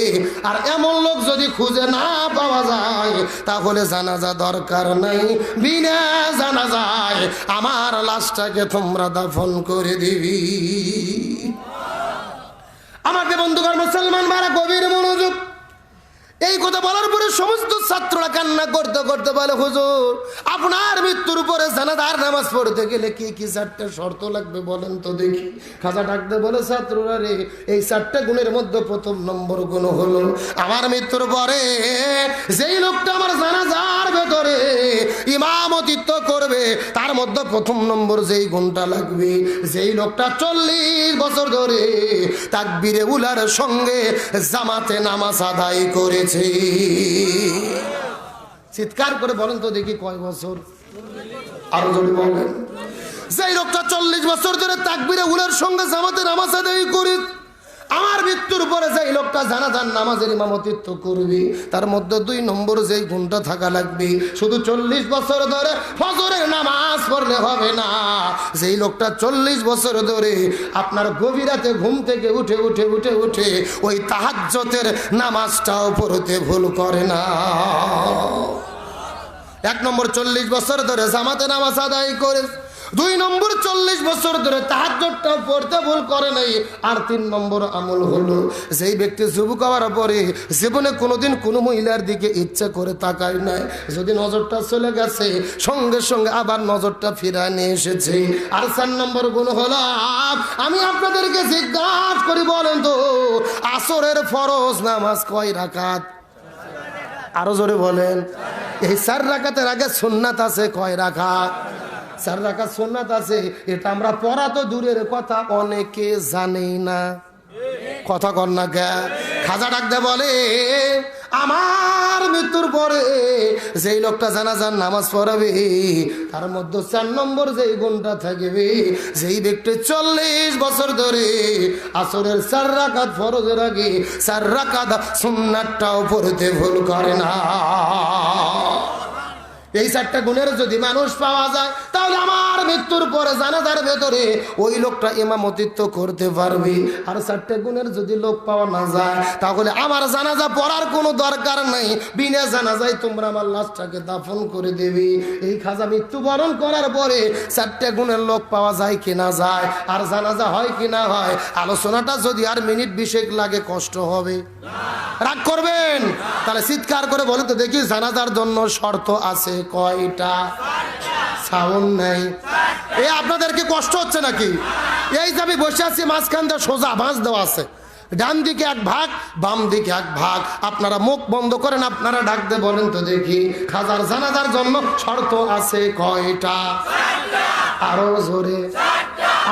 আর এমন লোক যদি খুঁজে না পাওয়া যায়, তাহলে জানাজা দরকার নাই, বিনা জানাজায় আমার লাশটাকে তোমরা দাফন করে দিবি। আমাকে বন্ধুগণ মুসলমান ভাইরা গভীর মনোযোগ। এই কথা বলার পরে সমস্ত ছাত্ররা কান্না করতে করতে বলে, হুজুর আপনার মৃত্যুর পরে জানাজার নামাজ পড়তে গেলে কি কি 4টে শর্ত লাগবে বলেন তো দেখি। খাজা ডাকতে বলে, ছাত্ররা রে, এই 4টে গুণের মধ্যে প্রথম নম্বর গুণ হলো আমার মৃত্যুর পরে যেই লোকটা আমার জানাজার ভেতরে ইমামতিত্ব করবে, তার মধ্যে প্রথম নম্বর যেই গুণটা লাগবে, যেই লোকটা 40 বছর ধরে তাকবীরে উলার সঙ্গে জামাতে নামাজ আদায় করে। চিৎকার করে বলেন তো দেখি কয় বছর? আরো যদি বলেন। যেই লোকটা 40 বছর ধরে তাকবীরে উলার সঙ্গে জামাতে নামাজ আদায় করে, আমার মৃত্যুর পরে যেই লোকটা জানাজার নামাজের ইমামতিত্ব করবে, তার মধ্যে 2 নম্বর যেই গুণটা থাকা লাগবে, শুধু 40 বছর ধরে ফজরের নামাজ পড়লে হবে না, যেই লোকটা 40 বছর ধরে আপনার গভীর রাতে ঘুম থেকে উঠে উঠে উঠে উঠে ওই তাহাজ্জুদের নামাজটাও পড়তে ভুল করে না। 1 নম্বর 40 বছর ধরে জামাতে নামাজ আদায় করে, 2 নম্বর 40 বছর ধরে তাহাজ্জুদটা পড়তে ভুল করে নাই। আর 3 নম্বর আমল হলো যেই ব্যক্তি যুবক হওয়ার পরে জীবনে কোনোদিন কোনো মহিলার দিকে ইচ্ছা করে তাকায় নাই, যদি নজরটা চলে গেছে সঙ্গে সঙ্গে আবার নজরটা ফিরায় নিয়ে এসেছে। আর 4 নম্বর গুণ হলো, আমি আপনাদেরকে জিজ্ঞাসা করি বলেন তো আসরের ফরজ নামাজ কয় রাকাত? আরো জোরে বলেন। এই 4 রাকাতের আগে সুন্নাত আছে কয় রাকাত? 4 রাকাত সুন্নাত আছে। এটা আমরা পড়া তো দূরের কথা, অনেকে জানেই না। কথা কর না গে। খাজা ডাকতে বলে, আমার মৃত্যুর পরে যেই লোকটা জানাজার নামাজ পড়াবে তার মধ্যে 4 নম্বর যেই গুণটা থাকবে, যেই ব্যক্তি 40 বছর ধরে আসরের 4 রাকাত ফরজের আগে 4 রাকাত সুন্নাতটাও পড়তে ভুল করে না। এই 4টা গুণের যদি মানুষ পাওয়া যায় তাহলে আমার মৃত্যুর পরে জানাজার ভেতরে ওই লোকটা ইমামতিত্ব করতে পারবে। আর 4টা গুণের যদি লোক পাওয়া না যায় তাহলে আমার জানাজা পড়ার কোনো দরকার নাই, বিনা জানাজায় তোমরা আমার লাশটাকে দাফন করে দেবে। এই খাজা মৃত্যুবরণ করার পরে 4টা গুণের লোক পাওয়া যায় কি না যায়, আর জানাজা হয় কি না হয়, আলোচনাটা যদি আর মিনিট 20 লাগে কষ্ট হবে, রাগ করবেন? তাহলে চিৎকার করে বলে তো দেখি জানাজার জন্য শর্ত আছে কয়টা? সাউন্ড নাই। এ আপনাদের কি কষ্ট হচ্ছে নাকি? এই যে আমি বসে আছি মাঝখান দিয়ে সোজা ভাঁজ দেওয়া আছে, ডান দিকে 1 ভাগ, বাম দিকে 1 ভাগ। আপনারা মুখ বন্ধ করেন, আপনারা ডাক দিয়ে বলেন তো দেখি খাজার জানাজার জন্য শর্ত আছে কয়টা? আরো জোরে।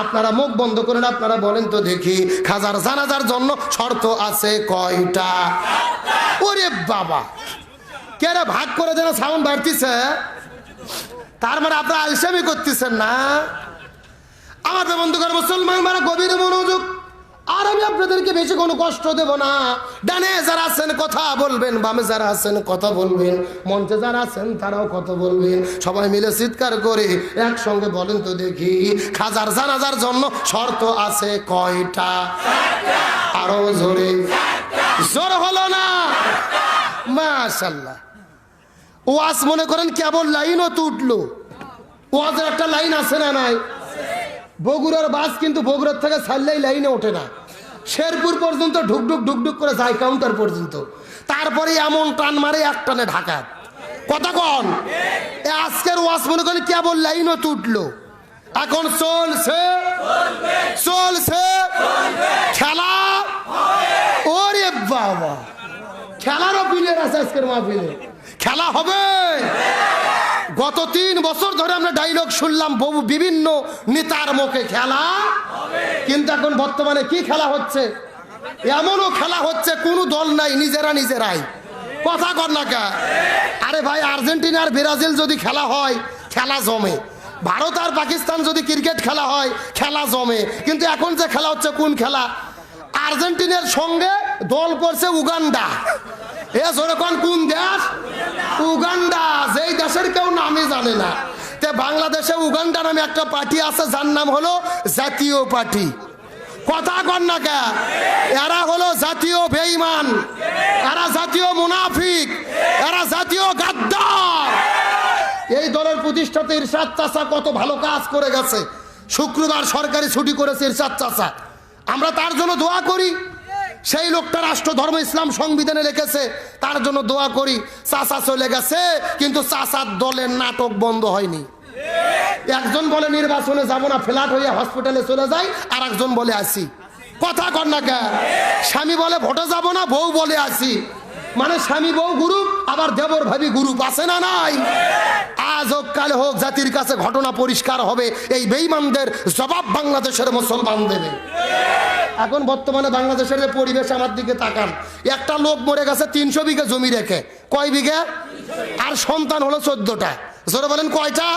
আপনারা মুখ বন্ধ করেন, আপনারা বলেন তো দেখি খাজার জানাজার জন্য শর্ত আছে কয়টা? ওরে বাবা, কেন ভাগ করে যেন সাউন্ড বাড়তিছে? তার মানে আপনারা আলসেমি করতেছেন না? আমার বন্ধুগণ মুসলমান মানে গভীর মনোযোগ। আর আমি আপনাদেরকে বেশি কোনো কষ্ট দেব না। ডানে যারা আছেন কথা বলবেন, বামে যারা আছেন কথা বলবেন, মঞ্চে যারা আছেন তারাও কথা বলবেন। সবাই মিলে চিৎকার করে একসঙ্গে বলেন তো দেখি খাজার জানাজার জন্য শর্ত আছে কয়টা? আরো জোরে। জোর হলো না? মাশাআল্লাহ। ওয়াজ মনে করেন কেবল লাইনও তো উঠলো। ওয়াজের একটা লাইন আছে না নাই? বগুড়ার বাস কিন্তু বগুড়ার থেকে ছাড়লেই লাইনে ওঠে না, শেরপুর পর্যন্ত ঢুকঢুক ঢুকঢুক করে যায় কাউন্টার পর্যন্ত, তারপরে এমন টান মারে 1 টানে ঢাকা। কথা কন? আজকের ওয়াজ মনে করেন কেবল লাইনও তো উঠলো। এখন চলছে চলছে খেলা। ওরে বাবা, খেলারও প্লেয়ার আছে আজকের মাহফিলে। খেলা হবে। গত 3 বছর ধরে আমরা ডায়লগ শুনলাম বহু বিভিন্ন নেতার মুখে খেলা, কিন্তু এখন বর্তমানে কি খেলা হচ্ছে? এমনও খেলা হচ্ছে কোনো দল নাই, নিজেরাই। কথা কর না কা? আরে ভাই, আর্জেন্টিনা আর ব্রাজিল যদি খেলা হয় খেলা জমে, ভারত আর পাকিস্তান যদি ক্রিকেট খেলা হয় খেলা জমে, কিন্তু এখন যে খেলা হচ্ছে কোন খেলা? আর্জেন্টিনার সঙ্গে দল করছে উগান্ডা। এ যেরকম কোন দেশ? উগান্ডা, যেই দেশের কেউ নামই জানে না। তে বাংলাদেশে উগান্ডা নামে একটা পার্টি আছে যার নাম হলো জাতীয় পার্টি। কথা কন না কে? এরা হলো জাতীয় বেঈমান, এরা জাতীয় মুনাফিক, এরা জাতীয় গাদ্দার। এই দলের প্রতিষ্ঠাতা ইরশাদ চাচা কত ভালো কাজ করে গেছে। শুক্রবার সরকারি ছুটি করেছে ইরশাদ চাচা, আমরা তার জন্য দোয়া করি। সেই লোকটা রাষ্ট্র ধর্ম ইসলাম সংবিধানে লিখেছে, তার জন্য দোয়া করি। চাচা চলে গেছে, কিন্তু চাচার দলের নাটক বন্ধ হয়নি। একজন বলে নির্বাচনে যাব না, ফ্ল্যাট হয়ে হসপিটালে চলে যায়, আর একজন বলে আসি। কথা কর না কে? স্বামী বলে ভোটে যাব না, বউ বলে আসি। মানে স্বামী বউ গ্রুপ, আবার দেবর ভাবি গ্রুপ আছে না নাই? আজ হোক কাল হোক জাতির কাছে ঘটনা পরিষ্কার হবে। এই বেঈমানদের জবাব বাংলাদেশের মুসলমান দেবে। এখন বর্তমানে বাংলাদেশের যে পরিবেশ, আমার দিকে তাকান। একটা লোক মরে গেছে 300 বিঘা জমি রেখে। কয় বিঘা? আর সন্তান হলো 14টা। জোরে বলেন কয়টা?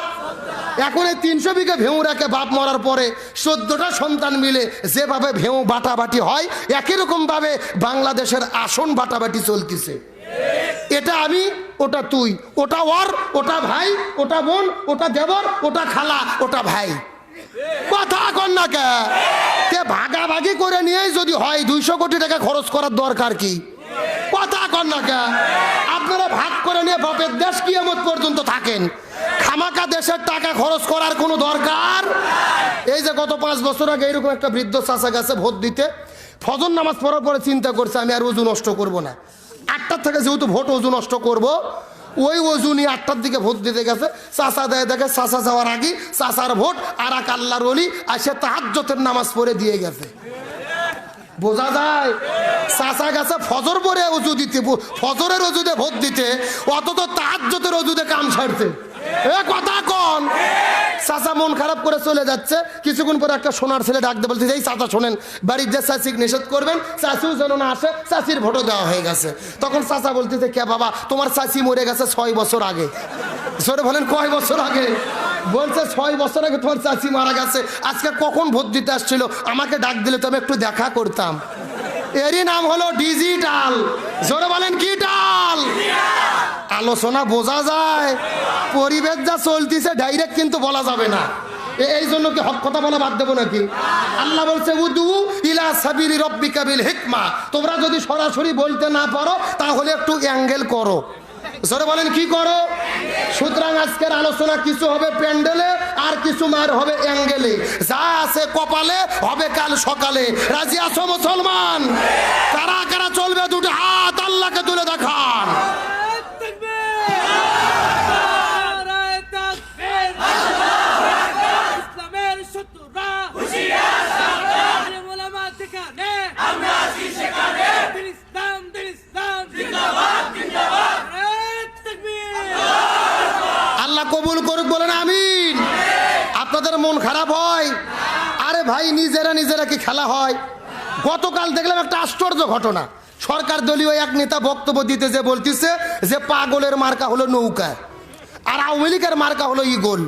এখন এই 300 বিঘা ভেউ রেখে বাপ মরার পরে 14টা সন্তান মিলে যেভাবে ভেউ বাটাবাটি হয়, একই রকম ভাবে বাংলাদেশের আসন বাটাবাটি চলতেছে। এটা আমি, ওটা তুই, ওটা ওর, ওটা ভাই, ওটা বোন, ওটা দেবর, ওটা খালা, ওটা ভাই। কথা কন না কে? ভাগাভাগি করে নিয়েই যদি হয় 200 কোটি টাকা খরচ করার দরকার কি? কথা কন না কে? আপনারা ভাগ করে নিয়ে বাপের দেশ কিয়ামত পর্যন্ত থাকেন, খামাকা দেশের টাকা খরচ করার কোনো দরকার। এই যে গত 5 বছর আগে এরকম একটা বৃদ্ধ চাচা গেছে ভোট দিতে। ফজর নামাজ পড়ার পরে চিন্তা করছে আমি আর ওজু নষ্ট করব না, 8টার থেকে যেহেতু ভোট ওজু নষ্ট করব, ওই ওজুনি 8টার দিকে ভোট দিতে গেছে। চাচা দেয় দেখে চাচা যাওয়ার আগে চাচার ভোট আর এক আল্লাহর ওলি আসে তাহাজ্জুদের নামাজ পড়ে দিয়ে গেছে। বোঝা যায়? চাচা গেছে ফজর পরে ওজু দিতে, ফজরের ওজুতে ভোট দিতে, অত তো তাহাজ্জুদের ওজুতে কাম ছাড়তে। এ কথা কন? চাচা মন খারাপ করে চলে যাচ্ছে। কিছুক্ষণ পরে একটা সোনার ছেলে ডাকতে বলছে, এই চাচা শোনেন, বাড়ির যে চাচিকে নিষেধ করবেন, চাচিও যেন না আসে, চাচির ভোটও দেওয়া হয়ে গেছে। তখন চাচা বলতেছে, কে বাবা, তোমার চাচি মরে গেছে 6 বছর আগে। জোরে বলেন, কয় বছর আগে? বলছে 6 বছর আগে তোমার চাচি মারা গেছে। আজকে কখন ভোট দিতে আসছিল, আমাকে ডাক দিলে তো আমি একটু দেখা করতাম। এরই নাম হলো ডিজিটাল। জোরে বলেন, কি টাল? আলোচনা বোঝা যায়, পরিবেশ যা চলতেছে ডাইরেক্ট কিন্তু বলা যাবে না। এই জন্য কি হক কথা বলা বাদ দেবো নাকি? আল্লাহ বলছে, উদু ইলা সাবিলি রব্বিকা বিল হিকমা। তোমরা যদি সরাসরি বলতে না পারো তাহলে একটু অ্যাঙ্গেল করো। জোরে বলেন, কি করো? সুতরাং আজকের আলোচনা কিছু হবে প্যান্ডেলে, আর কিছু মার হবে অ্যাঙ্গেলে। যা আছে কপালে হবে কাল সকালে। রাজি আছো মুসলমান? কারা কারা চলবে দুটো হাত আল্লাহকে তুলে দেখান। আল্লাহ কবুল করুক, বলেন আমিন। আপনাদের মন খারাপ হয়? আরে ভাই, নিজেরা কি খেলা হয়? গতকাল দেখলাম একটা আশ্চর্য ঘটনা। সরকার দলীয় এক নেতা বক্তব্য দিতে যে বলতেছে যে পাগলের মার্কা হলো নৌকা, আর আওয়ামী লীগের মার্কা হলো ইগল।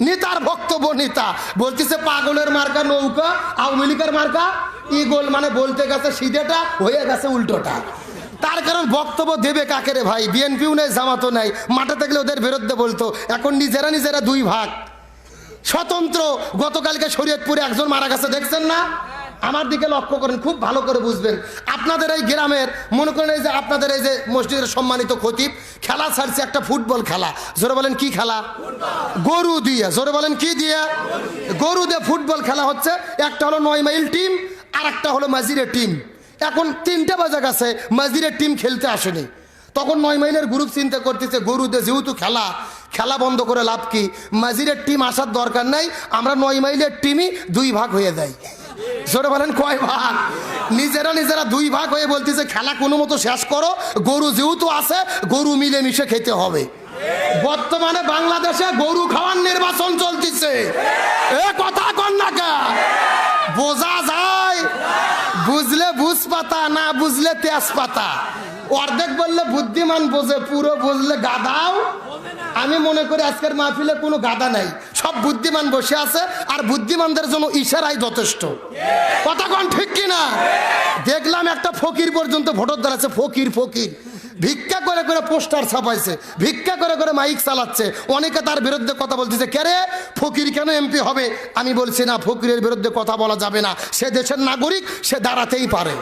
নেতার বক্তব্য, নেতা বলতেছে পাগলের মার্কা নৌকা, আওয়ামী লীগের মার্কা ইগল। মানে বলতে গেছে সিধেটা, হয়ে গেছে উল্টোটা। তার কারণ বক্তব্য দেবে কাকে রে ভাই? বিএনপিও নেই, জামাতও নাই। মাঠে থাকলে ওদের বিরুদ্ধে বলতো। এখন নিজেরা দুই ভাগ, স্বতন্ত্র। গতকালকে শরীয়তপুরে একজন মারা গেছে, দেখছেন না? আমার দিকে লক্ষ্য করেন, খুব ভালো করে বুঝবেন। আপনাদের এই গ্রামের, মনে করেন এই যে আপনাদের এই যে মসজিদের সম্মানিত খতিব খেলা ছাড়ছে, একটা ফুটবল খেলা। জোরে বলেন, কি খেলা? গরু দিয়ে। জোরে বলেন, কি দিয়ে? গরু দিয়ে ফুটবল খেলা হচ্ছে। একটা হলো 9 মাইল টিম, আর একটা হলো মাজিরের টিম। এখন 3টে বাজে গেছে, মাজিরের টিম খেলতে আসেনি। তখন 9 মাইলের গ্রুপ চিন্তা করতেছে, গরুতে যেহেতু খেলা বন্ধ করে লাভ কি, মাজিরের টিম আসার দরকার নাই, আমরা 9 মাইলের টিমই 2 ভাগ হয়ে যাই। জোরে বলেন, কয় ভাগ? নিজেরা 2 ভাগ হয়ে বলতেছে খেলা কোনো মতো শেষ করো, গরু যেহেতু আছে, গরু মিলেমিশে খেতে হবে। বর্তমানে বাংলাদেশে গরু খাওয়ার নির্বাচন চলতেছে। এ কথা কন না কে? বোঝা যায়, বুঝলে বুঝ পাতা, না বুঝলে তেজপাতা। অর্ধেক বললে বুদ্ধিমান বোঝে, পুরো বুঝলে গাধাও। আমি মনে করি আজকের মাহফিলে কোনো গাধা নাই, সব বুদ্ধিমান বসে আছে, আর বুদ্ধিমানদের জন্য ইশারাই যথেষ্ট। কথা কোন ঠিক কিনা? দেখলাম একটা ফকির পর্যন্ত ভোটার দাঁড়াচ্ছে। ফকির ভিক্ষা করে করে পোস্টার ছাপাইছে, ভিক্ষা করে করে মাইক চালাচ্ছে। অনেকে তার বিরুদ্ধে কথা বলতেছে, কে রে ফকির কেন এমপি হবে? আমি বলছি না, ফকিরের বিরুদ্ধে কথা বলা যাবে না। সে দেশের নাগরিক, সে দাঁড়াতেই পারে।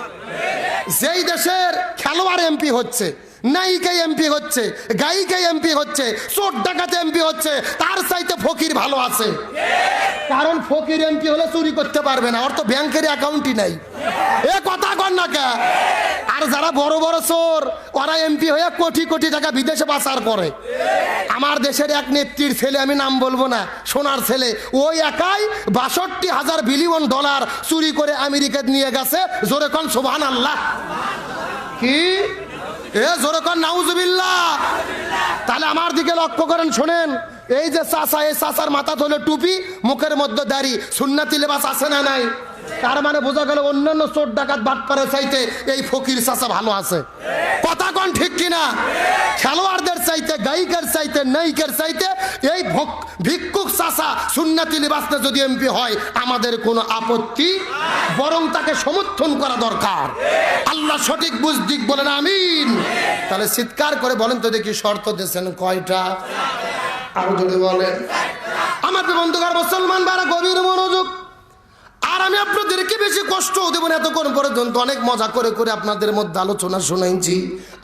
যেই দেশের খেলোয়াড় এমপি হচ্ছে, নায়িকাই এমপি হচ্ছে, গায়িকাই এমপি হচ্ছে, চোর ডাকাতে এমপি হচ্ছে, তার চাইতে ফকির ভালো আছে। কারণ ফকির এমপি হলে চুরি করতে পারবে না, ওর তো ব্যাংকের অ্যাকাউন্টই নাই। এ কথা কন না কে? আর যারা বড় বড় চোর, ওরা এমপি হয়ে কোটি কোটি টাকা বিদেশে পাচার করে। আমার দেশের এক নেত্রীর ছেলে, আমি নাম বলবো না, সোনার ছেলে, ওই একাই 62,000 বিলিয়ন ডলার চুরি করে আমেরিকা নিয়ে গেছে। জোরে কন সুবহানাল্লাহ। কি? এ জোরে কন নাউজুবিল্লাহ। তাহলে আমার দিকে লক্ষ্য করেন, শোনেন। এই যে চাচা, এই চাচার মাথা হলো টুপি, মুখের মধ্যে দাড়ি, সুন্নতি লেবাস আছে না নাই? তার মানে বোঝা গেল অন্যান্য চোর ডাকাত বাটপারের চাইতে এই ফকির চাচা ভালো আছে। কথা কোন ঠিক কিনা? খেলোয়াড়দের চাইতে, গায়িকার চাইতে, নায়িকার চাইতে এই ভিক্ষুক চাচা সুন্নতি লিবাসে যদি এমপি হয়, আমাদের কোনো আপত্তি, বরং তাকে সমর্থন করা দরকার। আল্লাহ সঠিক বুঝদিক, বলেন আমিন। তাহলে চিৎকার করে বলেন তো দেখি, শর্ত দিয়েছেন কয়টা? আরো যদি বলেন। আমার বন্ধুগণ, মুসলমান বারা গভীর মনোযোগ। আর আমি আপনাদেরকে বেশি কষ্ট দেব না, এতক্ষণ পর্যন্ত অনেক মজা করে করে আপনাদের মধ্যে আলোচনা শুনাইছি।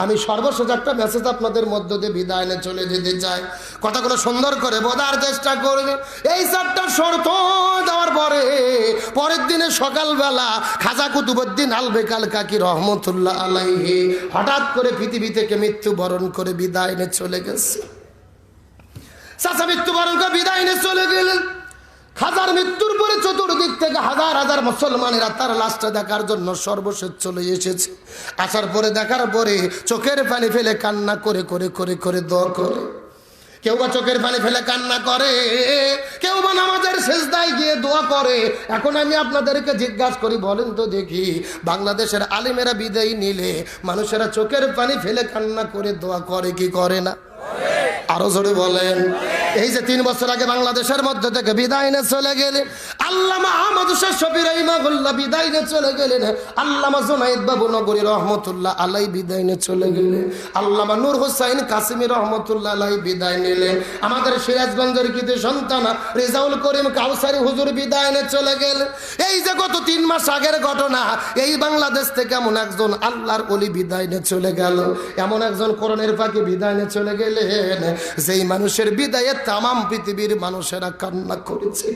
আমি সর্বশেষ একটা মেসেজ আপনাদের মধ্য দিয়ে বিদায় নিয়ে চলে যেতে চাই। কথাগুলো সুন্দর করে বোঝার চেষ্টা করবে। এই 4টা শর্ত দেওয়ার পরে পরের দিনে সকালবেলা খাজা কুতুবউদ্দিন আলবেক আল কাকি রহমতুল্লাহ আলাইহি হঠাৎ করে পৃথিবী থেকে মৃত্যুবরণ করে বিদায় নিয়ে চলে গেছে। চাচা মৃত্যুবরণ করে বিদায় নিয়ে চলে গেলেন। খাজার মৃত্যুর পরে চতুর্দিক থেকে হাজার হাজার মুসলমানেরা তার লাশটা দেখার জন্য সর্বশেষ চলে এসেছে। আসার পরে দেখার পরে চোখের পানি ফেলে কান্না করে করে করে করে দোয়া করে। কেউ বা চোখের পানি ফেলে কান্না করে, কেউ বা নামাজের সিজদায় গিয়ে দোয়া করে। এখন আমি আপনাদেরকে জিজ্ঞাসা করি, বলেন তো দেখি, বাংলাদেশের আলেমেরা বিদায় নিলে মানুষেরা চোখের পানি ফেলে কান্না করে দোয়া করে কি করে না? আরো জোরে বলেন। এই যে 3 বছর আগে বাংলাদেশের মধ্যে থেকে বিদায় নিয়ে চলে গেলেন আল্লামা আহমদ শাহ শফি রাহিমাহুল্লাহ, বিদায় নিয়ে চলে গেলেন আল্লামা জুনায়েদ বাবু নগরী রহমতুল্লাহ আলাই, বিদায় নিয়ে চলে গেলেন আল্লামা নূর হোসাইন কাসিমি রহমতুল্লাহ আলাই, বিদায় নিলেন আমাদের সিরাজগঞ্জের কৃতি সন্তান রেজাউল করিম কাউসারি হুজুর, বিদায় নিয়ে চলে গেলেন। এই যে গত 3 মাস আগের ঘটনা, এই বাংলাদেশ থেকে এমন একজন আল্লাহর ওলি বিদায় নিয়ে চলে গেল, এমন একজন কোরআনের পাখি বিদায় নিয়ে চলে গেলেন, যেই মানুষের বিদায়ে তামাম পৃথিবীর মানুষেরা কান্না করেছে।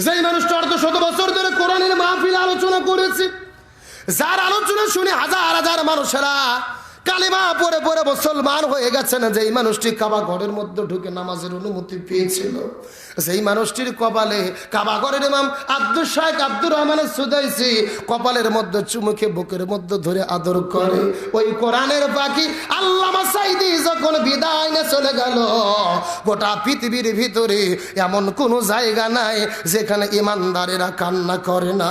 যেই মানুষটা 100 বছর ধরে কোরআনের মাহফিল আলোচনা করেছে, যার আলোচনা শুনে হাজার হাজার মানুষেরা কালিমা পড়ে পড়ে মুসলমান হয়ে গেছে না, যেই মানুষটি কাবা ঘরের মধ্যে ঢুকে নামাজের অনুমতি পেয়েছিল, সেই মানুষটির কপালে কাবা ঘরের ইমাম আব্দুল শাইখ আব্দুর রহমানের সুদাইসি কপালের মধ্যে চুমুকে বুকের মধ্যে ধরে আদর করে। ওই কোরআনের পাখি আল্লামা সাইদি যখন বিদায় নিয়ে চলে গেল, গোটা পৃথিবীর ভিতরে এমন কোনো জায়গা নাই যেখানে ইমানদারেরা কান্না করে না।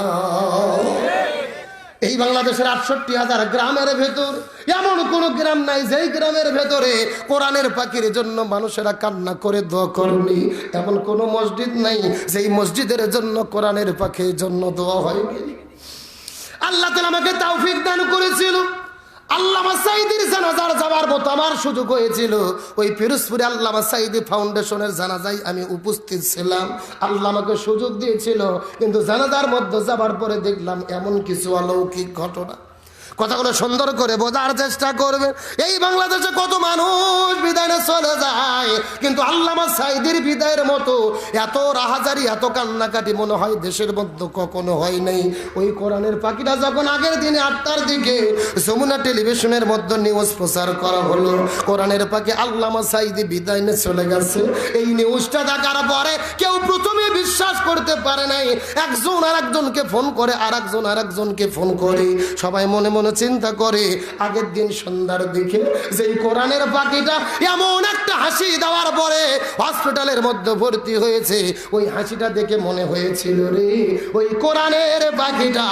এই বাংলাদেশের 68,000 গ্রামের ভেতর এমন কোন গ্রাম নাই যেই গ্রামের ভেতরে কোরআনের পাখির জন্য মানুষেরা কান্না করে দোয়া করেনি। এমন কোন মসজিদ নাই যেই মসজিদের জন্য কোরআনের পাখির জন্য দোয়া হয়নি। আল্লাহ তাআলা আমাকে তৌফিক দান করেছিল, আল্লামা সাইদির জানাজার যাওয়ার মতো আমার সুযোগ হয়েছিল। ওই পিরোজপুরে আল্লামা সাইদি ফাউন্ডেশনের জানাজায় আমি উপস্থিত ছিলাম, আল্লাহ আমাকে সুযোগ দিয়েছিল। কিন্তু জানাজার মধ্যে যাবার পরে দেখলাম এমন কিছু অলৌকিক ঘটনা। কথাগুলো সুন্দর করে বোঝার চেষ্টা করবে। এই বাংলাদেশে কত মানুষ বিদায় চলে যায়, কিন্তু আল্লামা সাইদির বিদায়ের মতো এত রাহাজারি এত কান্নাকাটি মনে হয় দেশের মধ্যে কখনো হয় নাই। ওই কোরআনের পাখিটা যখন আগের দিনে 8টার দিকে যমুনা টেলিভিশনের মধ্যে নিউজ প্রচার করা হলো, কোরআনের পাখি আল্লামা সাইদি বিদায় নিয়ে চলে গেছে, এই নিউজটা দেখার পরে কেউ প্রথমে বিশ্বাস করতে পারে নাই। একজন আর একজনকে ফোন করে, আর একজন আর একজনকে ফোন করে, সবাই মনে মনে চিন্তা করে আগের দিন সন্ধ্যার দিকে যে কোরআনের পাখিটা এমন একটা হাসি দেওয়ার পরে হসপিটালের মধ্যে ভর্তি হয়েছে, ওই হাসিটা দেখে মনে হয়েছিল রে ওই কোরআনের পাখিটা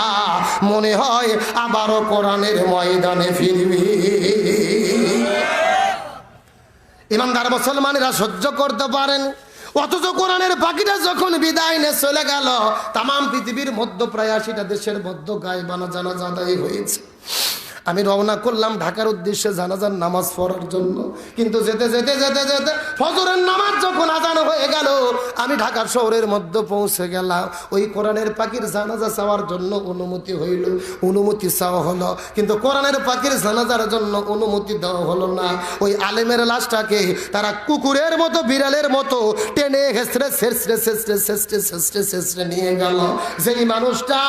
মনে হয় আবারও কোরআনের ময়দানে ফিরবে। ইমানদার মুসলমানেরা সহ্য করতে পারেন, অথচ কোরআনের পাখিটা যখন বিদায় নিয়ে চলে গেল, তামাম পৃথিবীর মধ্যে প্রায় 80টা দেশের মধ্যে গায়বানা জানাজা আদায় হয়েছে। আমি রওনা করলাম ঢাকার উদ্দেশ্যে জানাজার নামাজ পড়ার জন্য, কিন্তু যেতে যেতে যেতে যেতে ফজরের নামাজ যখন আজান হয়ে গেল, আমি ঢাকার শহরের মধ্যে পৌঁছে গেলাম। ওই কোরআনের পাখির জানাজা চাওয়ার জন্য অনুমতি হইল, অনুমতি চাওয়া হলো, কিন্তু কোরআনের পাখির জানাজার জন্য অনুমতি দেওয়া হলো না। ওই আলেমের লাশটাকে তারা কুকুরের মতো বিড়ালের মতো টেনে হেসড়ে ছেঁচড়ে ছেঁচড়ে ছেঁচড়ে ছেঁচড়ে ছেঁচড়ে নিয়ে গেল। যেই মানুষটা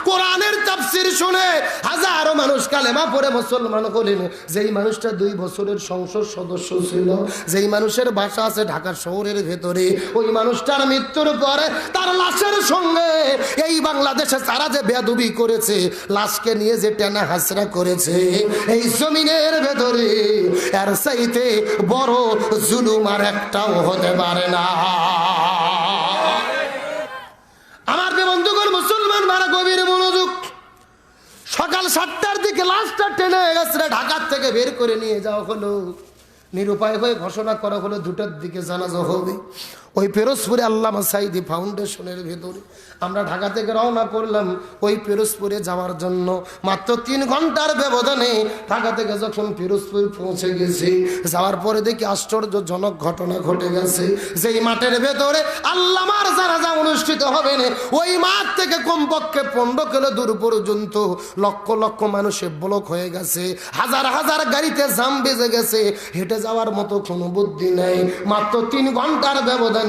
কোরআনের তাফসীর শুনে হাজারো মানুষ কালেমা পরে মুসলমান হলেন, যেই মানুষটা 2 বছরের সংসদ সদস্য ছিল, যেই মানুষের বাসা আছে ঢাকা শহরের ভেতরে, ওই মানুষটার মৃত্যুর পরে তার লাশের সঙ্গে এই বাংলাদেশে তারা যে বেয়াদবি করেছে, লাশকে নিয়ে যে টেনা হাসরা করেছে, এই জমিনের ভেতরে এর চাইতে বড় জুলুম আর একটাও হতে পারে না। আমার বন্ধুগণ মুসলমান মারা গভীর মনোযোগ। সকাল 7টার দিকে লাশটা টেনে গেছে ঢাকার থেকে বের করে নিয়ে যাওয়া হলো, নিরুপায় হয়ে ঘোষণা করা হলো 2টার দিকে জানাজা হবে। ওই পিরোজপুরে আল্লামা সাইদি ফাউন্ডেশনের ভেতরে আমরা ঢাকা থেকে রওনা করলাম ওই পিরোজপুরে যাওয়ার জন্য। মাত্র 3 ঘন্টার ব্যবধানে ঢাকা থেকে যখন পিরোজপুর পৌঁছে গেছি, যাওয়ার পরে দেখি আশ্চর্যজনক ঘটনা ঘটে গেছে। যেই মাঠের ভেতরে আল্লামার জানাজা অনুষ্ঠিত হবে না, ওই মাঠ থেকে কমপক্ষে 15 কিলো দূর পর্যন্ত লক্ষ লক্ষ মানুষে ব্লক হয়ে গেছে, হাজার হাজার গাড়িতে জাম বেজে গেছে, হেঁটে যাওয়ার মতো কোনো বুদ্ধি নেই। মাত্র 3 ঘন্টার ব্যবধানে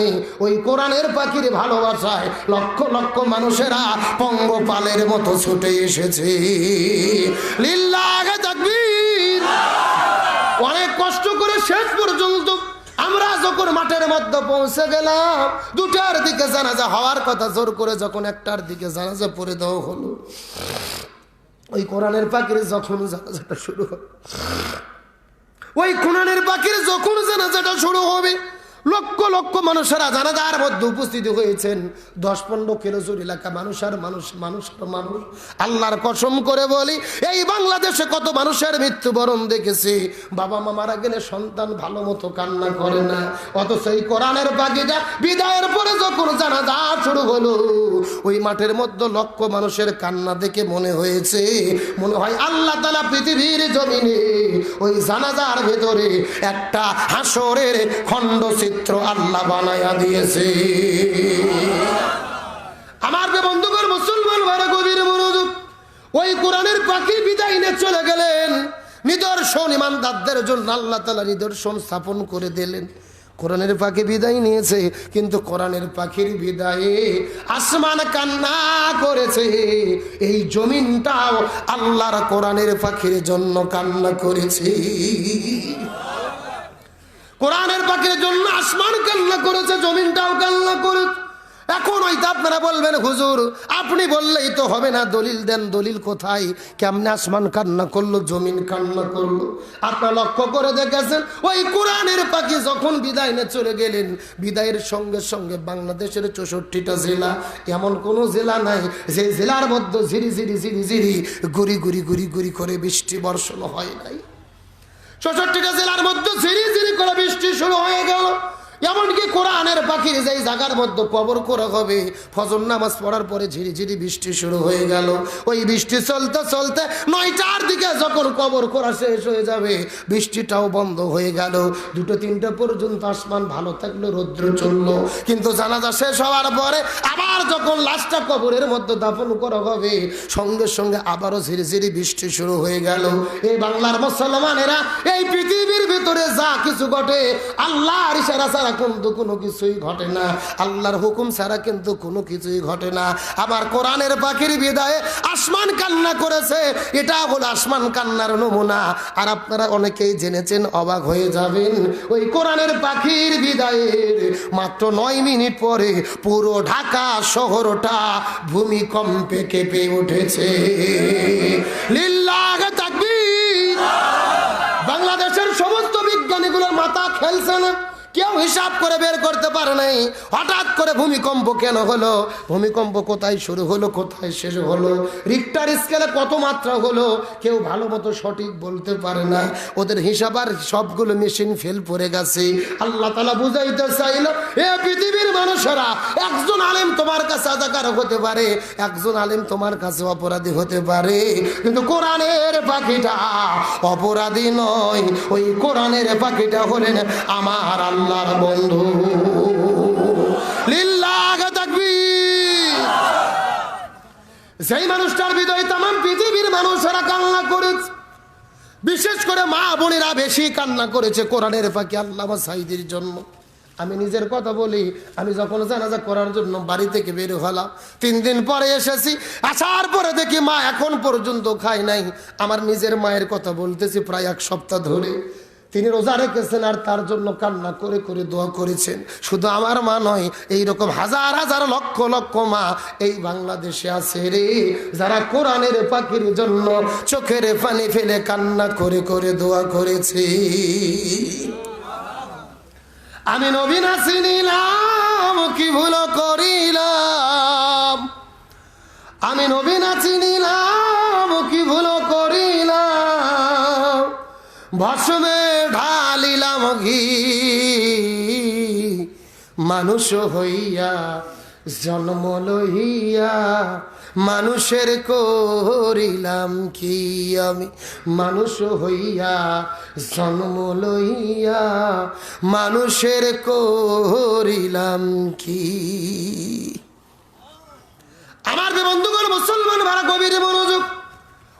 ওই কোরআনের পাখির ভালোবাসায় লক্ষ লক্ষ মানুষেরা পঙ্গপালের মতো ছুটে এসেছে। লিল্লাহে তাকবীর। অনেক কষ্ট করে শেষ পর্যন্ত আমরা যখন মাঠের মধ্যে পৌঁছে গেলাম, 2টার দিকে জানাজা হওয়ার কথা, জোর করে যখন 1টার দিকে জানাজা পড়ে দেওয়া হলো, ওই কোরআনের পাখির যখন জানাজাটা শুরু হলো, ওই কোরআনের পাখির যখন জানাজাটা শুরু হবে, লক্ষ লক্ষ মানুষেরা জানাজার মধ্যে উপস্থিত হয়েছেন। 10-15 কিলোমিটার এলাকা মানুষ আর মানুষ, মানুষ আর মানুষ। আল্লাহর কসম করে বলি, এই বাংলাদেশে কত মানুষের মৃত্যুবরণ দেখেছি। বাবা মা মারা গেলে সন্তান ভালো মতো কান্না করে না, অথচ এই কোরআনের পাখিটা বিদায়ের পরে যখন জানাজা শুরু হলো, ওই মাঠের মধ্যে লক্ষ মানুষের কান্না দেখে মনে হয়েছে, মনে হয় আল্লাহ তাআলা পৃথিবীর জমিনে ওই জানাজার ভেতরে একটা হাসরের খণ্ডচিত্র আল্লাহ বানায়া দিয়েছে। আমার বন্ধুগণ, মুসলমান ভাইরা গভীর মনোযোগ। ওই কোরআনের পাখি বিদায় নিয়ে চলে গেলেন। নিদর্শন ইমানদারদের জন্য আল্লাহ তাআলা নিদর্শন স্থাপন করে দিলেন। কোরআনের পাখি বিদায় নিয়েছে, কিন্তু কোরআনের পাখির বিদায়ে আসমান কান্না করেছে, এই জমিনটাও আল্লাহর কোরআনের পাখির জন্য কান্না করেছে। কোরআনের পাখির জন্য আসমান কান্না করেছে, জমিনটাও কান্না করেছে। এখন হয়তো আপনারা বলবেন, হুজুর আপনি বললেই তো হবে না, দলিল দেন। দলিল কোথায়? কেমনে আসমান কান্না করলো, জমিন কান্না করলো? আপনারা লক্ষ্য করে দেখেছেন, ওই কোরআনের পাখি যখন বিদায় নিয়ে চলে গেলেন, বিদায়ের সঙ্গে সঙ্গে বাংলাদেশের 64টা জেলা, এমন কোন জেলা নাই যে জেলার মধ্যে ঝিরি ঝিরি ঝিরি ঝিরি গুড়ি গুড়ি গুড়ি গুড়ি করে বৃষ্টি বর্ষণ হয় নাই। 64টা জেলার মধ্যে ঝিরি ঝিরি করে বৃষ্টি শুরু হয়ে গেল। এমনকি কোরআনের পাখির যেই জায়গার মধ্যে কবর করা হবে, ফজর নামাজ পড়ার পরে ঝিরি ঝিরি বৃষ্টি শুরু হয়ে গেল। ওই বৃষ্টি চলতে চলতে 9টার দিকে যখন কবর করা শেষ হয়ে যাবে, বৃষ্টিটাও বন্ধ হয়ে গেল। 2-3টা পর্যন্ত আসমান ভালো থাকলো, রৌদ্র চললো। কিন্তু জানাজা শেষ হওয়ার পরে আবার যখন লাশটা কবরের মধ্যে দাফন করা হবে, সঙ্গে সঙ্গে আবারও ঝিরি ঝিরি বৃষ্টি শুরু হয়ে গেল। এই বাংলার মুসলমানেরা, এই পৃথিবীর ভিতরে যা কিছু ঘটে আল্লাহর ইশারা ছাড়া কিন্তু কোনো কিছুই ঘটে না, আল্লাহর হুকুম ছাড়া কিন্তু কোনো কিছুই ঘটে না। আবার কোরআনের পাখির বিদায়ে আসমান কান্না করেছে, এটা হলো আসমান কান্নার নমুনা। আর আপনারা অনেকেই জেনেছেন, অবাক হয়ে যাবেন, ওই কোরআনের পাখির বিদায়ের মাত্র 9 মিনিট পরে পুরো ঢাকা শহরটা ভূমিকম্পে কেঁপে উঠেছে। লিল্লাহ তাকবীর। বাংলাদেশের সমস্ত বিজ্ঞানীগুলোর মাথা খেলছে না, কেউ হিসাব করে বের করতে পারে নাই হঠাৎ করে ভূমিকম্প কেন হলো, ভূমিকম্প কোথায় শুরু হলো, কোথায় শেষ হলো, রিক্টার স্কেলে কত মাত্রা হলো, কেউ ভালো মতো সঠিক বলতে পারে না। ওদের হিসাব আর সবগুলো মেশিন ফেল পড়ে গেছে। আল্লাহ তাআলা বুঝাইতে চাইল, এ পৃথিবীর মানুষেরা, একজন আলেম তোমার কাছে আযাকারক হতে পারে, একজন আলেম তোমার কাছে অপরাধী হতে পারে, কিন্তু কোরআনের পাখিটা অপরাধী নয়। ওই কোরআনের পাখিটা হলেন আমার আল্লাহর বন্ধু। লিল্লাহ তাকবীর। সেই মানুষটার বিদায় তাম পৃথিবীর মানুষেরা কান্না করেছে, বিশেষ করে মা বোনেরা বেশি কান্না করেছে কোরআনের পাখি আল্লামা সাঈদীর জন্য। আমি নিজের কথা বলি, আমি যখন জানাজা করার জন্য বাড়ি থেকে বের হলাম, 3 দিন পরে এসেছি, আসার পরে দেখি মা এখন পর্যন্ত খায় নাই। আমার নিজের মায়ের কথা বলতেছি, প্রায় 1 সপ্তাহ ধরে তিনি রোজা রেখেছেন আর তার জন্য কান্না করে করে দোয়া করেছেন। শুধু আমার মা নয়, এইরকম হাজার হাজার লক্ষ লক্ষ মা এই বাংলাদেশে আছে রে, যারা কোরআনের পাখির জন্য চোখের পানি ফেলে কান্না করে করে দোয়া করেছে। আমি নবী না চিনিলাম, কি ভুল করিলাম, আমি নবী না চিনিলাম, কি ভুল করিলাম, ভস্মে ঢালিলাম ঘি, মানুষ হইয়া জন্ম লইয়া মানুষের করিলাম কি, আমি মানুষ হইয়া জন্ম লইয়া মানুষের করিলাম কি। আমার বন্ধুগণ, মুসলমান ভাড়া গভীর মনোযোগ।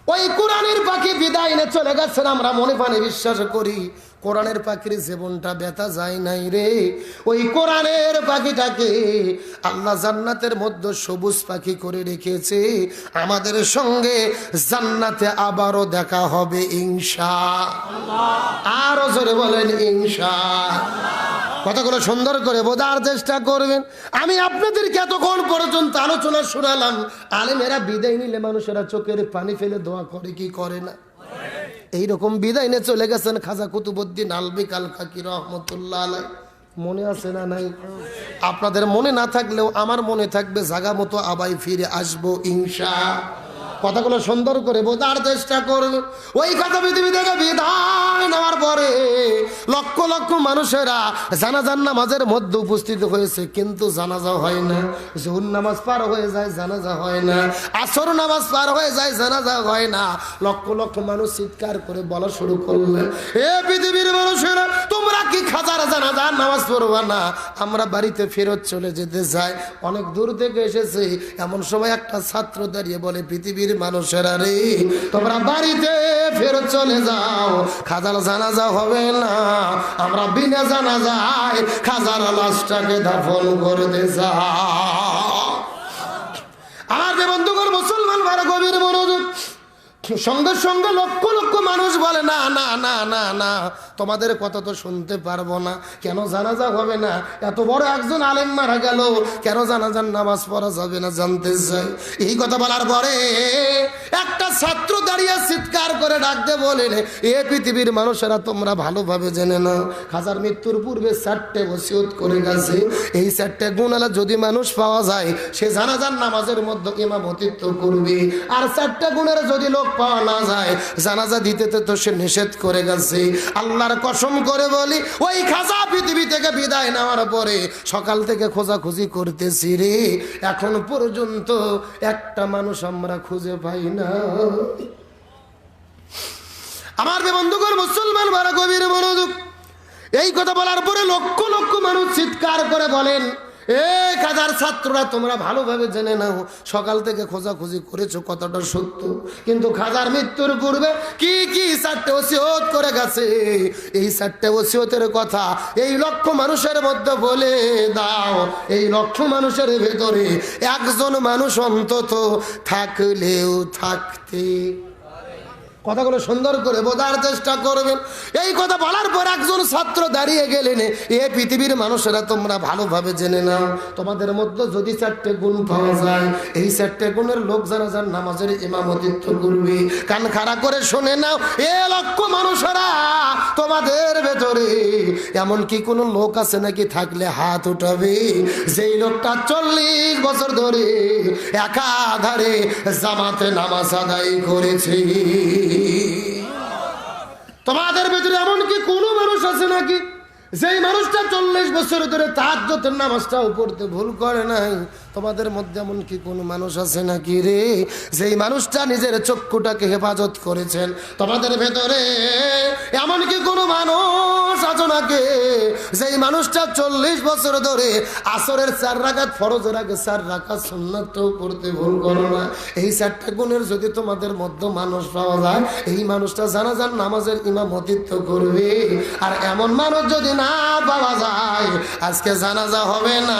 ওই কোরআনের পাখি বিদায় নিয়ে চলে গেছেন, আমরা মনে প্রাণে বিশ্বাস করি কোরআনের পাখির জীবনটা ব্যথা যায় নাই রে। ওই কোরআনের পাখিটাকে আল্লাহ জান্নাতের মধ্যে সবুজ পাখি করে রেখেছে। আমাদের সঙ্গে জান্নাতে আবারও দেখা হবে ইনশাআল্লাহ। আরো জোরে বলেন ইনশাআল্লাহ। কথাগুলো সুন্দর করে বোঝার চেষ্টা করবেন। আমি আপনাদেরকে এতক্ষণ পর্যন্ত আলোচনা শোনালাম, আলেমেরা বিদায় নিলে মানুষেরা চোখের পানি ফেলে দোয়া করে কি করে না? এইরকম বিদায় নিয়ে চলে গেছেন খাজা কুতুবউদ্দিন আলবি কালকাকি রহমতুল্লাহ আলাইহি। মনে আছে না নাই? আপনাদের মনে না থাকলেও আমার মনে থাকবে, জাগা মতো আবাই ফিরে আসবো ইনশাআল্লাহ। কথাগুলো সুন্দর করে বোঝার চেষ্টা করবে। ওই কথা পৃথিবী থেকে বিদায় নেওয়ার পরে লক্ষ লক্ষ মানুষেরা জানাজার নামাজের মধ্যে উপস্থিত হয়েছে, কিন্তু জানাজা হয় না। জোহর নামাজ পার হয়ে যায়, জানাজা হয় না। আসর নামাজ পার হয়ে যায়, জানাজা হয় না। লক্ষ লক্ষ মানুষ চিৎকার করে বলা শুরু করলেন, এ পৃথিবীর মানুষেরা, তোমরা কি খাজার জানাজার নামাজ পড়বা না? আমরা বাড়িতে ফেরত চলে যেতে চাই, অনেক দূর থেকে এসেছে। এমন সময় একটা ছাত্র দাঁড়িয়ে বলে, পৃথিবীর মানুষেরা রে, তোমরা বাড়িতে ফেরত চলে যাও, খাজার জানাজা হবে না। আমরা বিনা জানাজায় খাজার লাশটাকে দাফন করতে চাই। আমার যে বন্ধুগণ মুসলমান ভাইরা গভীর মনোযোগ। সঙ্গে সঙ্গে লক্ষ লক্ষ মানুষ বলে, না না না না না, তোমাদের কথা তো শুনতে পারবো না। কেন জানাজা হবে না? এত বড় একজন আলেম মারা গেল, কেন জানাজার নামাজ পড়া যাবে না জানতে চাই। এই কথা বলার পরে একটা ছাত্র দাঁড়িয়ে চিৎকার করে ডাকতে বলেন, এ পৃথিবীর মানুষেরা, তোমরা ভালোভাবে জেনে নাও, খাজার মৃত্যুর পূর্বে 4টে ওসিয়ত করে গেছে। এই 4টে গুণালা যদি মানুষ পাওয়া যায়, সে জানাজার নামাজের মধ্যে ইমামতিত্ব করবে। আর 4টে গুণের যদি লোক পাওয়া না যায়, জানাজা দিতে তো সে নিষেধ করে গেছে। আল্লাহর কসম করে বলি, ওই খাজা পৃথিবী থেকে বিদায় নেওয়ার পরে সকাল থেকে খোঁজাখুঁজি করতেছি রে, এখন পর্যন্ত একটা মানুষ আমরা খুঁজে পাই না। আমার বন্ধুগণ মুসলমান ভাইরা গভীর মনোযোগ। এই কথা বলার পরে লক্ষ লক্ষ মানুষ চিৎকার করে বলেন, এ খাজার ছাত্ররা, তোমরা ভালোভাবে জেনে নাও, সকাল থেকে খোঁজাখুঁজি করেছো, কতটা সত্য। কিন্তু খাজার মৃত্যুর পূর্বে কি কি 4টে ওসিয়ত করে গেছে, এই 4টে ওসিয়তের কথা এই লক্ষ মানুষের মধ্যে বলে দাও। এই লক্ষ মানুষের ভেতরে একজন মানুষ অন্তত থাকলেও থাকতে। কথাগুলো সুন্দর করে বোঝার চেষ্টা করবেন। এই কথা বলার পর একজন ছাত্র দাঁড়িয়ে গেলেন, এ পৃথিবীর মানুষেরা, তোমরা ভালোভাবে জেনে নাও, তোমাদের মধ্যে যদি 4টে গুণ পাওয়া যায়, এই 4টে গুণের লোক জানাজার নামাজের ইমামতিত্ব করবে। কান খাড়া করে শুনে নাও, এ লক্ষ মানুষেরা, তোমাদের ভেতরে এমন কি কোনো লোক আছে নাকি? থাকলে হাত উঠাবে। যেই লোকটা 40 বছর ধরে একাধারে জামাতে নামাজ আদায় করেছে। তোমাদের ভেতরে এমন কি কোনো মানুষ আছে নাকি যেই মানুষটা 40 বছর ধরে তাহাজ্জুদের নামাজটাও পড়তে ভুল করে নাই? তোমাদের মধ্যে এমন কি কোনো মানুষ আছে নাকি রে, যেই মানুষটা নিজের চক্ষুটাকে হেফাজত করেছেন? তোমাদের ভেতরে এমন কি কোনো মানুষ আছে নাকি যেই মানুষটা 40 বছর ধরে আসরের 4 রাকাত ফরজের আগে 4 রাকাত সুন্নাতও পড়তে ভুল করো না? এই 4টে গুণের যদি তোমাদের মধ্যে মানুষ পাওয়া যায়, এই মানুষটা জানাজার নামাজের ইমামতিত্ব করবে। আর এমন মানুষ যদি না পাওয়া যায়, আজকে জানাজা হবে না,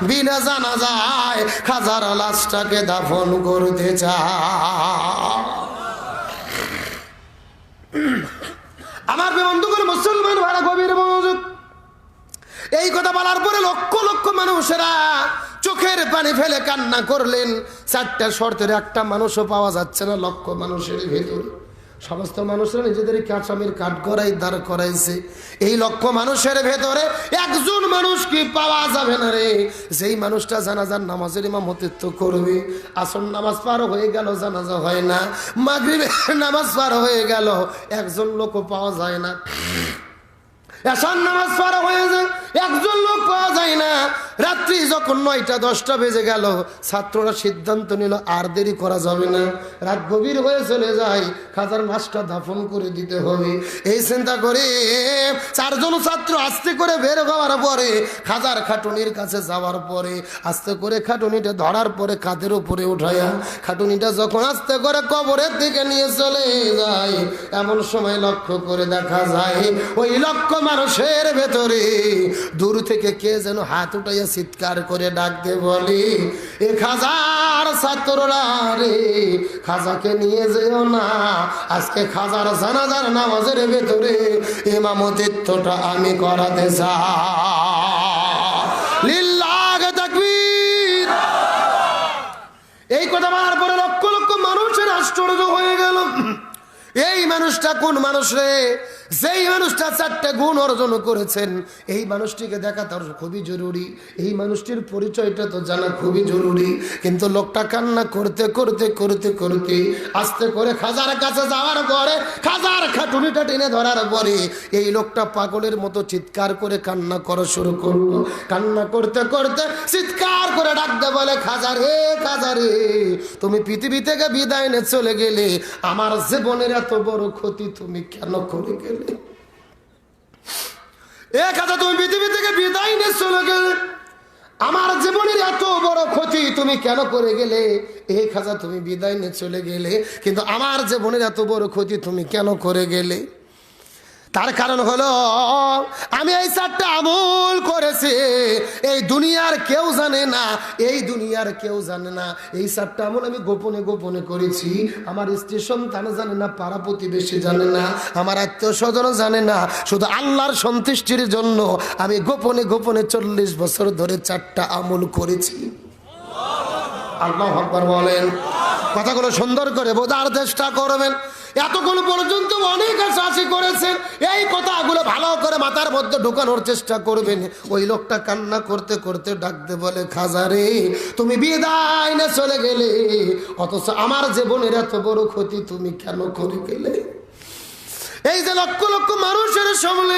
বিনা জানাজায় খাজার লাশটাকে দাফন করতে চায়। আমার বন্ধুগণ মুসলমান ভাইরা গভীর মনোযোগ। এই কথা বলার পরে লক্ষ লক্ষ মানুষেরা চোখের পানি ফেলে কান্না করলেন। 4টে শর্তের একটা মানুষও পাওয়া যাচ্ছে না লক্ষ মানুষের ভেতরে। সমস্ত মানুষরা নিজেদের আসামির কাঠ করাই দাঁড় করাইছে। এই লক্ষ মানুষের ভেতরে একজন মানুষ কি পাওয়া যাবে না রে, যেই মানুষটা জানাজার নামাজের ইমামতিত্ব করবে। আসর নামাজ পার হয়ে গেল, জানাজা হয় না। মাগরিবের নামাজ পার হয়ে গেল, একজন লোকও পাওয়া যায় না। এশার নামাজ পার হয়ে যায়, একজন লোক পাওয়া যায় না। রাত্রি যখন 9টা 10টা বেজে গেল, ছাত্ররা সিদ্ধান্ত নিল আর দেরি করা যাবে না, রাত গভীর হয়ে চলে যায়, খাজার লাশটা দাফন করে দিতে হবে। এই চিন্তা করে 4 জন ছাত্র আস্তে করে বের হওয়ার পরে, খাজার খাটুনির কাছে যাওয়ার পরে আস্তে করে খাটুনিটা ধরার পরে কাঁধের উপরে উঠায়া খাটুনিটা যখন আস্তে করে কবরের দিকে নিয়ে চলে যায়, এমন সময় লক্ষ্য করে দেখা যায় ওই লক্ষ মানুষের ভেতরে দূর থেকে কে যেন হাত উঠাইয়া চিৎকার করে ডাকতে বলে, এ খাজার ছাত্ররা রে, খাজাকে নিয়ে যেও না, আজকে খাজার জানাজার নামাজের ভেতরে ইমামতিত্বটা আমি করাতে চাই। লিল্লাহ তাকবীর। এই কথা বলার পরে লক্ষ লক্ষ মানুষের আশ্চর্য হয়ে গেল। এই মানুষটা কোন মানুষ রে? যেই মানুষটা 4টে গুণ অর্জন করেছেন, এই মানুষটিকে দেখা তার খুবই জরুরি, এই মানুষটির পরিচয়টা তো জানা খুবই জরুরি। কিন্তু লোকটা কান্না করতে করতে করতে করতে আস্তে করে খাজার কাছে যাওয়ার পরে, খাজার খাটুনিটা টেনে ধরার পরে এই লোকটা পাগলের মতো চিৎকার করে কান্না করা শুরু করলো। কান্না করতে করতে চিৎকার করে ডাকতে বলে, খাজা রে, খাজা রে, তুমি পৃথিবী থেকে বিদায় নিয়ে চলে গেলে, আমার জীবনের এত বড় ক্ষতি তুমি কেন করে গেলে? এ খাজা, তুমি পৃথিবী থেকে বিদায় নিয়ে চলে গেলে, আমার জীবনের এত বড় ক্ষতি তুমি কেন করে গেলে? এই খাজা, তুমি বিদায় নিয়ে চলে গেলে, কিন্তু আমার জীবনের এত বড় ক্ষতি তুমি কেন করে গেলে? তার কারণ হলো, আমি এই 4টা আমল করেছি, এই দুনিয়ার কেউ জানে না, এই দুনিয়ার কেউ জানে না। এই 4টা আমল আমি গোপনে গোপনে করেছি। আমার স্ত্রী সন্তান জানে না, পাড়া প্রতিবেশী জানে না, আমার আত্মীয় স্বজন জানে না। শুধু আল্লাহর সন্তুষ্টির জন্য আমি গোপনে গোপনে 40 বছর ধরে 4টা আমল করেছি। আল্লাহু আকবার বলেন। কথাগুলো সুন্দর করে বোঝার চেষ্টা করবেন। এতগুলো পর্যন্ত অনেক চাষি করেছেন, এই কথাগুলো ভালো করে মাথার মধ্যে ঢোকানোর চেষ্টা করবেন। ওই লোকটা কান্না করতে করতে ডাকতে বলে, খাজা রে, তুমি বিদায় না চলে গেলে, অথচ আমার জীবনের এত বড় ক্ষতি তুমি কেন করে গেলে? এই যে লক্ষ লক্ষ মানুষের সামনে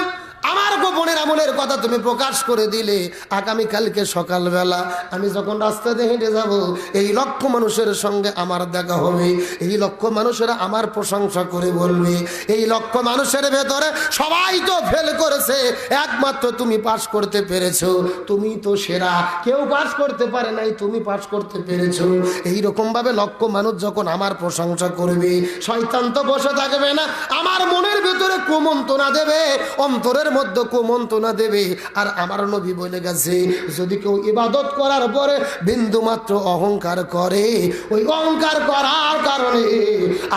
আমার গোপনের আমলের কথা তুমি প্রকাশ করে দিলে, আগামীকালকে সকালবেলা আমি যখন রাস্তাতে হেঁটে যাব, এই লক্ষ মানুষের সঙ্গে আমার দেখা হবে, এই লক্ষ মানুষেরা আমার প্রশংসা করে বলবে, এই লক্ষ মানুষের ভেতরে সবাই তো ফেল করেছে, একমাত্র তুমি পাস করতে পেরেছো, তুমি তো সেরা, কেউ পাস করতে পারে নাই, তুমি পাস করতে পেরেছো। এইরকম ভাবে লক্ষ মানুষ যখন আমার প্রশংসা করবে, শয়তান তো বসে থাকবে না, আমার মনের ভেতরে কুমন্ত্রণা দেবে, অন্তরের মধ্যে কুমন্ত্রণা দেবে। আর আমার নবী বলে গেছে, যদি কেউ ইবাদত করার পরে বিন্দু মাত্র অহংকার করে, ওই অহংকার করার কারণে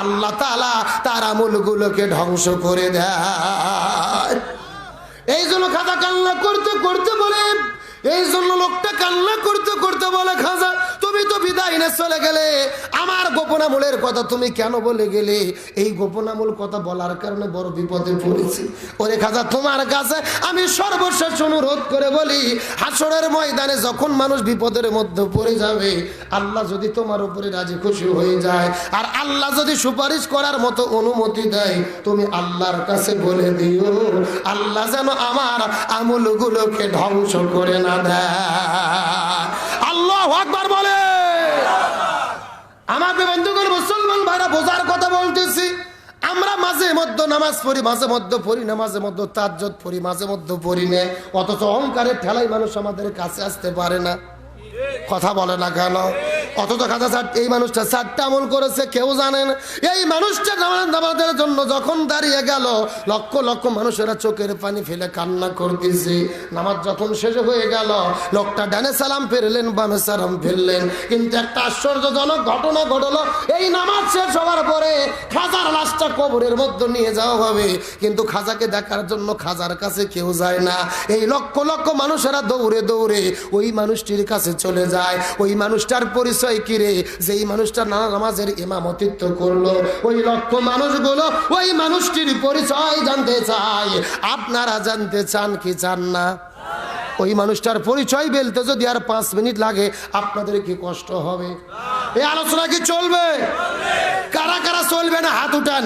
আল্লাহ তাআলা তার আমলগুলোকে ধ্বংস করে দেয়। এই জন্য খাজা কান্না করতে করতে বলে, এই জন্য লোকটা কান্না করতে করতে বলে, খাজা তুমি তো বিদায় নিয়ে চলে গেলে, আমার গোপন আমলের কথা তুমি কেন বলে গেলে? এই গোপন আমল কথা বলার কারণে বড় বিপদে পড়েছি। ওরে খাজা, তোমার কাছে আমি সর্বশেষ অনুরোধ করে বলি, হাসরের ময়দানে যখন মানুষ বিপদের মধ্যে পড়ে যাবে, আল্লাহ যদি তোমার উপরে রাজি খুশি হয়ে যায়, আর আল্লাহ যদি সুপারিশ করার মতো অনুমতি দেয়, তুমি আল্লাহর কাছে বলে দিও, আল্লাহ যেন আমার আমলগুলোকে ধ্বংস করে না দেয়। আল্লাহু আকবার বলে। আমাদের বন্ধুগণ, মুসলমান ভাইরা, বোঝার কথা বলতেছি। আমরা মাঝে মধ্যে নামাজ পড়ি, মাঝে মধ্যে পড়ি না, মাঝে মধ্যে তাহাজ্জুদ পড়ি, মাঝে মধ্যে পড়ি না, অথচ অহংকারের ঠেলায় মানুষ আমাদের কাছে আসতে পারে না। কথা বলে না কেন? অথচ খাজা এই মানুষটা 4টা আমল করেছে, কেউ জানেন। এই মানুষটা নামাজের জন্য যখন দাঁড়িয়ে গেল, লক্ষ লক্ষ মানুষেরা চোখের পানি ফেলে কান্না করতেছে। নামাজ যখন শেষ হয়ে গেল, লোকটা ডানে সালাম ফেরলেন, বামে সালাম ফেললেন, কিন্তু একটা আশ্চর্যজনক ঘটনা ঘটলো। এই নামাজ শেষ হওয়ার পরে খাজার লাশটা কবরের মধ্যে নিয়ে যাওয়া হবে, কিন্তু খাজাকে দেখার জন্য খাজার কাছে কেউ যায় না। এই লক্ষ লক্ষ মানুষেরা দৌড়ে দৌড়ে ওই মানুষটির কাছে চলে যায়। ওই মানুষটার পরিচয় কি রে? যেই মানুষটা নামাজের ইমামতিত্ব করলো, ওই লক্ষ মানুষগুলো ওই মানুষটির পরিচয় জানতে চায়। আপনারা জানতে চান কি চান না? ওই মানুষটার পরিচয় বলতে যদি আর 5 মিনিট লাগে, আপনাদের কি কষ্ট হবে? এই আলোচনা কি চলবে? কারা কারা চলবে না হাত উঠান।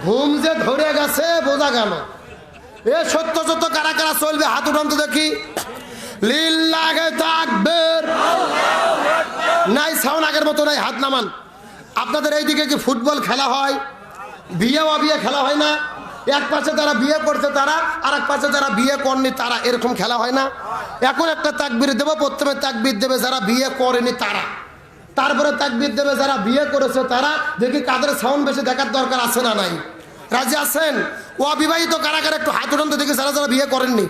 ঘুম যে ধরে গেছে বোঝা গেল। এ সত্য সত্য কারা কারা চলবে হাত উঠান তো দেখি। লিল্লাহি তাকবীর। নাই সাউন্ড আগের মতো নাই, হাত নামান। আপনাদের এইদিকে কি ফুটবল খেলা হয়? বিয়ে অবিয়ে খেলা হয় না? এক পাশে যারা বিয়ে করছে তারা, আর এক পাশে যারা বিয়ে করেনি তারা, এরকম খেলা হয় না? এখন একটা তাকবীর দেব, প্রথমে তাকবীর দেবে যারা বিয়ে করেনি তারা, তারপরে তাকবীর দেবে যারা বিয়ে করেছে তারা। দেখি কাদের সাউন্ড বেশি দেখার দরকার আছে না নাই? রাজি আছেন? অবিবাহিত কারা কারা একটু হাত উঠান তো দেখি, যারা যারা বিয়ে করেননি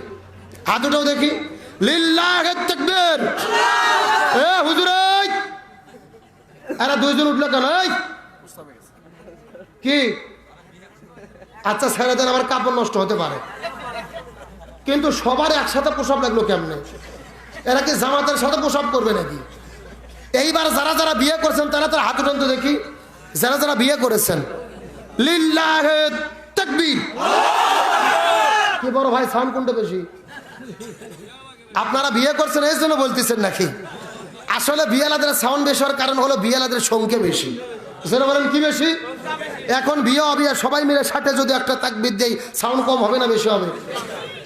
হাত উঠাও দেখি। লিল্লাহি তাকবীর। এ হুজুর, এরা দুইজন উঠলো কেন? কি আচ্ছা ছেড়ে দেন, আবার কাপড় নষ্ট হতে পারে। কিন্তু সবার একসাথে প্রসাব লাগলো কেমনে? এরা কি জামাতের সাথে প্রসাব করবে নাকি? এইবার যারা যারা বিয়ে করছেন তারা তারা হাত উঠান তো দেখি। যারা যারা বিয়ে করেছেন লিল্লাহে তাকবীর। কি বড় ভাই সাউন্ড কোনটা বেশি? আপনারা বিয়ে করছেন এই জন্য বলতেছেন নাকি? আসলে বিয়েলাদের সাউন্ড বেশি হওয়ার কারণ হলো বিয়েলাদের সংখ্যা বেশি। সেটা বলেন কি বেশি? এখন বিয়ে অবিয়ে সবাই মিলে সাথে যদি একটা তাকবীর দেই সাউন্ড কম হবে না বেশি হবে?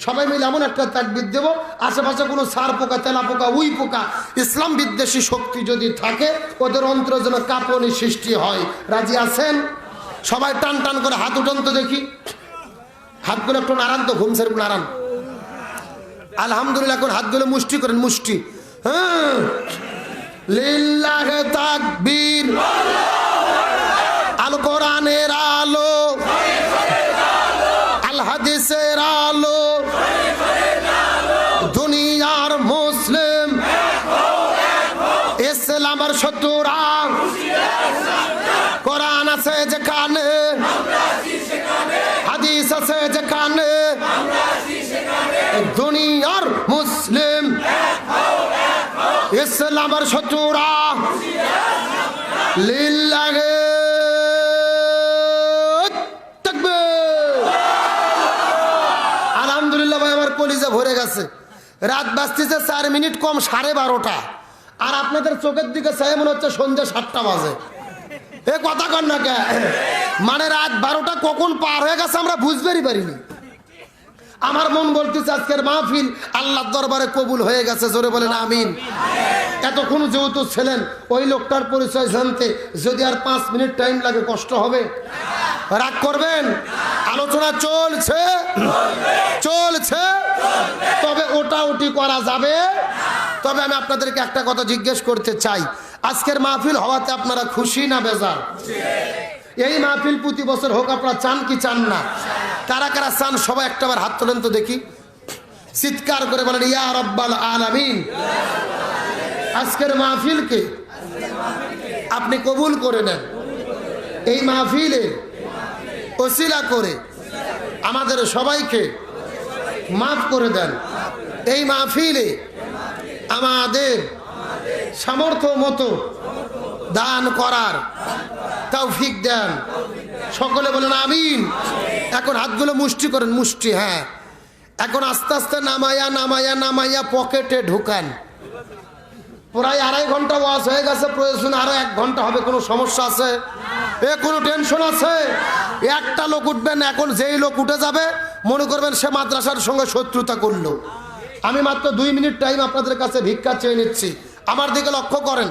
সবাই মিলে এমন একটা তাকবীর দেব আশেপাশে কোনো সার পোকা তেলা পোকা উই পোকা ইসলাম বিদ্বেষী শক্তি যদি থাকে ওদের অন্তর যেন কাঁপনি সৃষ্টি হয়। রাজি আছেন? সবাই টান টান করে হাত উঠান তো দেখি, হাতগুলো একটু নাড়ান তো, ঘুমসের নাড়ান। আলহামদুলিল্লাহ। এখন হাতগুলো মুষ্টি করেন, মুষ্টি। হ্যাঁ, লিল্লাহে তাকবীর। আল কোরআনের আলো, আল হাদিসের আলো, দুনিয়ার মুসলিম ইসলামের শত্রুরা কোরআন আছে যেখানে, হাদিস আছে যেখানে, দুনিয়ার মুসলিম ইসলামের শত্রুরা লিল্লাহে তাকবীর। আলহামদুলিল্লাহ ভাই, আমার কলিজা ভরে গেছে। রাত বাজতেছে 4 মিনিট কম 12:30, আর আপনাদের চোখের দিকে চাই মনে হচ্ছে সন্ধ্যা 7টা বাজে। এ কথা কন না কে? মানে রাত 12টা কখন পার হয়ে গেছে আমরা বুঝতেই পারিনি। আমার মন বলতেছে আজকের মাহফিল আল্লাহর দরবারে কবুল হয়ে গেছে। জোরে বলেন আমিন। এতক্ষণ যেহেতু ছিলেন ওই লোকটার পরিচয় জানতে যদি আর 5 মিনিট টাইম লাগে কষ্ট হবে? রাগ করবেন? আলোচনা চলছে চলছে, তবে ওটা ওটি করা যাবে। তবে আমি আপনাদেরকে একটা কথা জিজ্ঞেস করতে চাই, আজকের মাহফিল হওয়াতে আপনারা খুশি না বেজার? এই মাহফিল প্রতি বছর হোক, আপনারা চান কি চান না? কারা কারা চান সবাই একটাবার হাত তোলেন তো দেখি, চিৎকার করে বলেন ইয়া রাব্বাল আলামিন। আজকের মাহফিলকে আপনি কবুল করে নেন। এই মাহফিলে ওসিলা করে আমাদের সবাইকে মাফ করে দেন। এই মাহফিলে আমাদের সামর্থ্য মতো দান করার তৌফিক দেন। সকলে বলেন আমিন। এখন হাতগুলো মুষ্টি করেন, মুষ্টি। হ্যাঁ, এখন আস্তে আস্তে নামাইয়া নামাইয়া নামাইয়া পকেটে ঢুকান। প্রায় 2.5 ঘন্টা ওয়াজ হয়ে গেছে, প্রয়োজন আরো 1 ঘন্টা হবে। কোনো সমস্যা আছে? এ কোনো টেনশন আছে? একটা লোক উঠবেন, এখন যেই লোক উঠে যাবে মনে করবেন সে মাদ্রাসার সঙ্গে শত্রুতা করলো। আমি মাত্র 2 মিনিট টাইম আপনাদের কাছে ভিক্ষা চেয়ে নিচ্ছি। আমার দিকে লক্ষ্য করেন,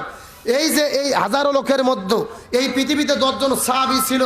এই যে এই হাজারো লোকের মধ্যে এই পৃথিবীতে 10 জন সাহাবী ছিল।